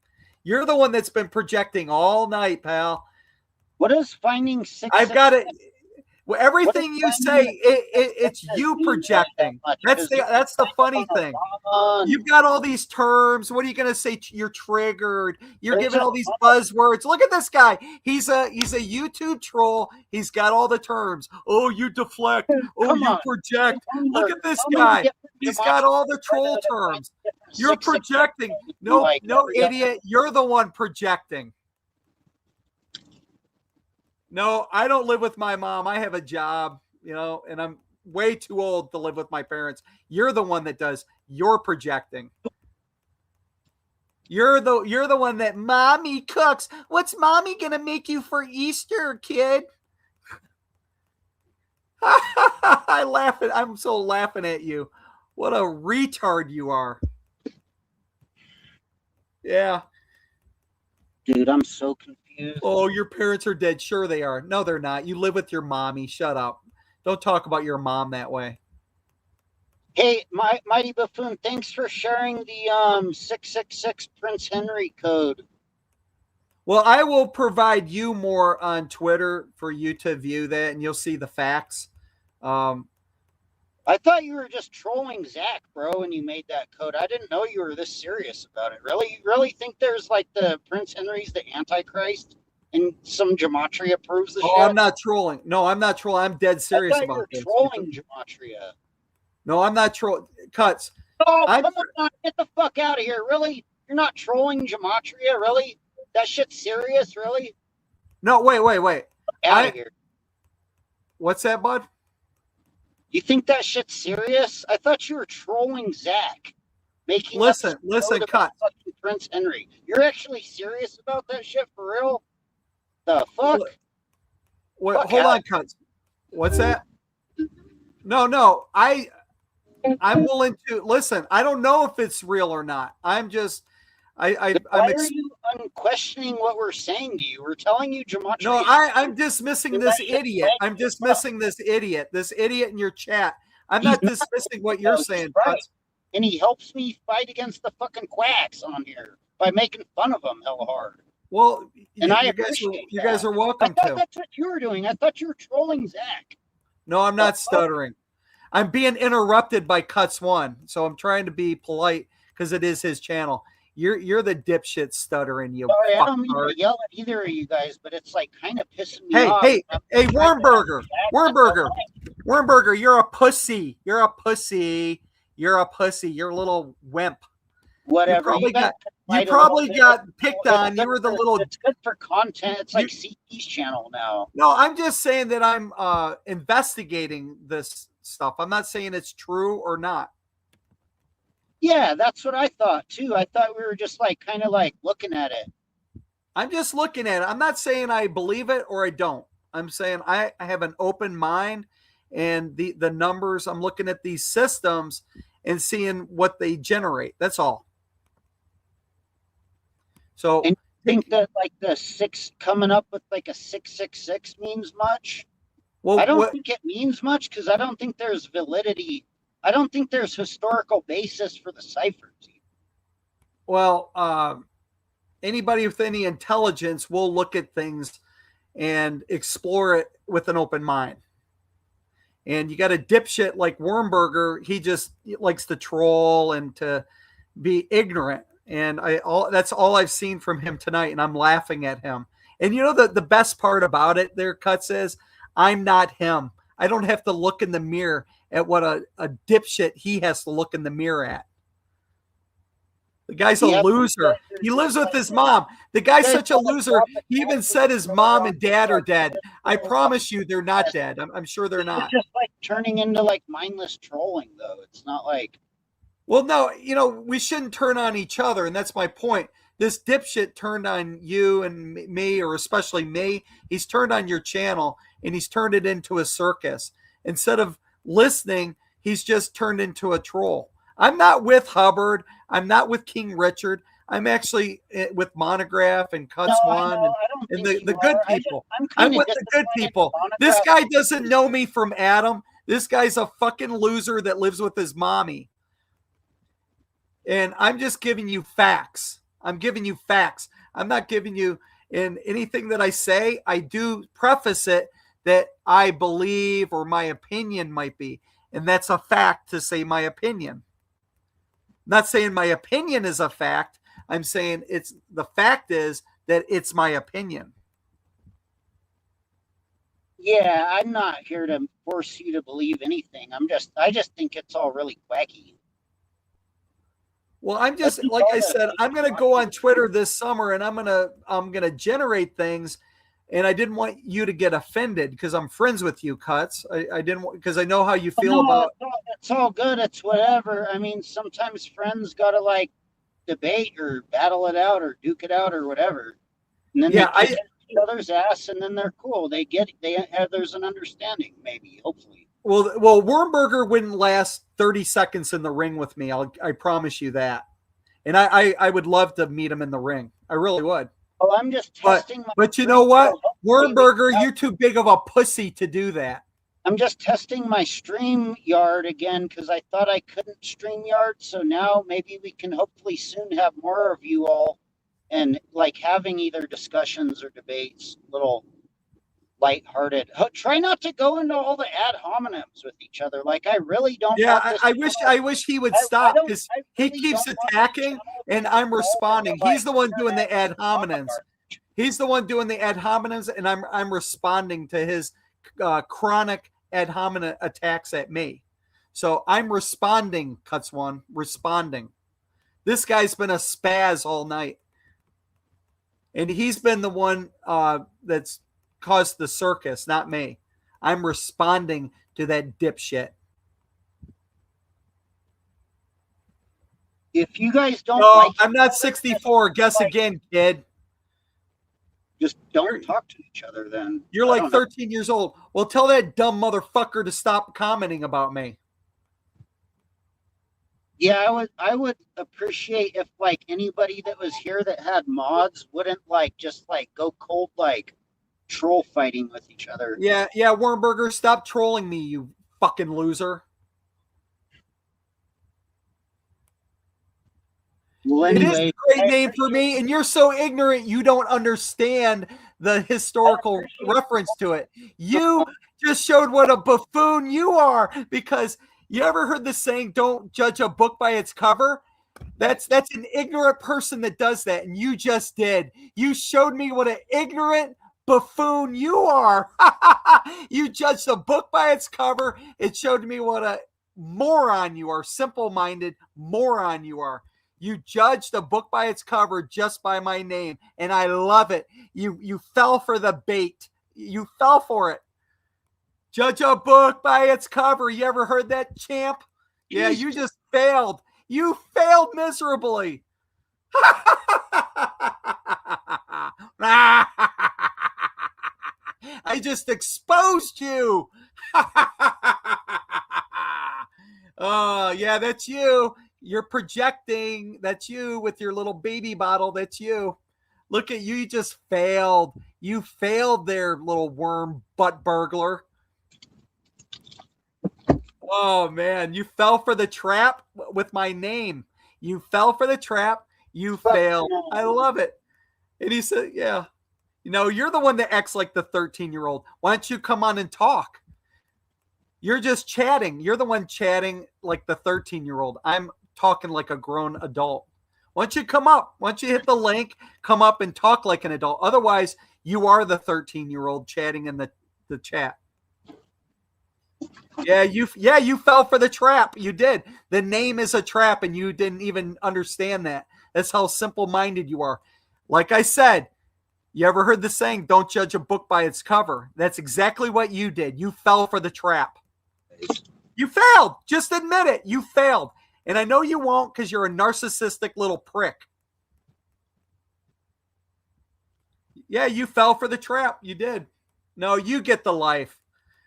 You're the one that's been projecting all night, pal. What is finding six? I've got it. Well, What is everything you say, finding it's you projecting. much? That's the funny thing. You've got all these terms. What are you going to say? You're triggered. You're giving all these buzzwords. Look at this guy. He's a YouTube troll. He's got all the terms. Oh, you deflect. Oh, you project. Look at this guy. He's got all the troll terms. You're projecting. No, idiot. You're the one projecting. No, I don't live with my mom. I have a job, and I'm way too old to live with my parents. You're the one that does. You're projecting. You're the one that mommy cooks. What's mommy gonna make you for Easter, kid? I'm so laughing at you. What a retard you are. Yeah. Dude, I'm so confused. Oh, your parents are dead. Sure they are. No, they're not. You live with your mommy. Shut up. Don't talk about your mom that way. Hey, Mighty Buffoon, thanks for sharing the 666 Prince Henry code. Well, I will provide you more on Twitter for you to view that, and you'll see the facts. I thought you were just trolling Zach, bro, when you made that code. I didn't know you were this serious about it. Really? You really think there's like the Prince Henry's the Antichrist and some gematria proves the shit? I'm not trolling. No, I'm not trolling. I'm dead serious about this. Trolling gematria. No, I'm not trolling. Cuts. Oh, come on. Get the fuck out of here. Really? You're not trolling gematria? Really? That shit's serious? Really? No, wait. Out of here. What's that, bud? You think that shit's serious? I thought you were trolling Zach. Listen, cut. Prince Henry. You're actually serious about that shit for real? The fuck? Wait, hold on, cut. What's that? No. I'm willing to listen. I don't know if it's real or not. I'm just Why are you questioning what we're saying to you? We're telling you gematria. No, I'm dismissing this idiot. I'm dismissing this idiot. This idiot in your chat. I'm not dismissing what you're saying. Right. And he helps me fight against the fucking quacks on here by making fun of them hella hard. Well, and you guys are welcome to. That's what you were doing. I thought you were trolling Zach. No, I'm not stuttering. I'm being interrupted by Cuts One, so I'm trying to be polite because it is his channel. You're the dipshit stuttering, you. Sorry, I don't mean to yell at either of you guys, but it's like kind of pissing me off. Hey, Wormburger, you're a pussy. You're a pussy. You're a little wimp. Whatever. You probably got picked on. You were the little. It's good for content. It's like CT's channel now. No, I'm just saying that I'm investigating this stuff. I'm not saying it's true or not. Yeah, that's what I thought too. I thought we were just like kind of like looking at it. I'm just looking at it. I'm not saying I believe it or I don't. I'm saying I have an open mind, and the numbers. I'm looking at these systems and seeing what they generate. That's all. So, and you think that like the 6 coming up with like a 666 means much? Well, I don't think it means much because I don't think there's validity. I don't think there's historical basis for the ciphers. Well, anybody with any intelligence will look at things and explore it with an open mind. And you got a dipshit like Wormburger. He just likes to troll and to be ignorant. And that's all I've seen from him tonight. And I'm laughing at him. And you know, the best part about it there, Cuts, is I'm not him. I don't have to look in the mirror at what a dipshit he has to look in the mirror at. The guy's a Yeah, but you loser. guys are He just lives with like his mom. The guy's you guys such a gotta loser. drop it He down even to said his the mom wrong and dad are like, dead. I promise you they're not dead. I'm sure they're this is not. just like turning into like mindless trolling, though. It's not like Well, no, we shouldn't turn on each other, and that's my point. This dipshit turned on you and me, or especially me. He's turned on your channel, and he's turned it into a circus. Instead of listening, he's just turned into a troll. I'm not with Hubbard. I'm not with King Richard. I'm actually with Monograph and no, Cuts I One know. and, I don't and think the you good are. people. I'm I'm kind of with the good disappointed people. in This Monograph. guy doesn't know me from Adam. This guy's a fucking loser that lives with his mommy. And I'm just giving you facts. I'm giving you facts. I'm not giving you in anything that I say. I do preface it that I believe or my opinion might be. And that's a fact to say my opinion. I'm not saying my opinion is a fact. I'm saying the fact is that it's my opinion. Yeah, I'm not here to force you to believe anything. I just think it's all really quacky. Well, I'm But just you like I all that said, I'm going to go on Twitter this summer and I'm going to generate things, and I didn't want you to get offended because I'm friends with you, Cuts. I didn't want, because I know how you feel no, about. it's all good. It's whatever. I mean, sometimes friends gotta like debate or battle it out or duke it out or whatever, and then they Yeah, kick each other's ass, and then they're cool. There's an understanding, maybe, hopefully. well, Wormburger wouldn't last 30 seconds in the ring with me. I promise you that. And I would love to meet him in the ring. I really would. Well, I'm just But testing my but you know stream, what, so hopefully Wormburger, you're too big of a pussy to do that. I'm just testing my stream yard again because I thought I couldn't stream yard. So now maybe we can hopefully soon have more of you all and like having either discussions or debates, little lighthearted. Try not to go into all the ad hominems with each other. Like I really don't Yeah, want this. I wish he would I stop don't. because I he really keeps don't want my attacking channel to and be I'm involved in responding. the, He's like the one doing the ad internet hominems. He's the one doing the ad hominems, and I'm responding to his chronic ad hominem attacks at me. So I'm responding, Cuts One, responding. This guy's been a spaz all night. And he's been the one that's caused the circus, not me. I'm responding to that dipshit. If you guys don't No, like, I'm not 64. Guess like, again, kid. just don't talk to each other. Then You're I like don't know. 13 years old. Well, tell that dumb motherfucker to stop commenting about me. Yeah, I would appreciate if like anybody that was here that had mods wouldn't like just like go cold like troll fighting with each other. Yeah, Wormburger, stop trolling me, you fucking loser. Well, It is anyway, a great name for me, and you're so ignorant you don't understand the historical reference to it. You just showed what a buffoon you are, because you ever heard the saying, don't judge a book by its cover? That's an ignorant person that does that, and you just did. You showed me what an ignorant buffoon you are. You judged a book by its cover. It showed me what a moron you are, simple-minded moron you are. You judged a book by its cover just by my name, and I love it. You fell for the bait. You fell for it. Judge a book by its cover. You ever heard that, champ? Yeah, you just failed. You failed miserably. I just exposed you. Oh, yeah, that's you. You're projecting. That's you with your little baby bottle. That's you. Look at you. You just failed. You failed there, little worm butt burglar. Oh, man. You fell for the trap with my name. You fell for the trap. You failed. I love it. And he said, yeah. You're the one that acts like the 13-year-old. Why don't you come on and talk? You're just chatting. You're the one chatting like the 13-year-old. I'm talking like a grown adult. Why don't you come up? Why don't you hit the link, come up and talk like an adult? Otherwise, you are the 13-year-old chatting in the chat. Yeah, you fell for the trap. You did. The name is a trap, and you didn't even understand that. That's how simple-minded you are. Like I said, you ever heard the saying, don't judge a book by its cover? That's exactly what you did. You fell for the trap. You failed. Just admit it. You failed. And I know you won't because you're a narcissistic little prick. Yeah, you fell for the trap. You did. No, you get the life.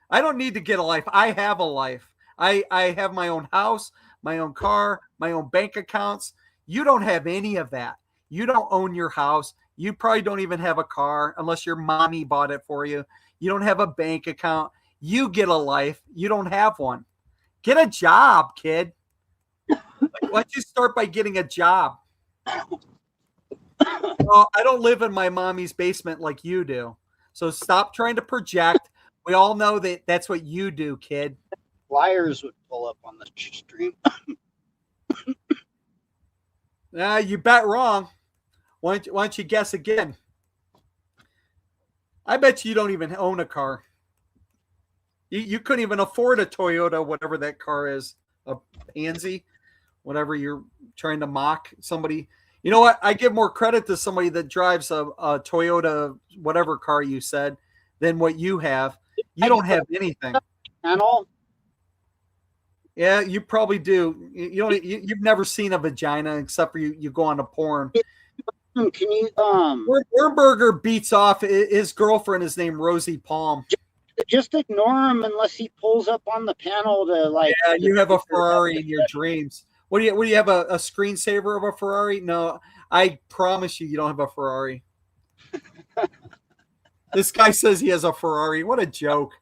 I don't need to get a life. I have a life. I have my own house, my own car, my own bank accounts. You don't have any of that. You don't own your house. You probably don't even have a car unless your mommy bought it for you. You don't have a bank account. You get a life. You don't have one. Get a job, kid. Why don't you start by getting a job? Well, I don't live in my mommy's basement like you do. So stop trying to project. We all know that that's what you do, kid. Flyers would pull up on the stream. You bet wrong. Why don't you guess again? I bet you don't even own a car. You couldn't even afford a Toyota, whatever that car is, a Pansy, whatever you're trying to mock somebody. You know what? I give more credit to somebody that drives a Toyota, whatever car you said, than what you have. You don't have anything. Panel. Yeah, you probably do. You've never seen a vagina except for you go on a porn. Can you Wernberger beats off his girlfriend is named Rosie Palm. Just ignore him unless he pulls up on the panel to like. Yeah, you have a Ferrari in your dreams. What do you have a screensaver of a Ferrari? No, I promise you don't have a Ferrari. This guy says he has a Ferrari. What a joke.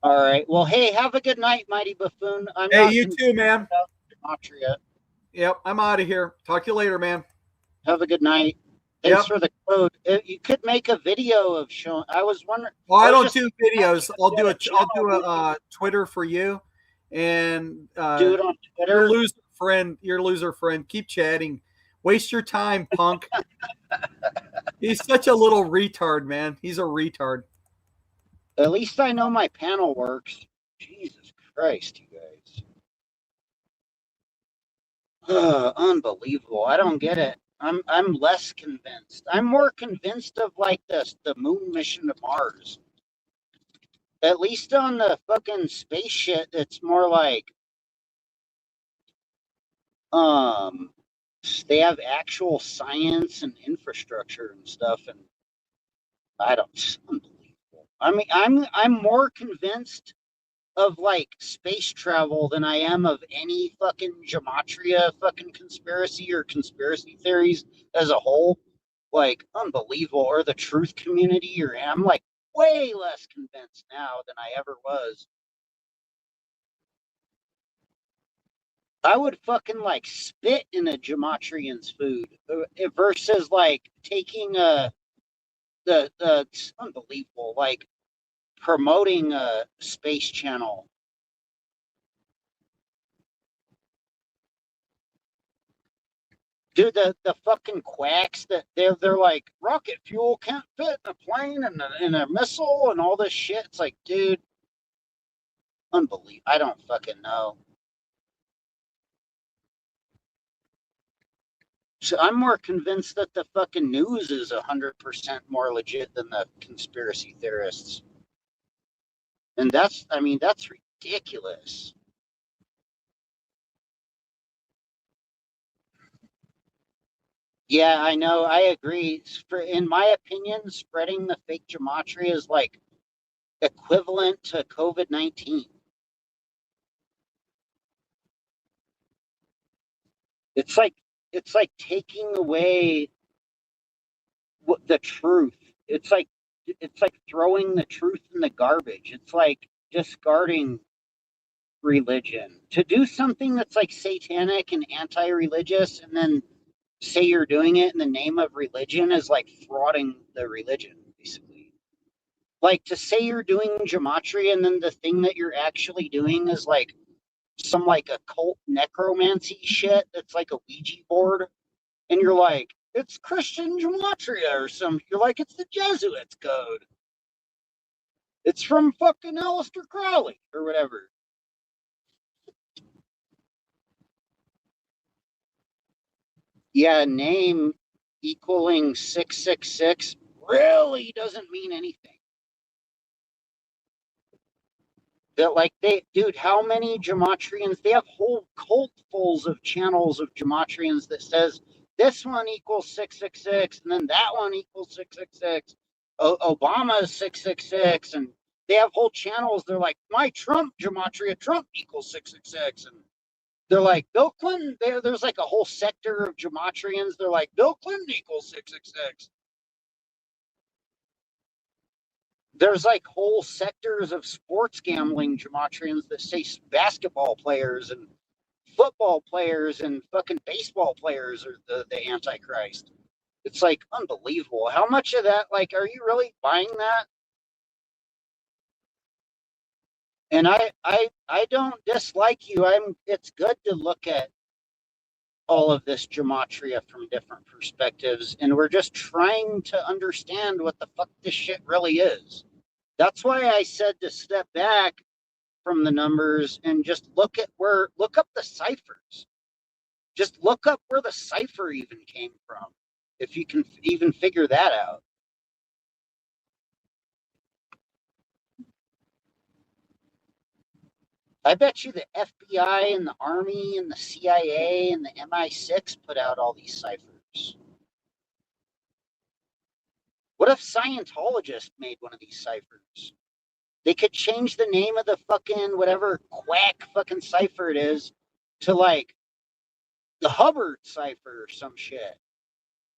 All right. Well, hey, have a good night, Mighty Buffoon. Hey, you too, man. Gematria. Yep, I'm out of here. Talk to you later, man. Have a good night. Thanks for the code. You could make a video of showing. I was wondering. Well, I don't do videos. I'll do a Twitter for you, and do it on Twitter. Your loser friend. Keep chatting. Waste your time, punk. He's such a little retard, man. He's a retard. At least I know my panel works. Jesus Christ, you guys. Unbelievable. I don't get it. I'm less convinced. I'm more convinced of like the moon mission to Mars. At least on the fucking space shit, it's more like they have actual science and infrastructure and stuff, and I don't. It's unbelievable. I mean, I'm more convinced of like space travel than I am of any fucking gematria fucking conspiracy or conspiracy theories as a whole. Like, unbelievable. Or the truth community, or I'm like way less convinced now than I ever was. I would fucking like spit in a gematrian's food versus like taking the it's unbelievable, like promoting a space channel. Dude, the fucking quacks that they're like rocket fuel can't fit in a plane and a missile and all this shit. It's like, dude, unbelievable. I don't fucking know. So I'm more convinced that the fucking news is 100% more legit than the conspiracy theorists. And that's ridiculous. Yeah, I know. I agree. In my opinion, spreading the fake gematria is like equivalent to COVID-19. It's like taking away the truth. It's like throwing the truth in the garbage. It's like discarding religion. To do something that's like satanic and anti-religious and then say you're doing it in the name of religion is like frauding the religion, basically. Like to say you're doing gematria and then the thing that you're actually doing is like some like occult necromancy shit that's like a Ouija board, and you're like, it's Christian gematria or some. You're like, it's the Jesuits code. It's from fucking Aleister Crowley or whatever. Yeah, name equaling 666 really doesn't mean anything. That like dude, how many gematrians? They have whole cultfuls of channels of gematrians that says this one equals 666, and then that one equals 666. Obama is 666, and they have whole channels. They're like, my Trump gematria, Trump equals 666, and they're like Bill Clinton. There's like a whole sector of gematrians. They're like Bill Clinton equals 666. There's like whole sectors of sports gambling gematrians that say basketball players and football players and fucking baseball players are the Antichrist. It's like unbelievable. How much of that, like, are you really buying that? And I don't dislike you. It's good to look at all of this gematria from different perspectives, and we're just trying to understand what the fuck this shit really is. That's why I said to step back from the numbers and just look up the ciphers. Just look up where the cipher even came from, if you can even figure that out. I bet you the FBI and the Army and the CIA and the MI6 put out all these ciphers. What if Scientologists made one of these ciphers? They could change the name of the fucking whatever quack fucking cipher it is to like the Hubbard cipher or some shit.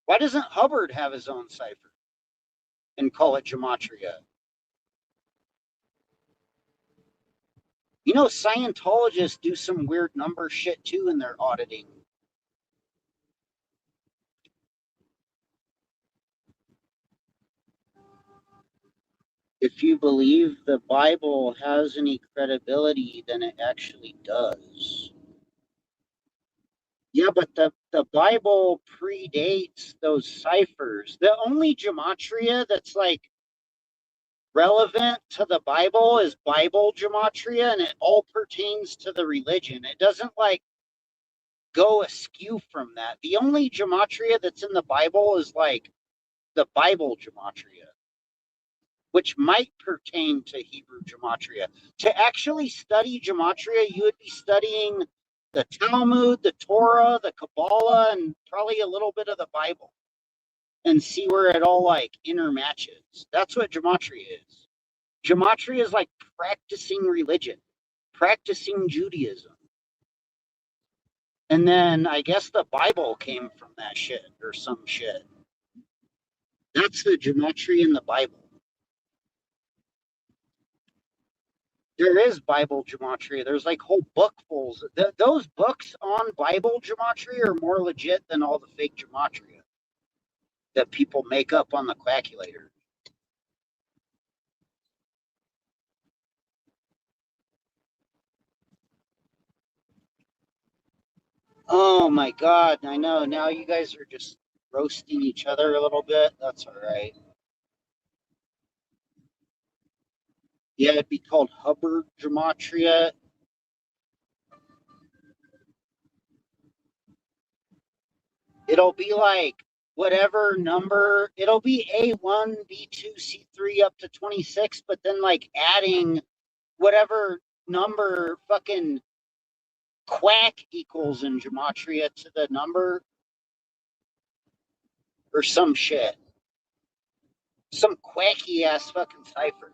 Why doesn't Hubbard have his own cipher and call it gematria? You know, Scientologists do some weird number shit too in their auditing. If you believe the Bible has any credibility, then it actually does. Yeah, but the Bible predates those ciphers. The only gematria that's like relevant to the Bible is Bible gematria, and it all pertains to the religion. It doesn't like go askew from that. The only gematria that's in the Bible is like the Bible gematria, which might pertain to Hebrew gematria. To actually study gematria, you would be studying the Talmud, the Torah, the Kabbalah, and probably a little bit of the Bible, and see where it all like intermatches. That's what gematria is. Gematria is like practicing religion, practicing Judaism. And then I guess the Bible came from that shit or some shit. That's the gematria in the Bible. There is Bible gematria. There's like whole bookfuls. Those books on Bible gematria are more legit than all the fake gematria that people make up on the calculator. Oh my God, I know. Now you guys are just roasting each other a little bit. That's all right. Yeah, it'd be called Hubbard gematria. It'll be like whatever number. It'll be A1, B2, C3 up to 26, but then like adding whatever number fucking quack equals in gematria to the number or some shit. Some quacky ass fucking cipher.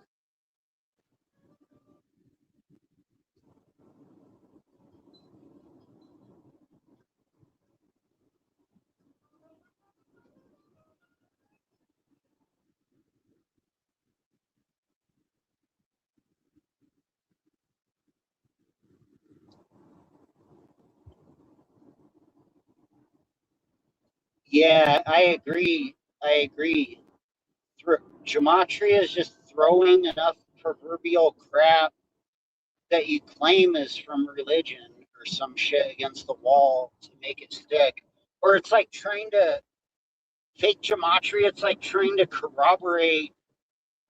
Yeah, I agree. I agree. Gematria is just throwing enough proverbial crap that you claim is from religion or some shit against the wall to make it stick. Or it's like trying to fake gematria, it's like trying to corroborate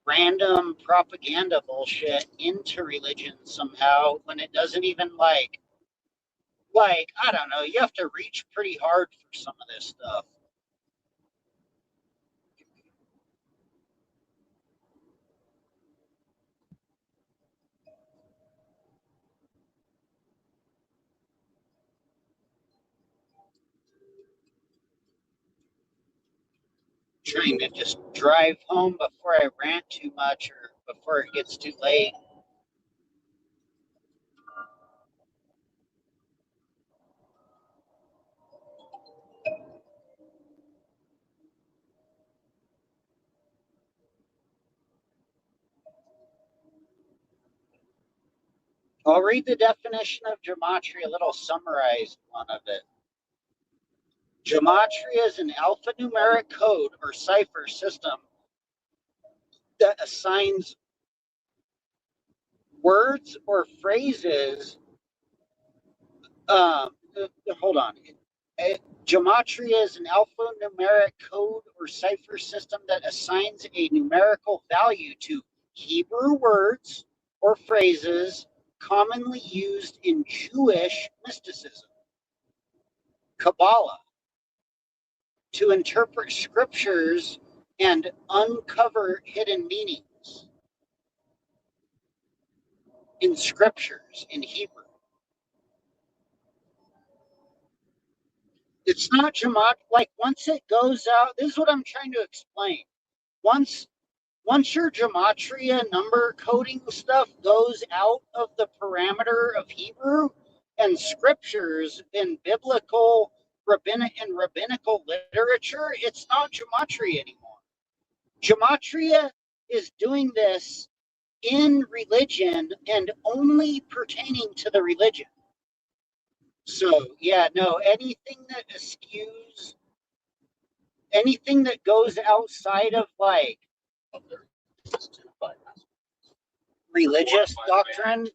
random propaganda bullshit into religion somehow when it doesn't even like like, I don't know, you have to reach pretty hard for some of this stuff. Trying to just drive home before I rant too much or before it gets too late. I'll read the definition of gematria, a little summarized one of it. Gematria is an alphanumeric code or cipher system that assigns words or phrases. Um, Hold on. Gematria is an alphanumeric code or cipher system that assigns a numerical value to Hebrew words or phrases commonly used in Jewish mysticism, Kabbalah, to interpret scriptures and uncover hidden meanings in scriptures in Hebrew. It's not gematria. Like once it goes out, this is what I'm trying to explain. Once your gematria number coding stuff goes out of the parameter of Hebrew and scriptures in biblical rabbinical literature, it's not gematria anymore. Gematria is doing this in religion and only pertaining to the religion. So yeah, no, anything that eschews, anything that goes outside of like religious doctrine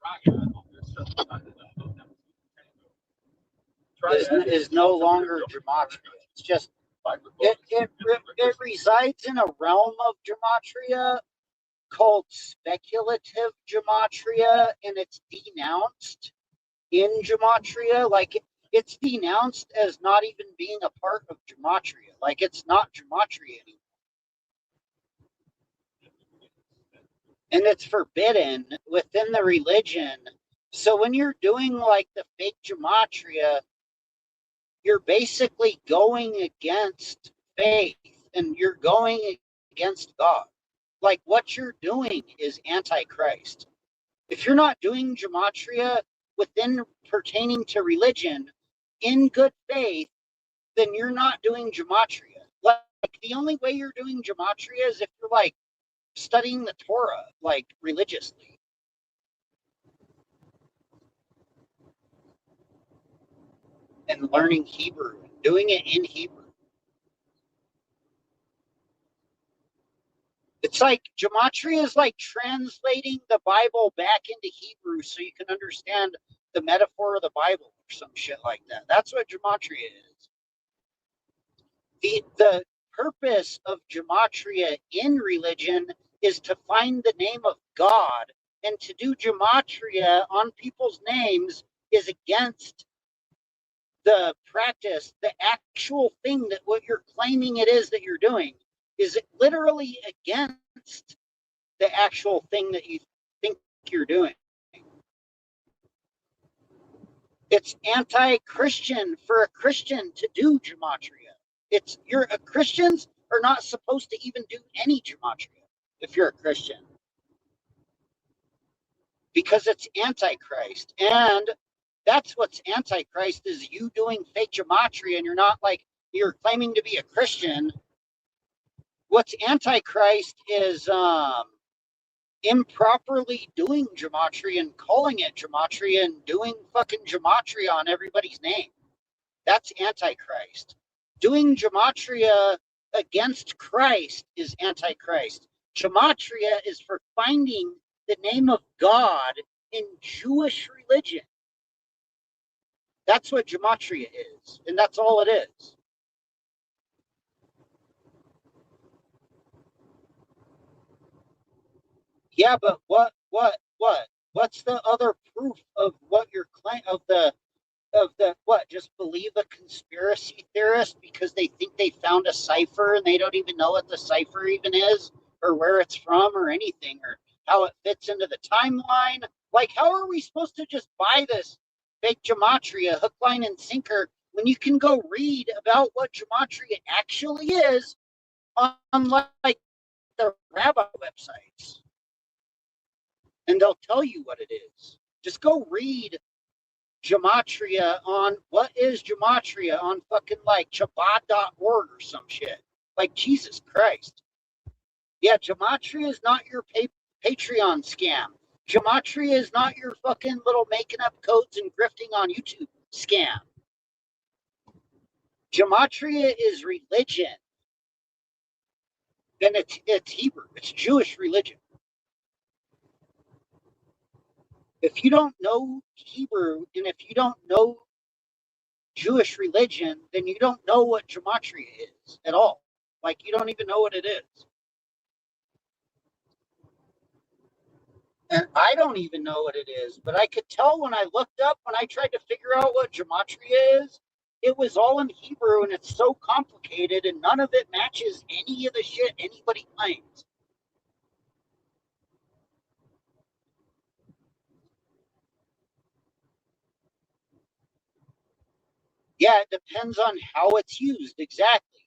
is no longer gematria. It's just it resides in a realm of gematria called speculative gematria, and it's denounced in gematria. Like it's denounced as not even being a part of gematria. Like it's not gematria anymore. And it's forbidden within the religion. So when you're doing like the fake gematria, you're basically going against faith and you're going against God. Like what you're doing is antichrist. If you're not doing gematria within pertaining to religion in good faith, then you're not doing gematria. Like the only way you're doing gematria is if you're like studying the Torah like religiously. And learning Hebrew and doing it in Hebrew. It's like gematria is like translating the Bible back into Hebrew so you can understand the metaphor of the Bible or some shit like that. That's what gematria is. The purpose of gematria in religion is to find the name of God, and to do gematria on people's names is against the practice, the actual thing that what you're claiming it is that you're doing is literally against the actual thing that you think you're doing. It's anti-Christian for a Christian to do gematria. It's Christians are not supposed to even do any gematria if you're a Christian. Because it's antichrist. And that's what's antichrist is you doing fake gematria and you're not like you're claiming to be a Christian. What's antichrist is improperly doing gematria and calling it gematria and doing fucking gematria on everybody's name. That's antichrist. Doing gematria against Christ is antichrist. Gematria is for finding the name of God in Jewish religion. That's what gematria is, and that's all it is. Yeah, but what's the other proof of what you're claiming of the of the what? Just believe a conspiracy theorist because they think they found a cipher and they don't even know what the cipher even is or where it's from or anything or how it fits into the timeline. Like, how are we supposed to just buy this fake gematria, hook, line, and sinker when you can go read about what gematria actually is on like the rabbi websites, and they'll tell you what it is. Just go read gematria on what is gematria on fucking like Chabad.org or some shit. Like, Jesus Christ. Yeah, gematria is not your Patreon scam. Gematria is not your fucking little making up codes and grifting on YouTube scam. Gematria is religion. And it's Hebrew. It's Jewish religion. If you don't know Hebrew and if you don't know Jewish religion, then you don't know what gematria is at all. Like, you don't even know what it is. And I don't even know what it is, but I could tell when I looked up, when I tried to figure out what gematria is, it was all in Hebrew and it's so complicated and none of it matches any of the shit anybody claims. Yeah, it depends on how it's used, exactly.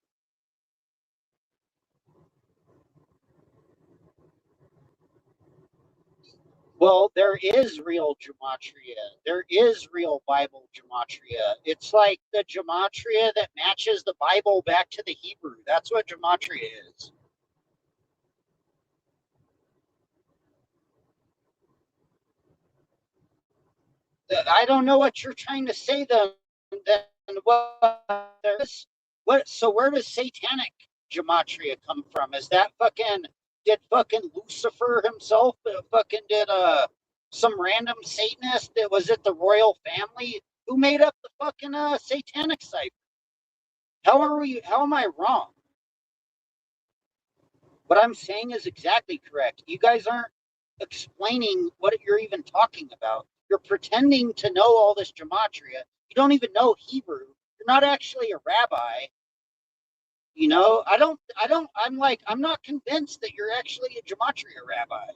Well, there is real gematria. There is real Bible gematria. It's like the gematria that matches the Bible back to the Hebrew. That's what gematria is. I don't know what you're trying to say then. Then what there is? What? So where does satanic gematria come from? Is that fucking? Did fucking Lucifer himself? Fucking did some random Satanist? That was it the royal family who made up the fucking satanic cipher? How are we? How am I wrong? What I'm saying is exactly correct. You guys aren't explaining what you're even talking about. You're pretending to know all this gematria. You don't even know Hebrew. You're not actually a rabbi. You know, I'm not convinced that you're actually a gematria rabbi.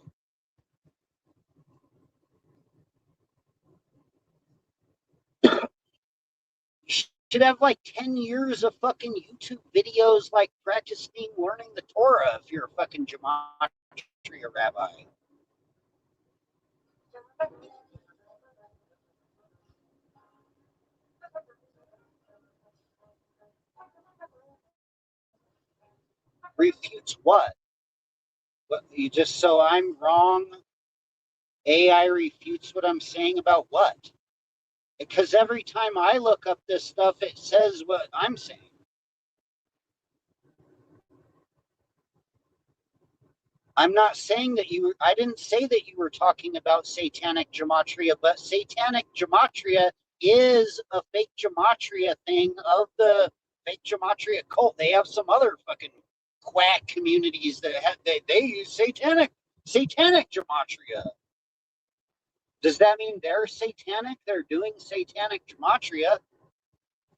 You should have like 10 years of fucking YouTube videos like practicing learning the Torah if you're a fucking gematria rabbi. Refutes what? What you just so I'm wrong? AI refutes what I'm saying about what? Because every time I look up this stuff, it says what I'm saying. I'm not saying that I didn't say that you were talking about satanic gematria, but satanic gematria is a fake gematria thing of the fake gematria cult. They have some other fucking quack communities that they use satanic gematria. Does that mean they're satanic? They're doing satanic gematria.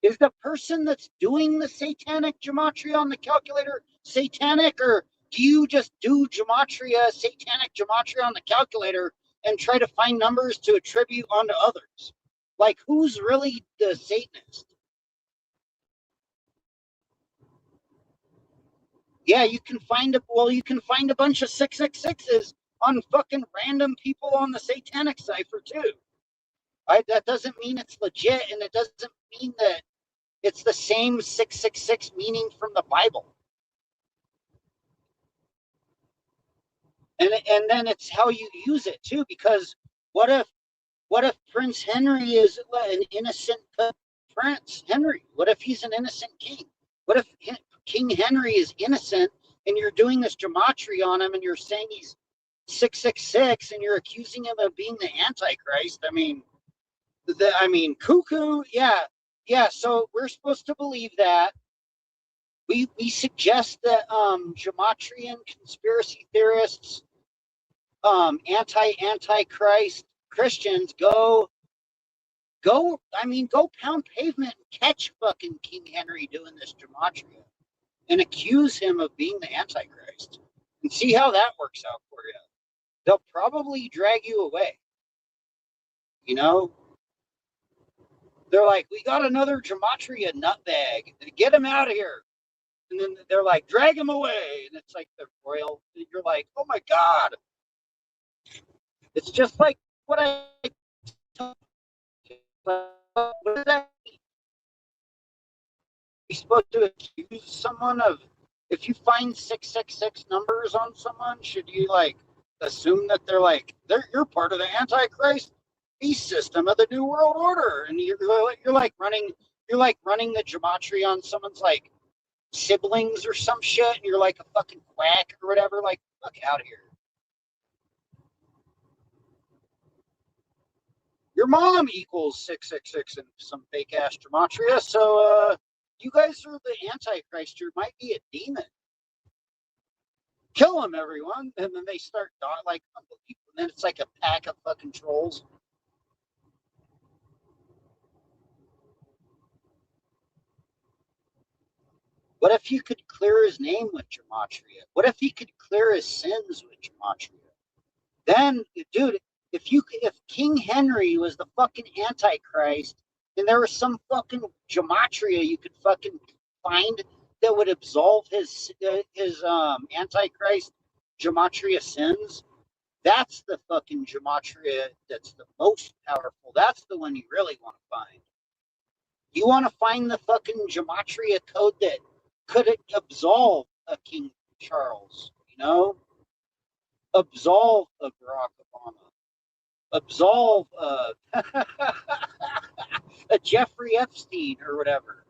Is the person that's doing the satanic gematria on the calculator satanic, or do you just do satanic gematria on the calculator and try to find numbers to attribute onto others? Like, who's really the Satanist? Yeah, you can find a bunch of 666s on fucking random people on the satanic cipher too. That doesn't mean it's legit, and it doesn't mean that it's the same 666 meaning from the Bible. And then it's how you use it too, because what if Prince Henry is an innocent Prince Henry? What if he's an innocent king? What if King Henry is innocent and you're doing this gematria on him and you're saying he's 666 and you're accusing him of being the Antichrist? Cuckoo. Yeah. So we're supposed to believe that. We suggest that gematrian conspiracy theorists, antichrist Christians go Go pound pavement and catch fucking King Henry doing this gematria and accuse him of being the Antichrist and see how that works out for you. They'll probably drag you away. You know, they're like, we got another gematria nutbag. Get him out of here. And then they're like, drag him away. And it's like the royal. You're like, oh my God. It's just like what I. What does that mean? You're supposed to accuse someone of. If you find 666 numbers on someone, should you like assume that you're part of the Antichrist beast system of the New World Order, and you're like running the gematria on someone's like siblings or some shit, and you're like a fucking quack or whatever. Like, fuck out of here. Your mom equals 666 and some fake ass gematria. So you guys are the Antichrist. You might be a demon. Kill them, everyone. And then they start like unbelievable. And then it's like a pack of fucking trolls. What if you could clear his name with gematria? What if he could clear his sins with gematria? Then, dude, if King Henry was the fucking Antichrist, and there was some fucking gematria you could fucking find that would absolve his Antichrist gematria sins, that's the fucking gematria that's the most powerful. That's the one you really want to find. You want to find the fucking gematria code that could absolve a King Charles, you know? Absolve a Barack Obama. Absolve a Jeffrey Epstein or whatever.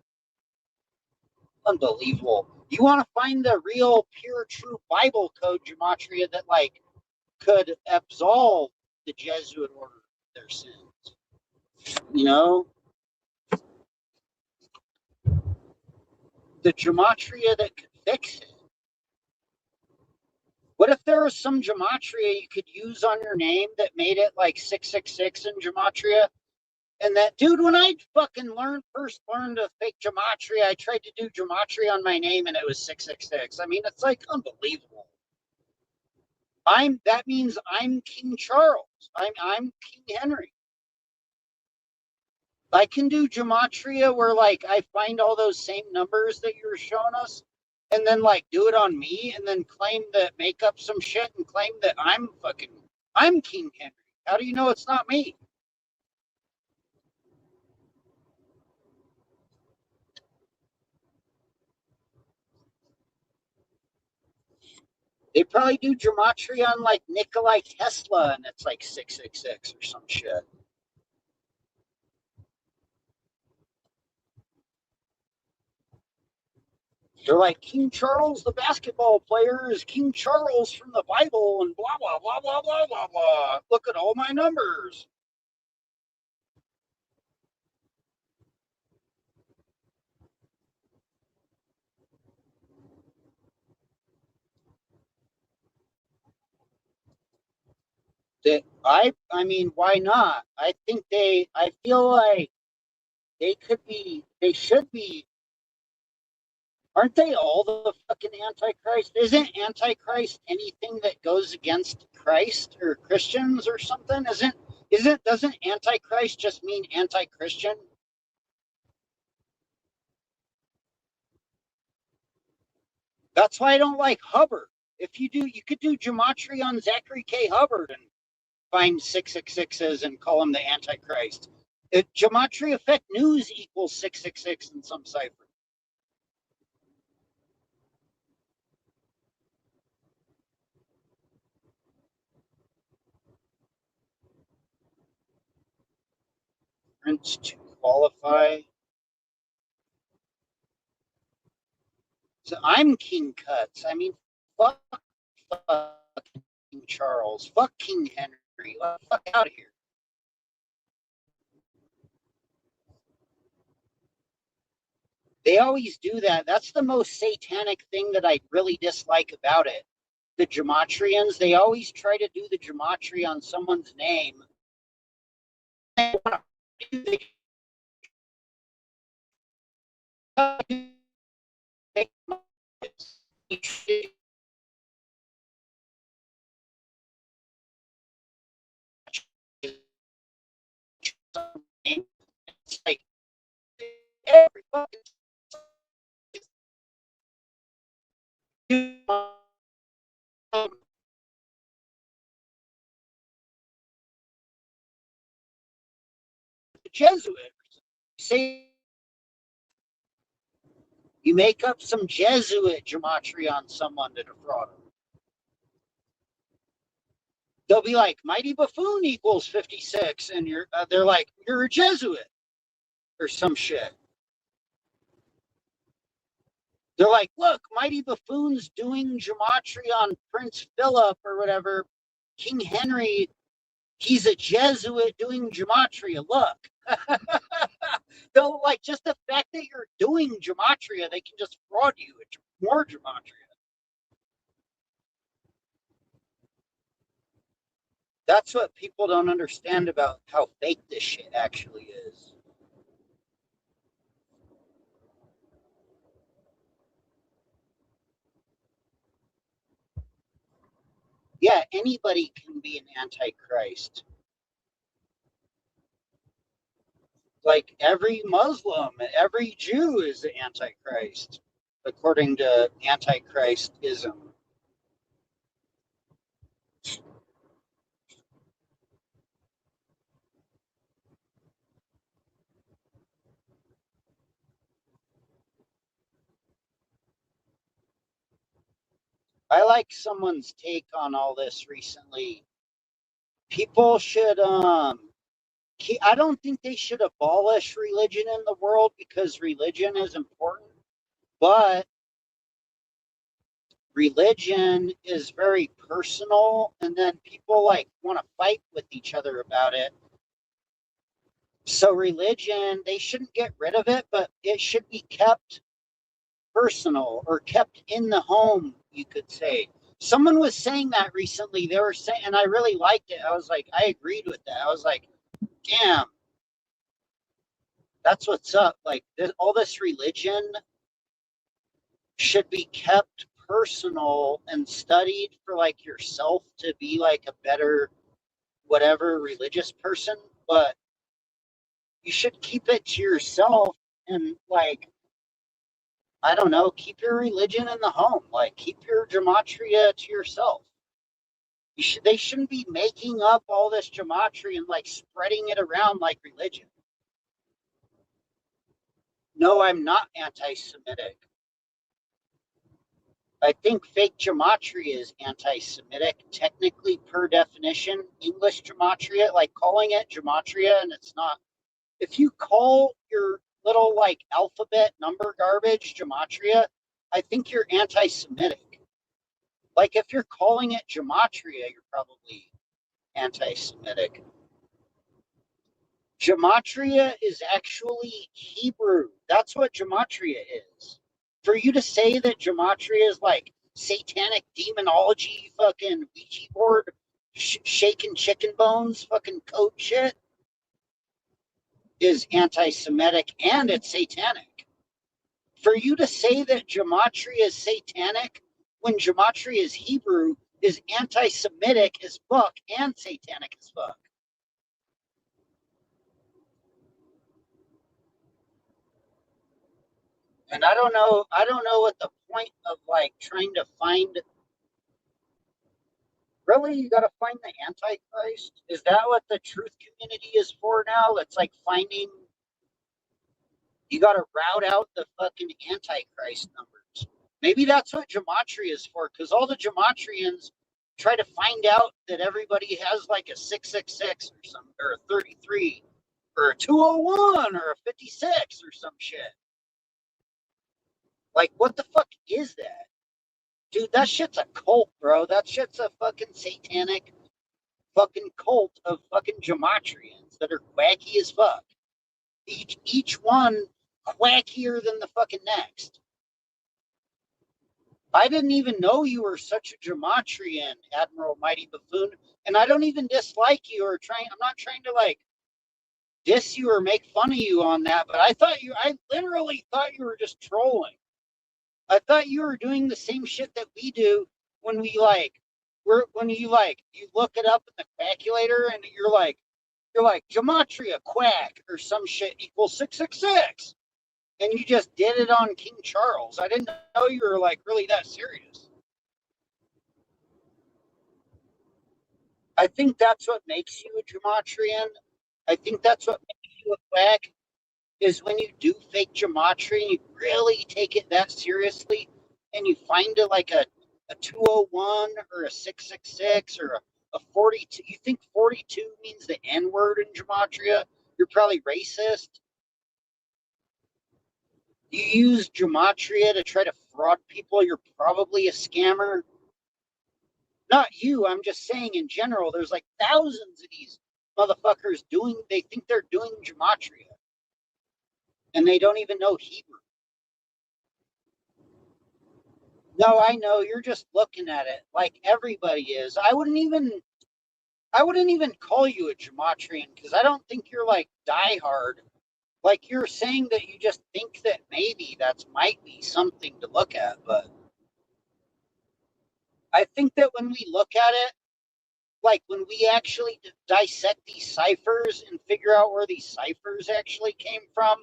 Unbelievable. You want to find the real, pure, true Bible code gematria that like could absolve the Jesuit order of their sins. You know? The gematria that could fix it. What if there was some gematria you could use on your name that made it like 666 in gematria? And that, dude, when I fucking first learned to fake gematria, I tried to do gematria on my name and it was 666. I mean, it's like unbelievable. That means I'm King Charles. I'm King Henry. I can do gematria where like I find all those same numbers that you were showing us and then like do it on me and then make up some shit and claim that I'm King Henry. How do you know it's not me? They probably do gematria on like Nikolai Tesla and it's like 666 or some shit. They're like, King Charles, the basketball player, is King Charles from the Bible and blah, blah, blah, blah, blah, blah, blah. Look at all my numbers. I mean, why not? I feel like they should be, aren't they all the fucking Antichrist? Isn't Antichrist anything that goes against Christ or Christians or something? Doesn't Antichrist just mean anti-Christian? That's why I don't like Hubbard. You could do gematria on Zachary K. Hubbard and find 666s and call him the Antichrist. Gematria effect news equals 666 in some cipher. Prince to qualify. So I'm King Cuts. I mean, fuck King Charles. Fuck King Henry. Fuck out of here. They always do that. That's the most satanic thing that I really dislike about it. The Gematrians, they always try to do the Gematria on someone's name. They want to It's like every fucking Jesuit. Say you make up some Jesuit gematria on someone to defraud them. They'll be like, Mighty Buffoon equals 56, and they're like, you're a Jesuit or some shit. They're like, look, Mighty Buffoon's doing gematria on Prince Philip or whatever, King Henry. He's a Jesuit doing gematria. Look. They'll like just the fact that you're doing gematria, they can just fraud you. It's more gematria. That's what people don't understand about how fake this shit actually is. Yeah, anybody can be an antichrist. Like every Muslim, every Jew is an antichrist, according to antichristism. I like someone's take on all this recently. People should I don't think they should abolish religion in the world because religion is important, but religion is very personal, and then people like want to fight with each other about it. So religion, they shouldn't get rid of it, but it should be kept personal or kept in the home, you could say. Someone was saying that recently. They were saying, and I really liked it. I was like, I agreed with that. I was like, damn, that's what's up. Like all this religion should be kept personal and studied for like yourself to be like a better whatever religious person, but you should keep it to yourself and like I don't know, keep your religion in the home. Like keep your gematria to yourself. They shouldn't be making up all this gematria and like spreading it around like religion. No, I'm not anti-Semitic. I think fake gematria is anti-Semitic, technically per definition. English gematria, like calling it gematria, and it's not. If you call your little like alphabet number garbage gematria, I think you're anti-Semitic. Like if you're calling it gematria, you're probably anti-Semitic. Gematria is actually Hebrew. That's what gematria is. For you to say that gematria is like satanic demonology, fucking Ouija board, shaking chicken bones, fucking code shit, is anti-Semitic and it's satanic. For you to say that gematria is satanic when gematria is Hebrew is anti-Semitic as fuck and satanic as fuck. And I don't know what the point of like trying to find. Really, you got to find the Antichrist? Is that what the truth community is for now? It's like finding, you got to route out the fucking Antichrist numbers. Maybe that's what Gematria is for, because all the Gematrians try to find out that everybody has like a 666 or some, or a 33, or a 201, or a 56, or some shit. Like, what the fuck is that? Dude, that shit's a cult, bro. That shit's a fucking satanic fucking cult of fucking Gematrians that are wacky as fuck. Each one quackier than the fucking next. I didn't even know you were such a Gematrian, Admiral Mighty Buffoon, and I don't even dislike you or I'm not trying to like diss you or make fun of you on that, but I literally thought you were just trolling. I thought you were doing the same shit that we do when we when you look it up in the calculator and you're like Gematria quack or some shit equals 666. And you just did it on King Charles. I didn't know you were like really that serious. I think that's what makes you a Gematrian. I think that's what makes you a quack is when you do fake gematria and you really take it that seriously and you find it like a 201 or a 666 or a 42. You think 42 means the N word in gematria? You're probably racist. You use gematria to try to fraud people. You're probably a scammer. Not you. I'm just saying in general, there's like thousands of these motherfuckers they think they're doing gematria and they don't even know Hebrew. No, I know you're just looking at it like everybody is. I wouldn't even call you a Gematrian because I don't think you're like diehard. Like you're saying that you just think that maybe that's might be something to look at, but I think that when we look at it, like when we actually dissect these ciphers and figure out where these ciphers actually came from,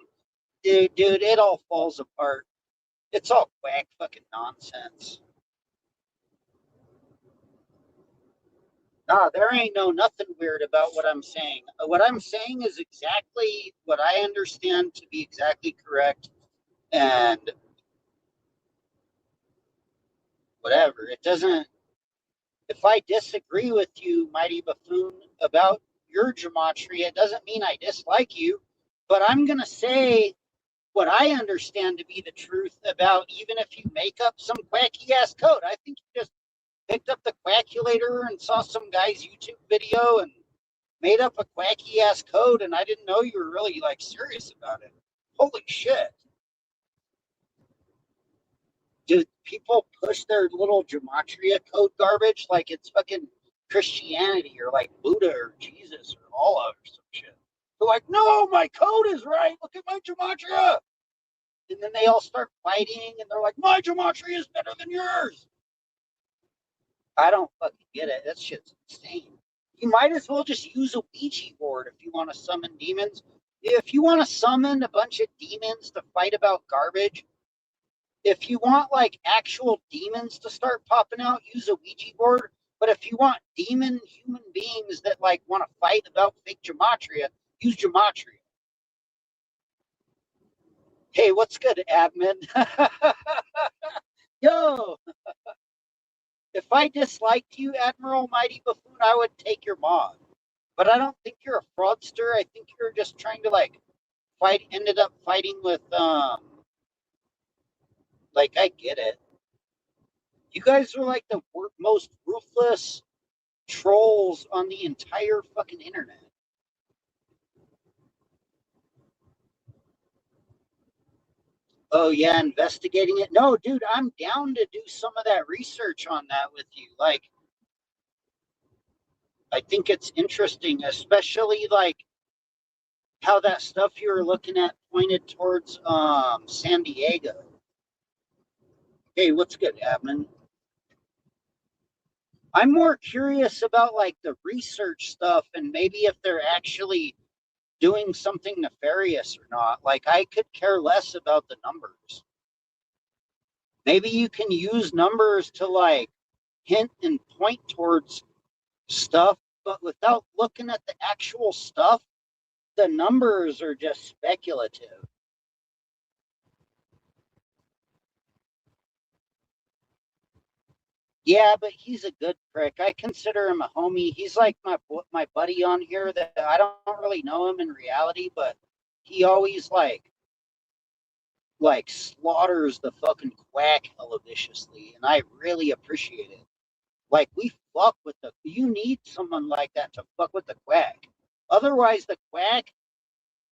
dude, it all falls apart. It's all quack fucking nonsense. No, there ain't nothing weird about what I'm saying. What I'm saying is exactly what I understand to be exactly correct, and whatever. It doesn't. If I disagree with you, Mighty Buffoon, about your gematria, it doesn't mean I dislike you. But I'm gonna say what I understand to be the truth about even if you make up some quacky ass code. I think you just picked up the quackulator and saw some guy's YouTube video and made up a quacky ass code, and I didn't know you were really like serious about it. Holy shit. Do people push their little gematria code garbage like it's fucking Christianity or like Buddha or Jesus or Allah or some shit? They're like, no, my code is right. Look at my gematria. And then they all start fighting and they're like, my gematria is better than yours. I don't fucking get it. That shit's insane. You might as well just use a Ouija board if you want to summon demons. If you want to summon a bunch of demons to fight about garbage, if you want like actual demons to start popping out, use a Ouija board. But if you want demon human beings that like want to fight about fake gematria, use gematria. Hey, what's good, admin? Yo, if I disliked you, Admiral Mighty Buffoon, I would take your mod. But I don't think you're a fraudster. I think you're just trying to like ended up fighting with like I get it. You guys are like the most ruthless trolls on the entire fucking internet. Oh yeah, investigating it. No, dude, I'm down to do some of that research on that with you. Like I think it's interesting, especially like how that stuff you were looking at pointed towards San Diego. Hey, what's good, admin? I'm more curious about like the research stuff and maybe if they're actually doing something nefarious or not. Like I could care less about the numbers. Maybe you can use numbers to like hint and point towards stuff, but without looking at the actual stuff, the numbers are just speculative. Yeah, but he's a good prick. I consider him a homie. He's like my buddy on here that I don't really know him in reality, but he always like slaughters the fucking quack hella viciously, and I really appreciate it. Like we fuck with you need someone like that to fuck with the quack. Otherwise, the quack,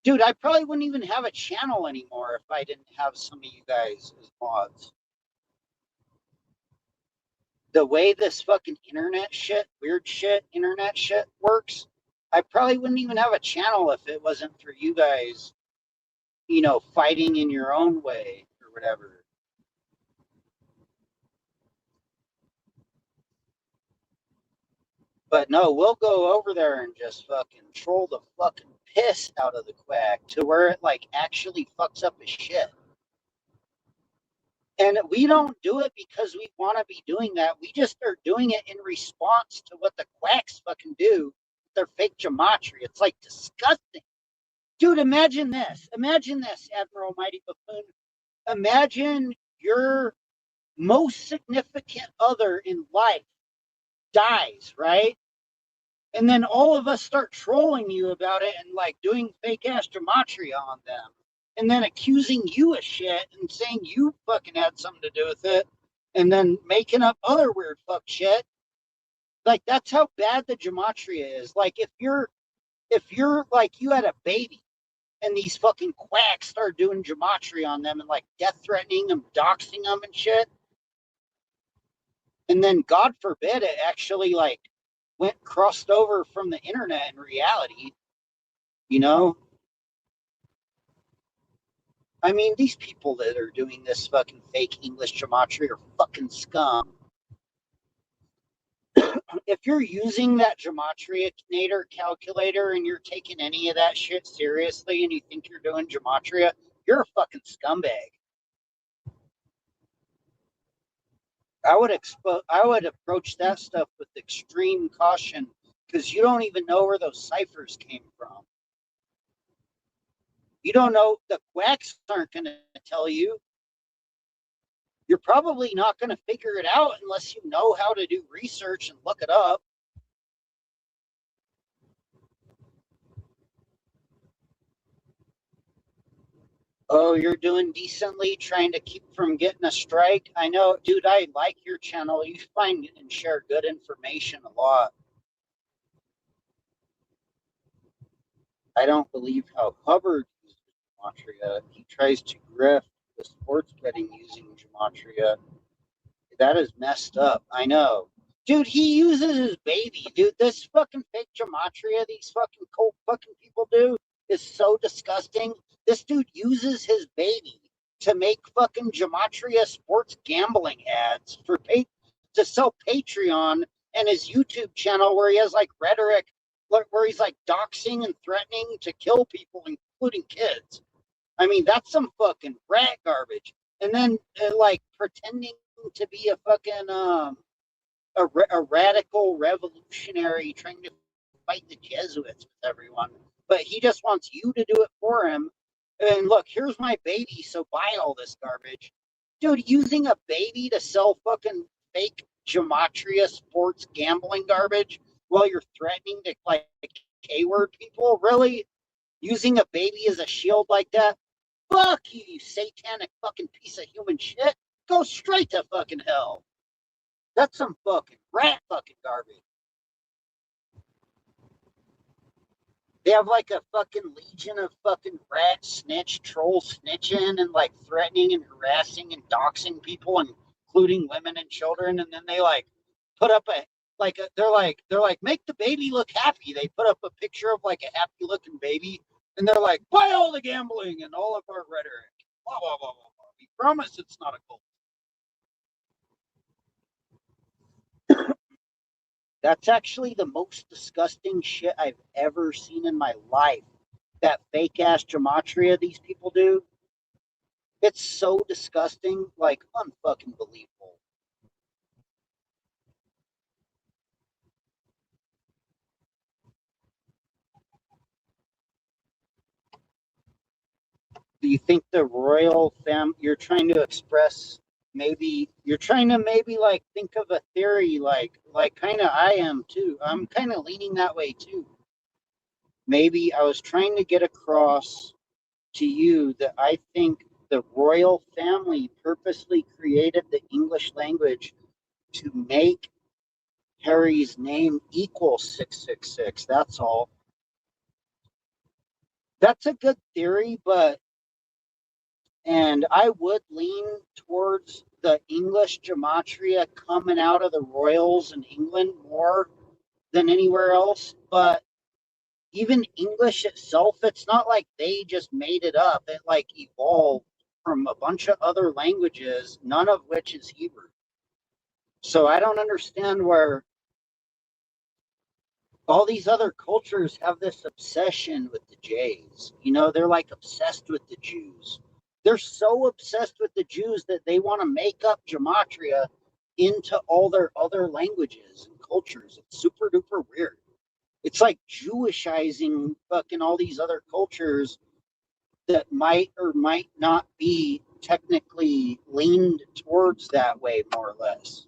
dude, I probably wouldn't even have a channel anymore if I didn't have some of you guys as mods. The way this fucking internet shit, weird shit, internet shit works, I probably wouldn't even have a channel if it wasn't for you guys, fighting in your own way or whatever. But no, we'll go over there and just fucking troll the fucking piss out of the quack to where it like actually fucks up his shit. And we don't do it because we want to be doing that. We just are doing it in response to what the quacks fucking do with their fake gematria. It's like disgusting. Dude, imagine this. Imagine this, Admiral Mighty Buffoon. Imagine your most significant other in life dies, right? And then all of us start trolling you about it and like doing fake ass gematria on them. And then accusing you of shit and saying you fucking had something to do with it. And then making up other weird fuck shit. Like that's how bad the gematria is. Like if you're like you had a baby and these fucking quacks start doing gematria on them and like death threatening them, doxing them and shit. And then God forbid it actually like went crossed over from the internet in reality, you know? I mean, these people that are doing this fucking fake English gematria are fucking scum. If you're using that gematria calculator and you're taking any of that shit seriously and you think you're doing gematria, you're a fucking scumbag. I would approach that stuff with extreme caution because you don't even know where those ciphers came from. You don't know, the quacks aren't going to tell you. You're probably not going to figure it out unless you know how to do research and look it up. Oh, you're doing decently trying to keep from getting a strike. I know, dude, I like your channel. You find and share good information a lot. I don't believe how Hubbard uses gematria. He tries to grift the sports betting using gematria. That is messed up. I know. Dude, he uses his baby. Dude, this fucking fake gematria these fucking cold fucking people do is so disgusting. This dude uses his baby to make fucking gematria sports gambling ads to sell Patreon and his YouTube channel where he has like rhetoric where he's like doxing and threatening to kill people, including kids. I mean, that's some fucking rat garbage. And then like pretending to be a fucking a radical revolutionary trying to fight the Jesuits with everyone, but he just wants you to do it for him. And look, here's my baby, so buy all this garbage. Dude, using a baby to sell fucking fake gematria sports gambling garbage while you're threatening to like K-word people, really? Using a baby as a shield like that? Fuck you, you satanic fucking piece of human shit. Go straight to fucking hell. That's some fucking rat fucking garbage. They have like a fucking legion of fucking rat snitch troll snitching and like threatening and harassing and doxing people, including women and children. And then they like put up they're like make the baby look happy. They put up a picture of like a happy looking baby, and they're like buy all the gambling and all of our rhetoric. Blah blah blah blah blah. We promise it's not a cult. That's actually the most disgusting shit I've ever seen in my life. That fake ass gematria these people do. It's so disgusting, like unfucking believable. Do you think the royal fam you're trying to express maybe you're trying to maybe like think of a theory like kind of I am too. I'm kind of leaning that way too. Maybe I was trying to get across to you that I think the royal family purposely created the English language to make Harry's name equal 666. That's all. That's a good theory, and I would lean towards the English gematria coming out of the royals in England more than anywhere else. But even English itself, it's not like they just made it up. It like evolved from a bunch of other languages, none of which is Hebrew. So I don't understand where all these other cultures have this obsession with the Jays. You know, they're like obsessed with the Jews. They're so obsessed with the Jews that they want to make up gematria into all their other languages and cultures. It's super duper weird. It's like Jewishizing fucking all these other cultures that might or might not be technically leaned towards that way, more or less.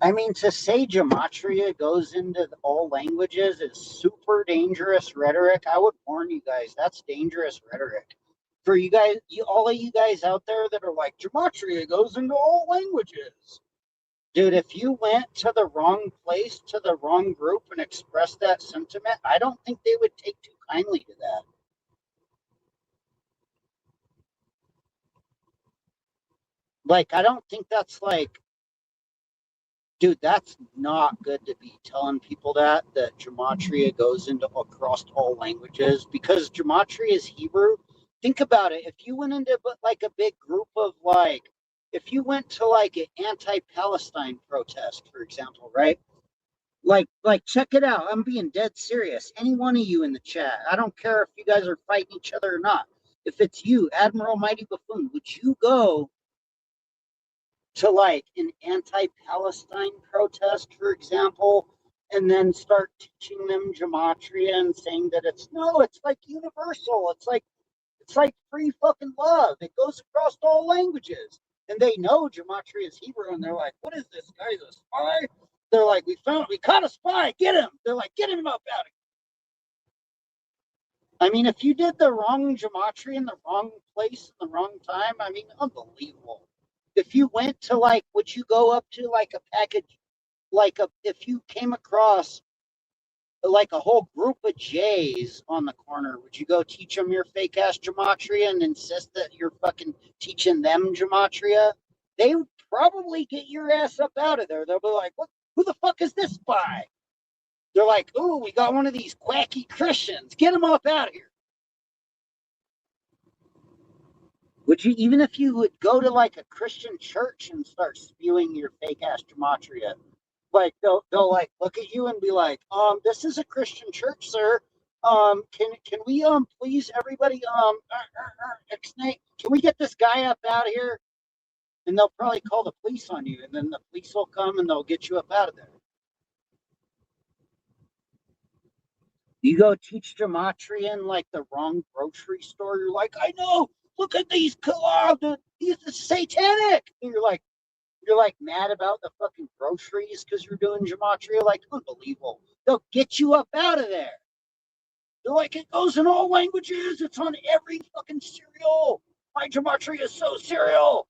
I mean, to say gematria goes into all languages is super dangerous rhetoric. I would warn you guys, that's dangerous rhetoric. For you guys, all of you guys out there that are like, gematria goes into all languages. Dude, if you went to the wrong place, to the wrong group, and expressed that sentiment, I don't think they would take too kindly to that. Like, I don't think that's like, dude, that's not good to be telling people that gematria goes into across all languages, because gematria is Hebrew. Think about it. If you went into like a big group of like, if you went to like an anti-Palestine protest, for example, right? Like check it out. I'm being dead serious. Any one of you in the chat, I don't care if you guys are fighting each other or not. If it's you, Admiral Mighty Buffoon, would you go to like an anti-Palestine protest, for example, and then start teaching them gematria and saying that it's like universal. It's like free fucking love. It goes across all languages. And they know gematria is Hebrew, and they're like, what is this? Guy's a spy? They're like, we caught a spy, get him. They're like, get him up out of here. I mean, if you did the wrong gematria in the wrong place in the wrong time, I mean, unbelievable. If you went to like, would you go up to like a package, if you came across like a whole group of J's on the corner, would you go teach them your fake ass gematria and insist that you're fucking teaching them gematria? They would probably get your ass up out of there. They'll be like, what? Who the fuck is this spy? They're like, oh, we got one of these quacky Christians. Get him up out of here. Would you, even if you would go to like a Christian church and start spewing your fake ass gematria, like they'll like look at you and be like, this is a Christian church, sir. Can we please everybody can we get this guy up out of here? And they'll probably call the police on you, and then the police will come and they'll get you up out of there. You go teach gematria in like the wrong grocery store. You're like, I know. Look at these. These are satanic. And you're like mad about the fucking groceries because you're doing gematria. Like, unbelievable. They'll get you up out of there. They're like, it goes in all languages. It's on every fucking cereal. My gematria is so cereal.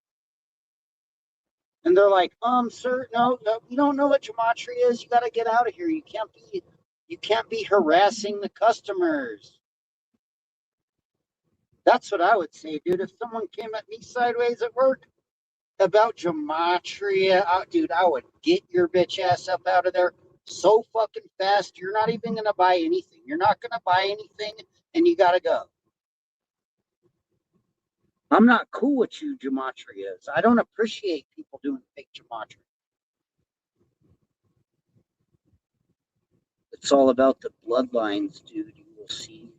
And they're like, sir, no, you don't know what gematria is. You got to get out of here. You can't be harassing the customers. That's what I would say, dude. If someone came at me sideways at work about gematria, dude, I would get your bitch ass up out of there so fucking fast. You're not even going to buy anything. You're not going to buy anything, and you got to go. I'm not cool with you, gematrias. I don't appreciate people doing fake gematria. It's all about the bloodlines, dude. You will see.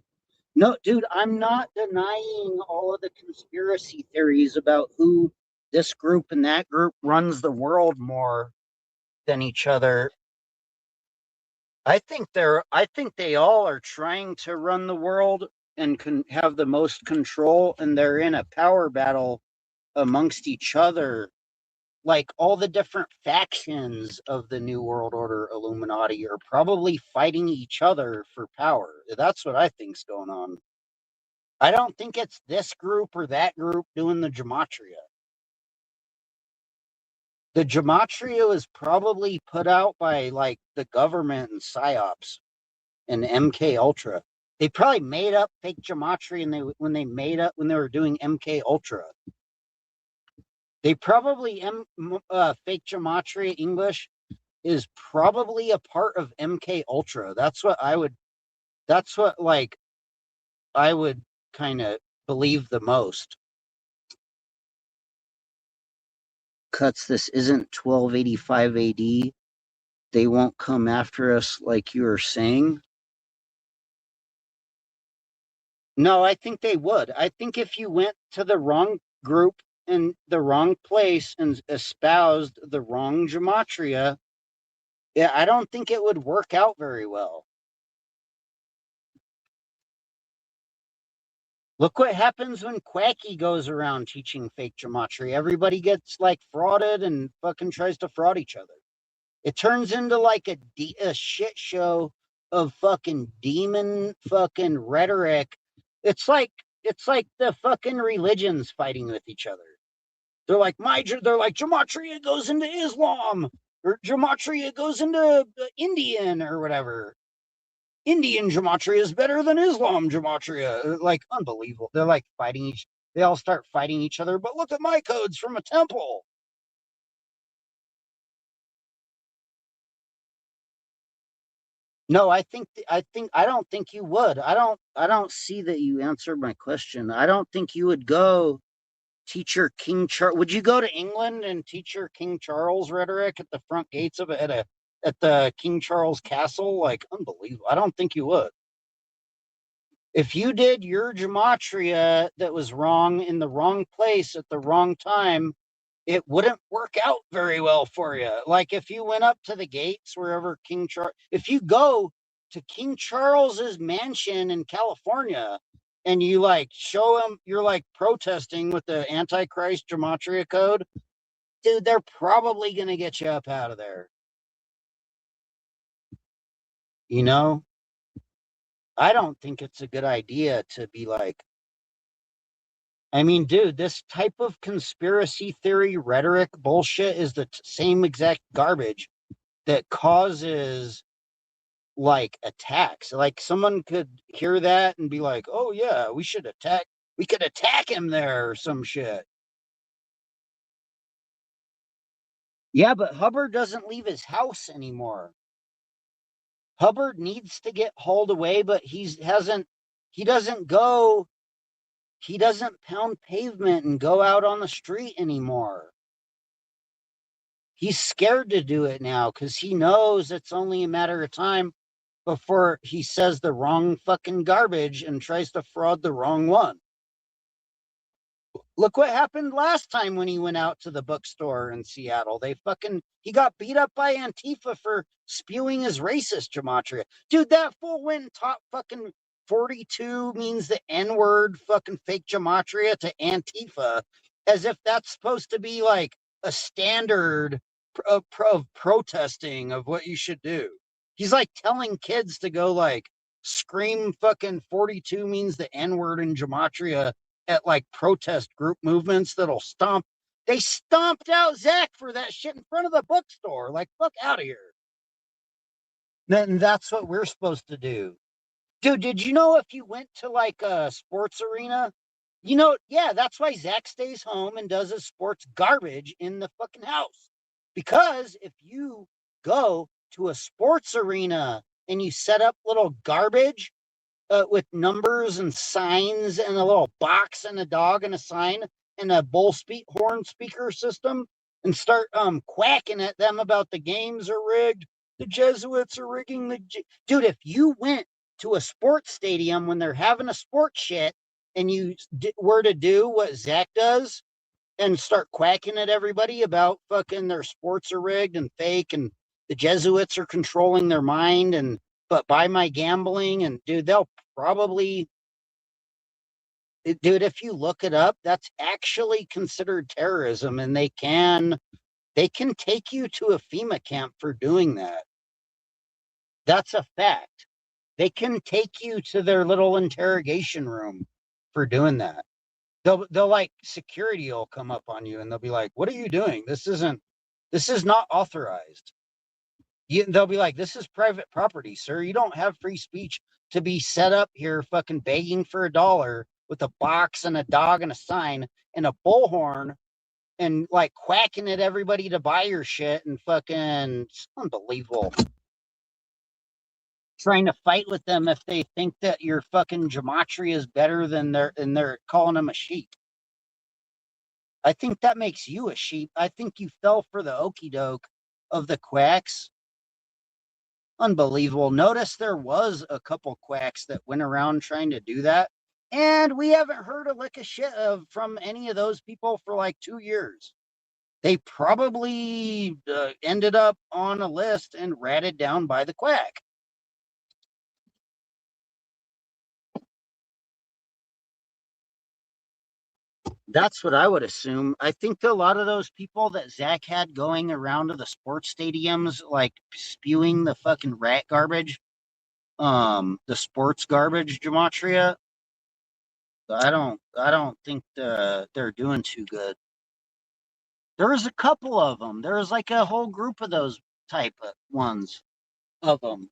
No, dude, I'm not denying all of the conspiracy theories about who this group and that group runs the world more than each other. I think they all are trying to run the world and can have the most control, and they're in a power battle amongst each other. Like all the different factions of the New World Order Illuminati are probably fighting each other for power. That's what I think's going on. I don't think it's this group or that group doing the gematria. The gematria was probably put out by like the government and psyops and MK Ultra. They probably made up fake gematria, and when they were doing MK Ultra. They probably fake gematria English is probably a part of MK Ultra. That's what I would kind of believe the most. Cuts, this isn't 1285 AD. They won't come after us like you were saying. No, I think they would. I think if you went to the wrong group in the wrong place and espoused the wrong gematria, yeah, I don't think it would work out very well. Look what happens when Quacky goes around teaching fake gematria. Everybody gets like frauded and fucking tries to fraud each other. It turns into like a shit show of fucking demon fucking rhetoric. It's like the fucking religions fighting with each other. They're like gematria goes into Islam, or gematria goes into Indian or whatever. Indian gematria is better than Islam gematria. Like unbelievable. They're like they all start fighting each other, but look at my codes from a temple. No, I don't think you would. I don't see that you answered my question. I don't think you would go teach your King Charles. Would you go to England and teach your King Charles rhetoric at the front gates of it at the King Charles Castle? Like unbelievable. I don't think you would. If you did your gematria that was wrong in the wrong place at the wrong time, it wouldn't work out very well for you. Like if you went up to the gates wherever King Charles, if you go to King Charles's mansion in California and you like show him you're like protesting with the Antichrist gematria code, dude, they're probably going to get you up out of there. You know, I don't think it's a good idea to be like, I mean, dude, this type of conspiracy theory rhetoric bullshit is the same exact garbage that causes like attacks. Like someone could hear that and be like, "Oh yeah, we could attack him there or some shit." Yeah, but Hubbard doesn't leave his house anymore. Hubbard needs to get hauled away, but he doesn't go he doesn't pound pavement and go out on the street anymore. He's scared to do it now because he knows it's only a matter of time before he says the wrong fucking garbage and tries to fraud the wrong one. Look what happened last time when he went out to the bookstore in Seattle. He got beat up by Antifa for spewing his racist gematria. Dude, that fool went and taught fucking 42 means the N-word fucking fake gematria to Antifa as if that's supposed to be like a standard of protesting of what you should do. He's like telling kids to go like scream fucking 42 means the N-word in gematria at like protest group movements that'll stomp. They stomped out Zach for that shit in front of the bookstore. Like, fuck out of here. Then that's what we're supposed to do. Dude, did you know if you went to like a sports arena, yeah, that's why Zach stays home and does his sports garbage in the fucking house. Because if you go to a sports arena and you set up little garbage with numbers and signs and a little box and a dog and a sign and a horn speaker system and start quacking at them about the games are rigged, the Jesuits are rigging dude. If you went to a sports stadium when they're having a sports shit and you were to do what Zach does and start quacking at everybody about fucking their sports are rigged and fake and the Jesuits are controlling their mind and but by my gambling and dude, they'll probably dude, if you look it up, that's actually considered terrorism and they can take you to a FEMA camp for doing that. That's a fact. They can take you to their little interrogation room for doing that. They'll like security will come up on you and they'll be like, "What are you doing? This is not authorized." They'll be like, "This is private property, sir. You don't have free speech to be set up here fucking begging for $1 with a box and a dog and a sign and a bullhorn and like quacking at everybody to buy your shit and fucking it's unbelievable. Trying to fight with them if they think that your fucking gematria is better than they're calling them a sheep. I think that makes you a sheep. I think you fell for the okey doke of the quacks. Unbelievable. Notice there was a couple quacks that went around trying to do that. And we haven't heard a lick of shit from any of those people for like 2 years. They probably ended up on a list and ratted down by the quack. That's what I would assume. I think a lot of those people that Zach had going around to the sports stadiums, like spewing the fucking rat garbage, the sports garbage gematria, I don't think they're doing too good. There was a couple of them. There was like a whole group of those type of ones of them.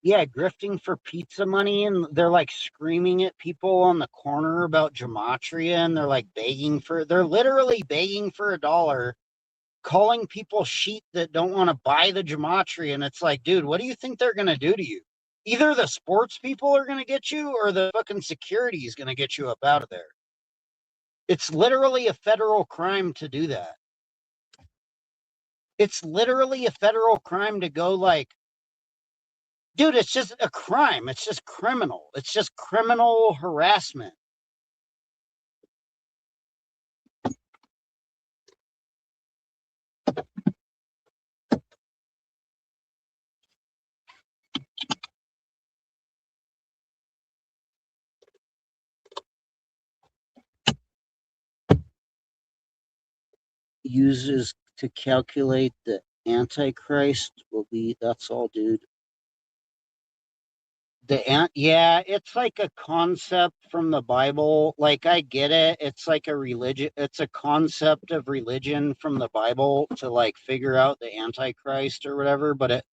Yeah, grifting for pizza money, and they're like screaming at people on the corner about gematria, and they're literally begging for $1, calling people sheep that don't want to buy the gematria. And it's like, dude, what do you think they're going to do to you? Either the sports people are going to get you or the fucking security is going to get you up out of there. It's literally a federal crime to do that. It's literally a federal crime to go like, dude, it's just a crime. It's just criminal. It's just criminal harassment. Uses to calculate the Antichrist will be, that's all, dude. Yeah, it's like a concept from the Bible. Like I get it. It's like a religion. It's a concept of religion from the Bible to like figure out the Antichrist or whatever. But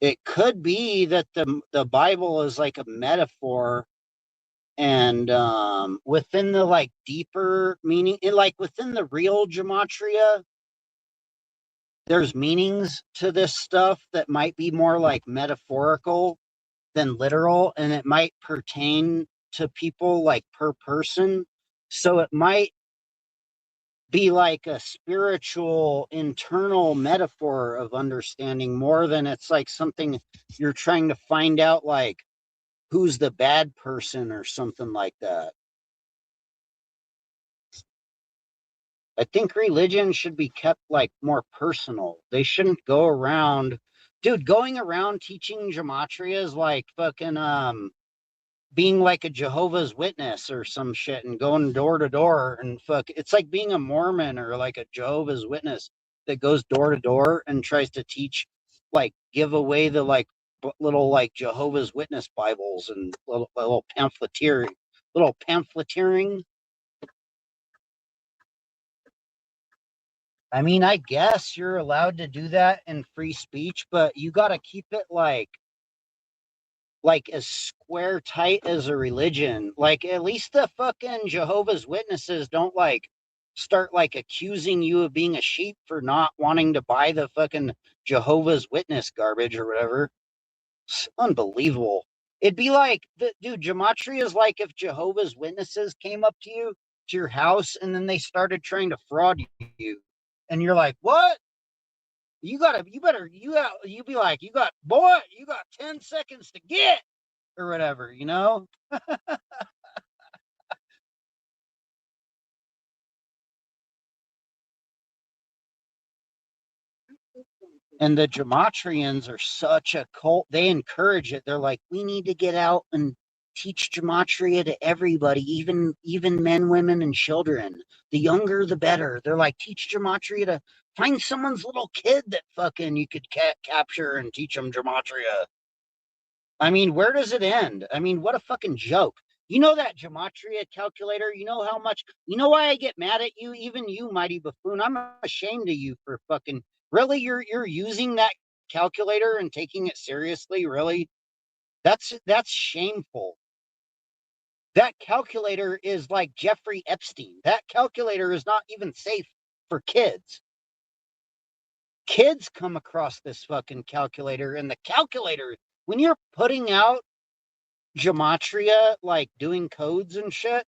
it could be that the Bible is like a metaphor, and within the like deeper meaning, like within the real gematria, there's meanings to this stuff that might be more like metaphorical than literal, and it might pertain to people like per person. So it might be like a spiritual internal metaphor of understanding more than it's like something you're trying to find out, like who's the bad person or something like that. I think religion should be kept like more personal. They shouldn't go around, dude, going around teaching gematria is like fucking being like a Jehovah's Witness or some shit and going door to door and fuck. It's like being a Mormon or like a Jehovah's Witness that goes door to door and tries to teach, like give away the like little like Jehovah's Witness Bibles and little pamphleteering. I mean, I guess you're allowed to do that in free speech, but you got to keep it like as square tight as a religion. Like at least the fucking Jehovah's Witnesses don't like start like accusing you of being a sheep for not wanting to buy the fucking Jehovah's Witness garbage or whatever. It's unbelievable. It'd be like, dude, gematria is like if Jehovah's Witnesses came up to your house, and then they started trying to fraud you. And you're like, what? You be like, you got 10 seconds to get. or whatever, you know? And the Gematrians are such a cult. They encourage it. They're like, we need to get out and teach Gematria to everybody, even men, women, and children. The younger, the better. They're like, teach Gematria to find someone's little kid that fucking you could capture and teach them Gematria. I mean, where does it end? I mean, what a fucking joke. You know that Gematria calculator? You know how much, you know why I get mad at you? Even you, mighty buffoon. I'm ashamed of you for fucking, really? You're using that calculator and taking it seriously? Really? That's shameful. That calculator is like Jeffrey Epstein. That calculator is not even safe for kids. Kids come across this fucking calculator, and the calculator, when you're putting out Gematria, like doing codes and shit,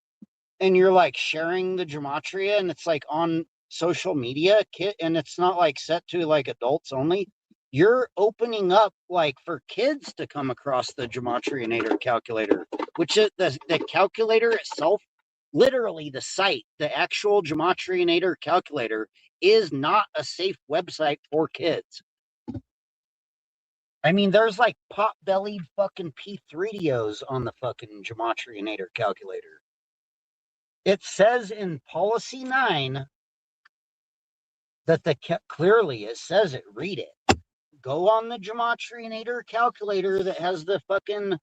and you're like sharing the Gematria, and it's like on social media, and it's not like set to like adults only. You're opening up like for kids to come across the Gematrianator calculator, which is the calculator itself, literally the site, the actual Gematrianator calculator is not a safe website for kids. I mean, there's like pot-bellied fucking P3DOs on the fucking Gematrianator calculator. It says in policy 9 that clearly it says it. Read it. Go on the Gematrianator calculator that has the fucking.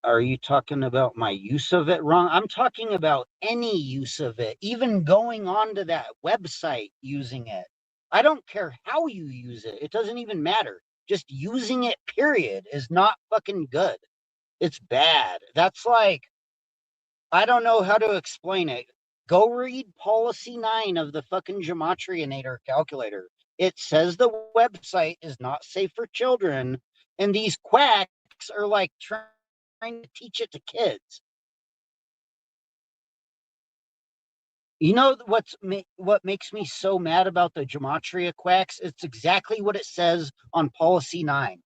Are you talking about my use of it wrong? I'm talking about any use of it, even going onto that website using it. I don't care how you use it. It doesn't even matter. Just using it, period, is not fucking good. It's bad. That's like, I don't know how to explain it. Go read policy 9 of the fucking Gematrianator calculator. It says the website is not safe for children, and these quacks are like trying to teach it to kids. You know what makes me so mad about the Gematria quacks? It's exactly what it says on policy 9.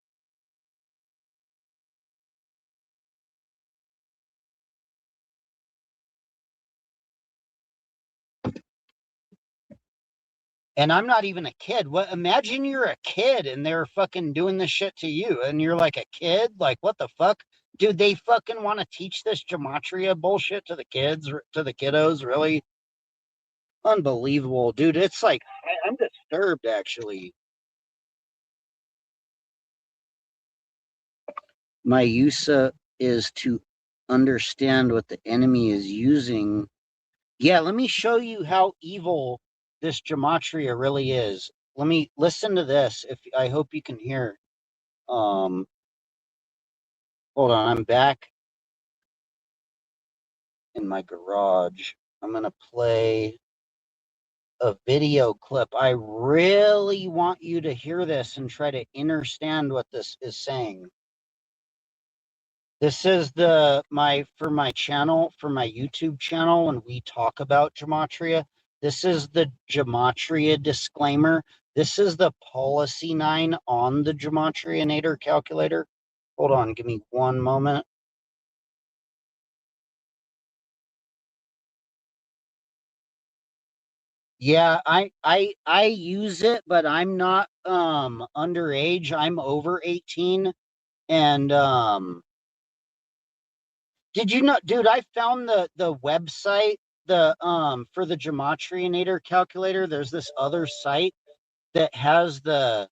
And I'm not even a kid. What? Imagine you're a kid and they're fucking doing this shit to you, and you're like a kid. Like, what the fuck, dude? They fucking want to teach this gematria bullshit to the kids, to the kiddos. Really unbelievable, dude. It's like I'm disturbed actually. My use is to understand what the enemy is using. Yeah, let me show you how evil this gematria really is. Let me listen to this. If I hope you can hear. Um, Hold on, I'm back in my garage. I'm gonna play a video clip. I really want you to hear this and try to understand what this is saying. This is for my channel, for my YouTube channel, when we talk about gematria. This is the gematria disclaimer. This is the policy 9 on the Gematrianator calculator. Hold on, give me one moment. Yeah, I use it, but I'm not underage. I'm over 18. And did you know, dude, I found the website, the for the Gematrianator calculator. There's this other site that has the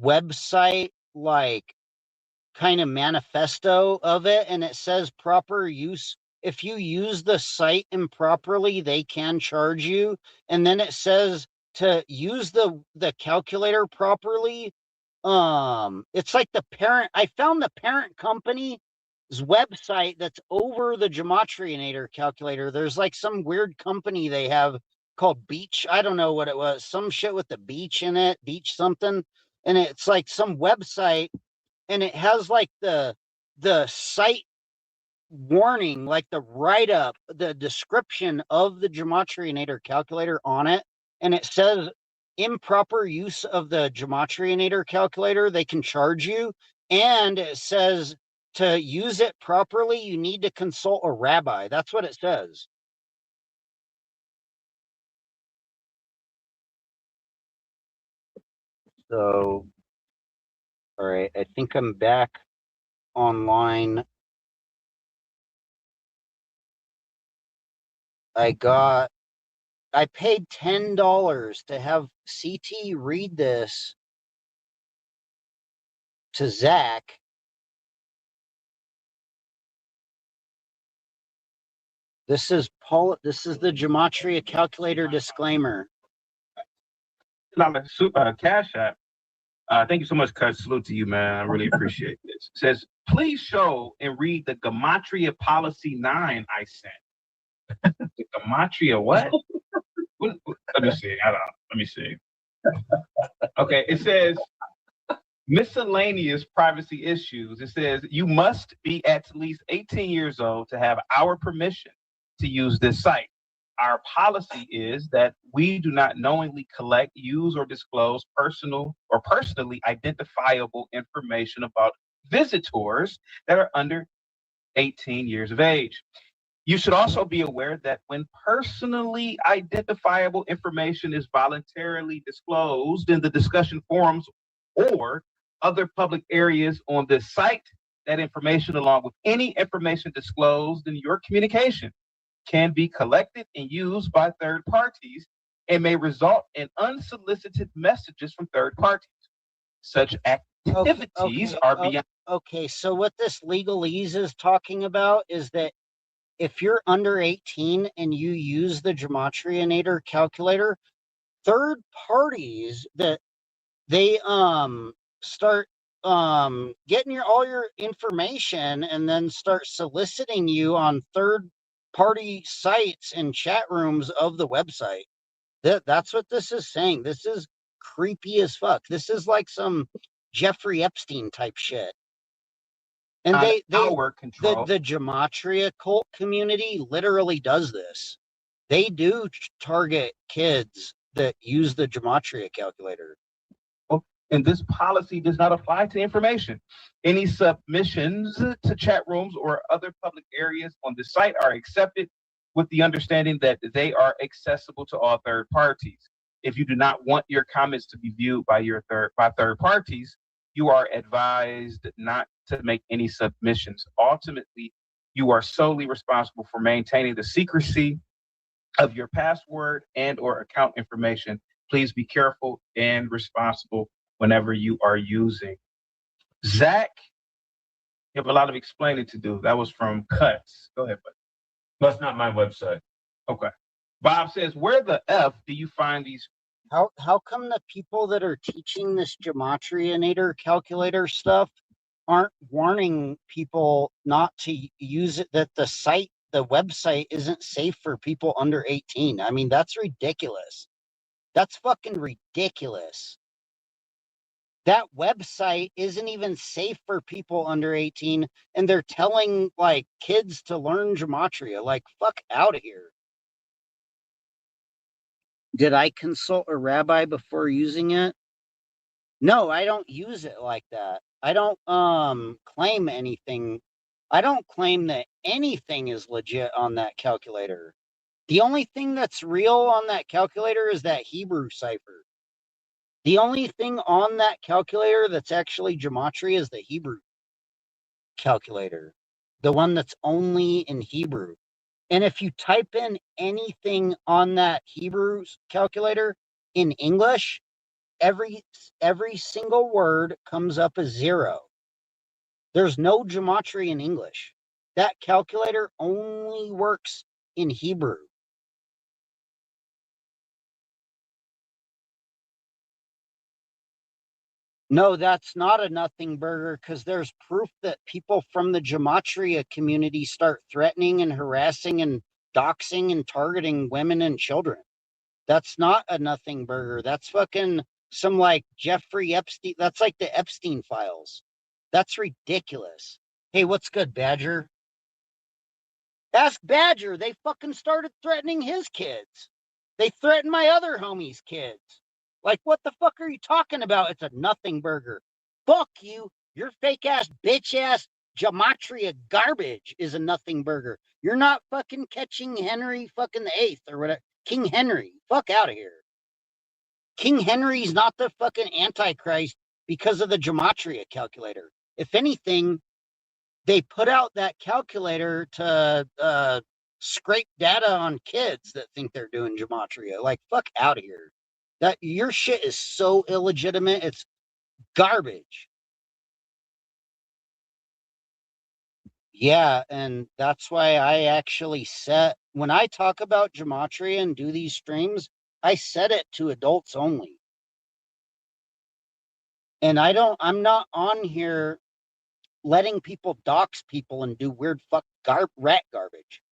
website like kind of manifesto of it, and it says proper use. If you use the site improperly, they can charge you. And then it says to use the calculator properly. It's like the parent. I found the parent company's website that's over the Gematrianator calculator. There's like some weird company they have called Beach. I don't know what it was. Some shit with the beach in it, beach something. And it's like some website, and it has like the site warning, like the write-up, the description of the Gematrianator calculator on it, and it says improper use of the Gematrianator calculator, they can charge you. And it says to use it properly, you need to consult a rabbi. That's what it says. So, all right, I think I'm back online. I paid $10 to have CT read this to Zach. This is the Gematria calculator disclaimer. Cash App. Thank you so much, Cut. Salute to you, man. I really appreciate this. It says, please show and read the Gematria Policy 9 I sent. The Gematria what? Let me see. Let me see. Okay, it says miscellaneous privacy issues. It says you must be at least 18 years old to have our permission to use this site. Our policy is that we do not knowingly collect, use, or disclose personal or personally identifiable information about visitors that are under 18 years of age. You should also be aware that when personally identifiable information is voluntarily disclosed in the discussion forums or other public areas on this site, that information, along with any information disclosed in your communication, can be collected and used by third parties and may result in unsolicited messages from third parties. Such activities are beyond. Okay, so what this legalese is talking about is that if you're under 18 and you use the Gematrianator calculator, third parties that they start getting all your information and then start soliciting you on third party sites and chat rooms of the website. That's what this is saying. This is creepy as fuck. This is like some Jeffrey Epstein type shit. And the Gematria cult community literally does this. They do target kids that use the Gematria calculator. And this policy does not apply to information. Any submissions to chat rooms or other public areas on the site are accepted with the understanding that they are accessible to all third parties. If you do not want your comments to be viewed by third parties, you are advised not to make any submissions. Ultimately, you are solely responsible for maintaining the secrecy of your password and or account information. Please be careful and responsible whenever you are using. Zach, you have a lot of explaining to do. That was from Cuts. Go ahead, buddy. That's not my website. Okay. Bob says, where the F do you find these? How come the people that are teaching this Gematrianator calculator stuff aren't warning people not to use it, that the website isn't safe for people under 18? I mean, that's ridiculous. That's fucking ridiculous. That website isn't even safe for people under 18, and they're telling like kids to learn gematria. Like, fuck out of here. Did I consult a rabbi before using it? No, I don't use it like that. I don't claim anything. I don't claim that anything is legit on that calculator. The only thing that's real on that calculator is that Hebrew cipher. The only thing on that calculator that's actually gematria is the Hebrew calculator, the one that's only in Hebrew. And if you type in anything on that Hebrew calculator in English, every single word comes up as 0. There's no gematria in English. That calculator only works in Hebrew. No, that's not a nothing burger, because there's proof that people from the Gematria community start threatening and harassing and doxing and targeting women and children. That's not a nothing burger. That's fucking some like Jeffrey Epstein. That's like the Epstein files. That's ridiculous. Hey, what's good, Badger? Ask Badger. They fucking started threatening his kids. They threatened my other homie's kids. Like, what the fuck are you talking about? It's a nothing burger. Fuck you. Your fake ass, bitch ass gematria garbage is a nothing burger. You're not fucking catching Henry fucking the Eighth or whatever. King Henry. Fuck out of here. King Henry's not the fucking Antichrist because of the gematria calculator. If anything, they put out that calculator to scrape data on kids that think they're doing gematria. Like, fuck out of here. That your shit is so illegitimate. It's garbage. Yeah, and that's why I actually set when I talk about gematria and do these streams, I set it to adults only. And I'm not on here letting people dox people and do weird fuck rat garbage.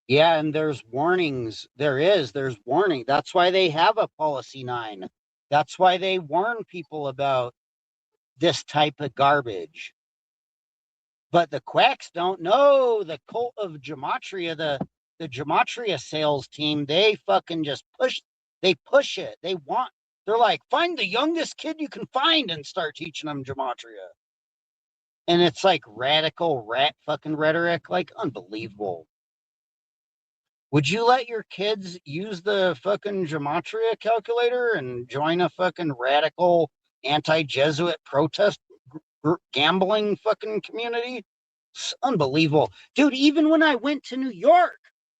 Yeah, and there's warnings. There's warning. That's why they have a policy 9. That's why they warn people about this type of garbage. But the quacks don't know. The cult of gematria, the gematria sales team, they fucking just push it. They're like, find the youngest kid you can find and start teaching them gematria. And it's like radical rat fucking rhetoric, like unbelievable. Would you let your kids use the fucking gematria calculator and join a fucking radical anti-Jesuit protest gambling fucking community? It's unbelievable. Dude, even when I went to New York,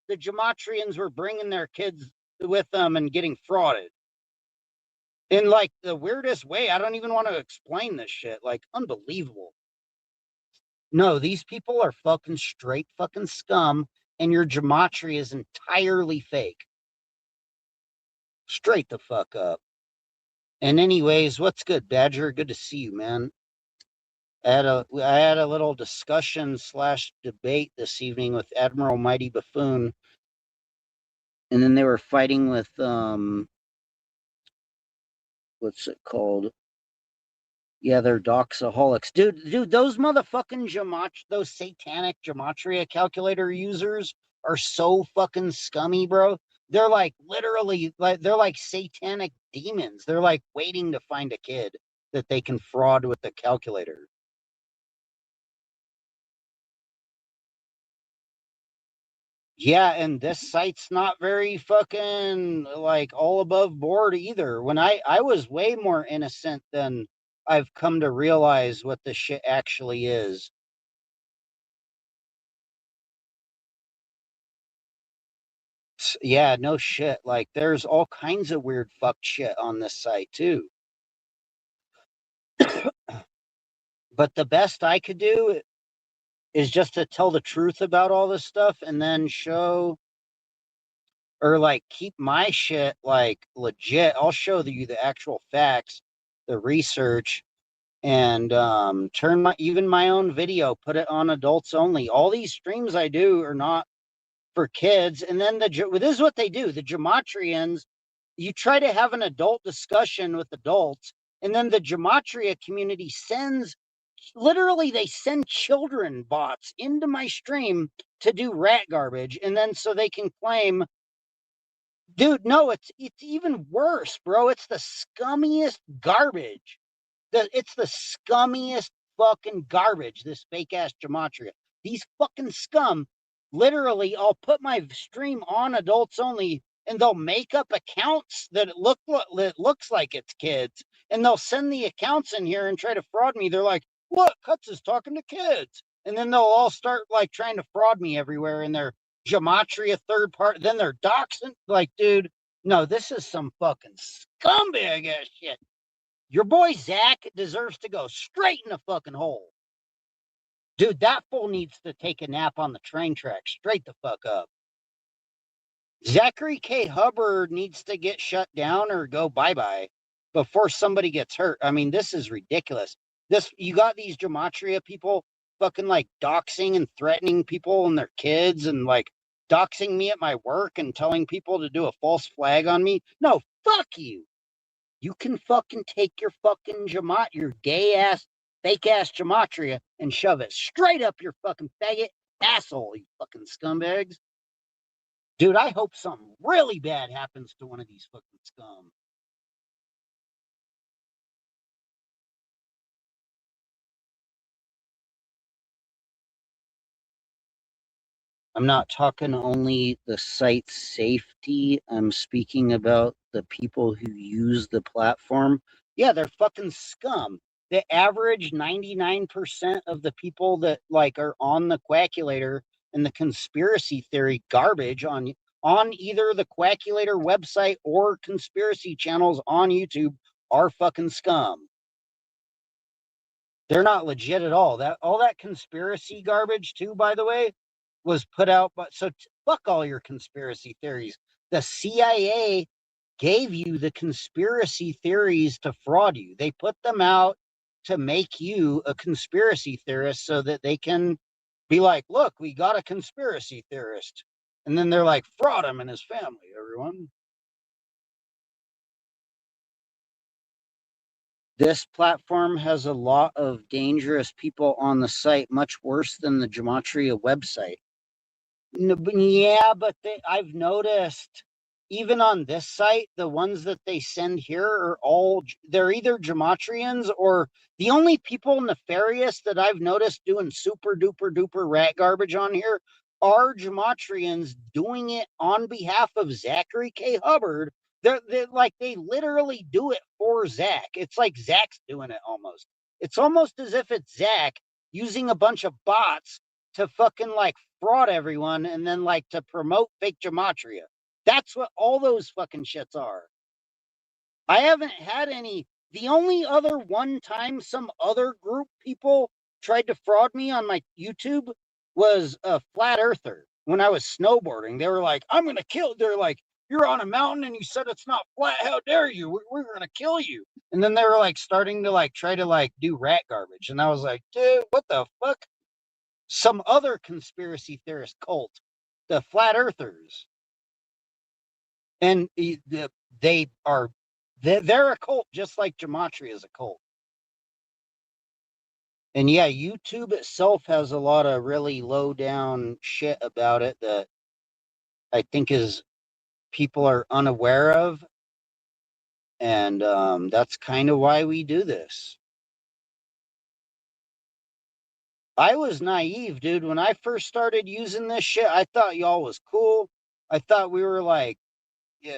the gematrians were bringing their kids with them and getting frauded. In like the weirdest way. I don't even want to explain this shit. Like, unbelievable. No, these people are fucking straight fucking scum, and your gematria is entirely fake. Straight the fuck up. And anyways, what's good, Badger? Good to see you, man. I had a little discussion / debate this evening with Admiral Mighty Buffoon, and then they were fighting with what's it called? Yeah, they're doxaholics. Dude, those motherfucking those satanic gematria calculator users are so fucking scummy, bro. They're like literally they're like satanic demons. They're like waiting to find a kid that they can fraud with the calculator. Yeah, and this site's not very fucking like all above board either. When I was way more innocent than I've come to realize what this shit actually is. Yeah, no shit. Like there's all kinds of weird fuck shit on this site too. But the best I could do is just to tell the truth about all this stuff and then show or like keep my shit like legit. I'll show you the actual facts, the research, and turn my own video, put it on adults only. All these streams I do are not for kids. And then this is what they do. The gematrians, you try to have an adult discussion with adults, and then the gematria community they send children bots into my stream to do rat garbage, and then so they can claim, dude, no, it's even worse, bro. It's the scummiest garbage. It's the scummiest fucking garbage, this fake ass gematria. These fucking scum, literally, I'll put my stream on adults only, and they'll make up accounts that looks like it's kids, and they'll send the accounts in here and try to fraud me. They're like, "Look, Cuts is talking to kids," and then they'll all start like trying to fraud me everywhere in their gematria third part. Then they're doxing. Like, dude, no, this is some fucking scumbag ass shit. Your boy Zach deserves to go straight in the fucking hole. Dude, that fool needs to take a nap on the train track. Straight the fuck up. Zachary K. Hubbard needs to get shut down or go bye-bye before somebody gets hurt. I mean, this is ridiculous. You got these gematria people fucking like doxing and threatening people and their kids and like doxing me at my work and telling people to do a false flag on me. No, fuck you. You can fucking take your fucking your gay ass fake ass gematria and shove it straight up your fucking faggot asshole, you fucking scumbags. Dude, I hope something really bad happens to one of these fucking scum. I'm not talking only the site safety. I'm speaking about the people who use the platform. Yeah, they're fucking scum. The average 99% of the people that like are on the Quackulator and the conspiracy theory garbage on either the Quackulator website or conspiracy channels on YouTube are fucking scum. They're not legit at all. All that conspiracy garbage too, by the way, was put out. But so fuck all your conspiracy theories. The CIA gave you the conspiracy theories to fraud you. They put them out to make you a conspiracy theorist so that they can be like, look, we got a conspiracy theorist. And then they're like, fraud him and his family, everyone. This platform has a lot of dangerous people on the site, much worse than the Gematria website. Yeah, but I've noticed even on this site, the ones that they send here are they're either Gematrians or the only people nefarious that I've noticed doing super duper duper rat garbage on here are Gematrians doing it on behalf of Zachary K. Hubbard. They're like, they literally do it for Zach. It's like Zach's doing it almost. It's almost as if it's Zach using a bunch of bots to fucking like fraud everyone and then like to promote fake gematria. That's what all those fucking shits are. I haven't had any. The only other one time some other group people tried to fraud me on my YouTube was a flat earther. When I was snowboarding, they were like, I'm going to kill. They're like, you're on a mountain and you said it's not flat. How dare you? We're going to kill you. And then they were like starting to like try to like do rat garbage. And I was like, dude, what the fuck? Some other conspiracy theorist cult, the flat earthers. And they're a cult just like Gematria is a cult. And yeah, YouTube itself has a lot of really low down shit about it that I think is people are unaware of. And that's kind of why we do this. I was naive, dude. When I first started using this shit, I thought y'all was cool. I thought we were like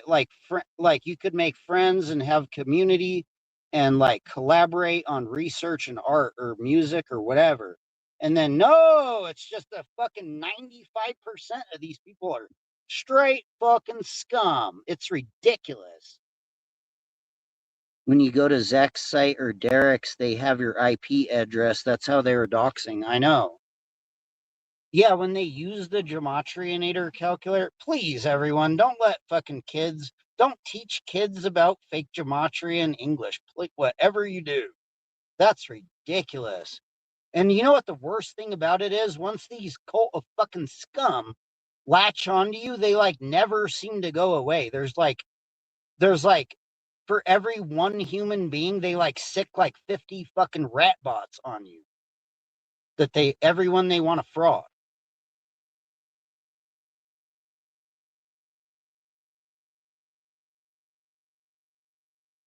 like you could make friends and have community and like collaborate on research and art or music or whatever. And then no, it's just a fucking 95% of these people are straight fucking scum. It's ridiculous. When you go to Zach's site or Derek's, they have your IP address. That's how they were doxing. I know. Yeah, when they use the Gematrianator calculator, please, everyone, don't let fucking kids, don't teach kids about fake gematria in English. Whatever you do, that's ridiculous. And you know what the worst thing about it is? Once these cult of fucking scum latch onto you, they like never seem to go away. There's like, for every one human being, they like sick like 50 fucking rat bots on you. Everyone they want to fraud.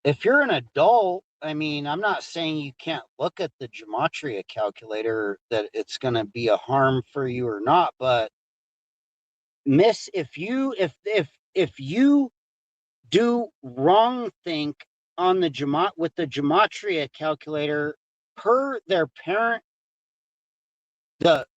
If you're an adult, I mean, I'm not saying you can't look at the gematria calculator, that it's going to be a harm for you or not, but if you do wrong think on the with the gematria calculator per their parent,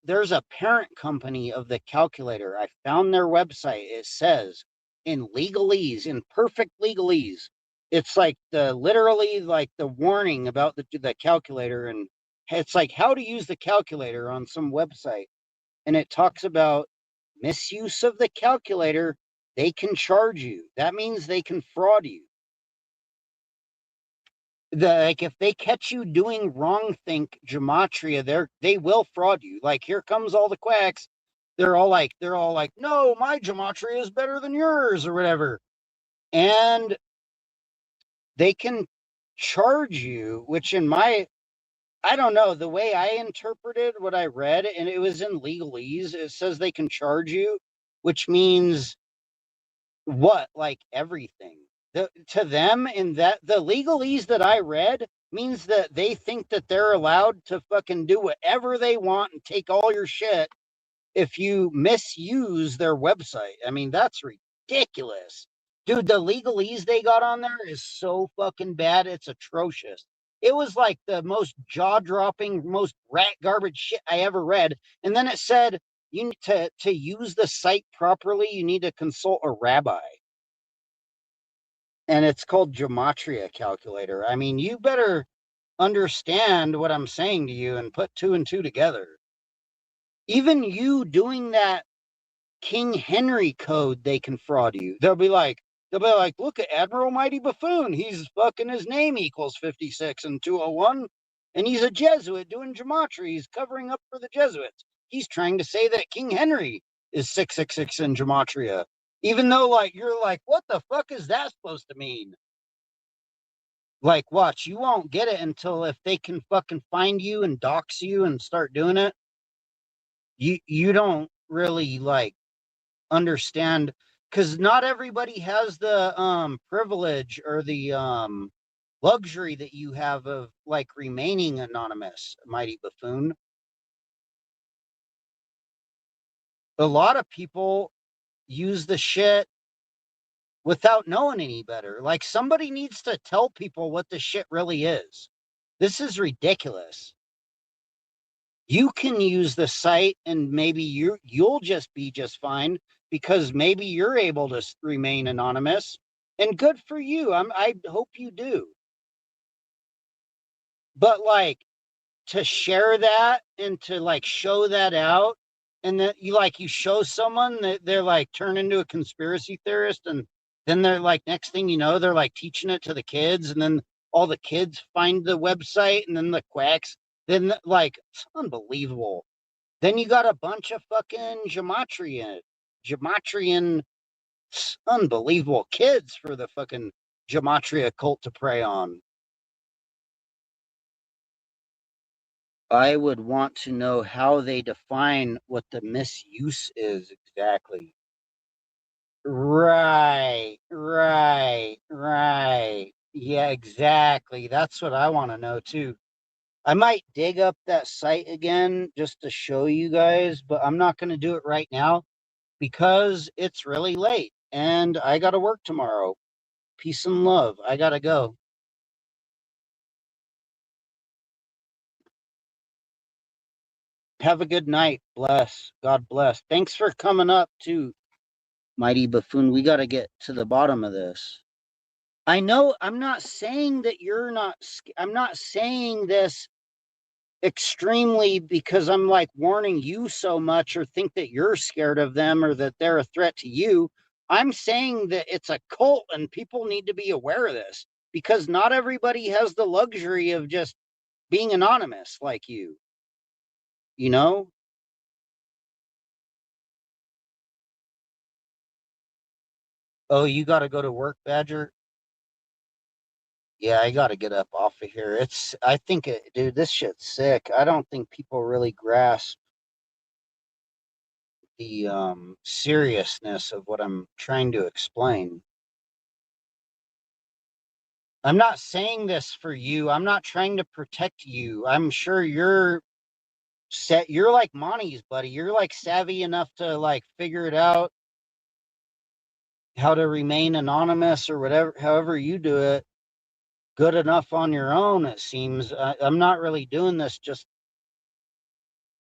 there's a parent company of the calculator. I found their website. It says in legalese, in perfect legalese, it's like literally like the warning about the calculator, and it's like how to use the calculator on some website, and it talks about misuse of the calculator. They can charge you. That means they can fraud you. Like if they catch you doing wrong think gematria, they will fraud you. Like here comes all the quacks. They're all like, no, my gematria is better than yours or whatever. And they can charge you, which in my I don't know. The way I interpreted what I read, and it was in legalese, it says they can charge you, which means what? Like everything. To them, in that the legalese that I read means that they think that they're allowed to fucking do whatever they want and take all your shit if you misuse their website. I mean, that's ridiculous. Dude, the legalese they got on there is so fucking bad. It's atrocious. It was like the most jaw-dropping, most rat garbage shit I ever read. And then it said you need to use the site properly, you need to consult a rabbi. And it's called Gematria Calculator. I mean, you better understand what I'm saying to you and put two and two together. Even you doing that King Henry code, they can fraud you. They'll be like, look at Admiral Mighty Buffoon. He's fucking his name equals 56 and 201. And he's a Jesuit doing gematria. He's covering up for the Jesuits. He's trying to say that King Henry is 666 in gematria. Even though, like, you're like, what the fuck is that supposed to mean? Like, watch, you won't get it until if they can fucking find you and dox you and start doing it. You don't really like understand, because not everybody has the privilege or the luxury that you have of like remaining anonymous, Mighty Buffoon. A lot of people use the shit without knowing any better. Like, somebody needs to tell people what the shit really is. This is ridiculous. You can use the site and maybe you'll just be just fine because maybe you're able to remain anonymous, and good for you. I hope you do. But like, to share that and to like show that out, and that you show someone that they're like turn into a conspiracy theorist, and then they're like, next thing you know, they're like teaching it to the kids, and then all the kids find the website, and then the quacks, then like, it's unbelievable. Then you got a bunch of fucking Gematrian, unbelievable kids for the fucking Gematria cult to prey on. I would want to know how they define what the misuse is exactly. Right. Yeah, exactly. That's what I want to know too. I might dig up that site again just to show you guys, but I'm not going to do it right now because it's really late and I got to work tomorrow. Peace and love. I got to go. Have a good night. Bless. God bless. Thanks for coming up too, Mighty Buffoon. We got to get to the bottom of this. I know I'm not saying that you're not, I'm not saying this extremely because I'm like warning you so much or think that you're scared of them or that they're a threat to you. I'm saying that it's a cult and people need to be aware of this because not everybody has the luxury of just being anonymous like you. You know? Oh, you got to go to work, Badger? Yeah, I got to get up off of here. I think, dude, this shit's sick. I don't think people really grasp the seriousness of what I'm trying to explain. I'm not saying this for you. I'm not trying to protect you. I'm sure you're set. You're like Monty's buddy. You're like savvy enough to like figure it out how to remain anonymous or whatever, however you do it. Good enough on your own, it seems. I'm not really doing this just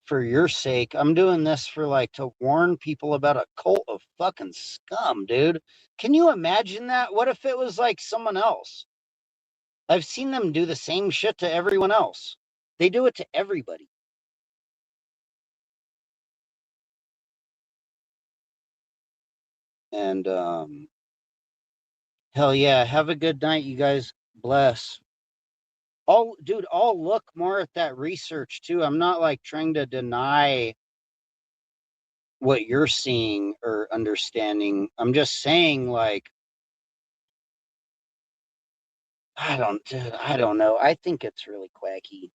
for your sake. I'm doing this for like to warn people about a cult of fucking scum, dude. Can you imagine that? What if it was like someone else? I've seen them do the same shit to everyone else. They do it to everybody. And hell yeah, have a good night, you guys. Bless. I'll look more at that research too. I'm not like trying to deny what you're seeing or understanding. I'm just saying, like, I don't know. I think it's really quacky.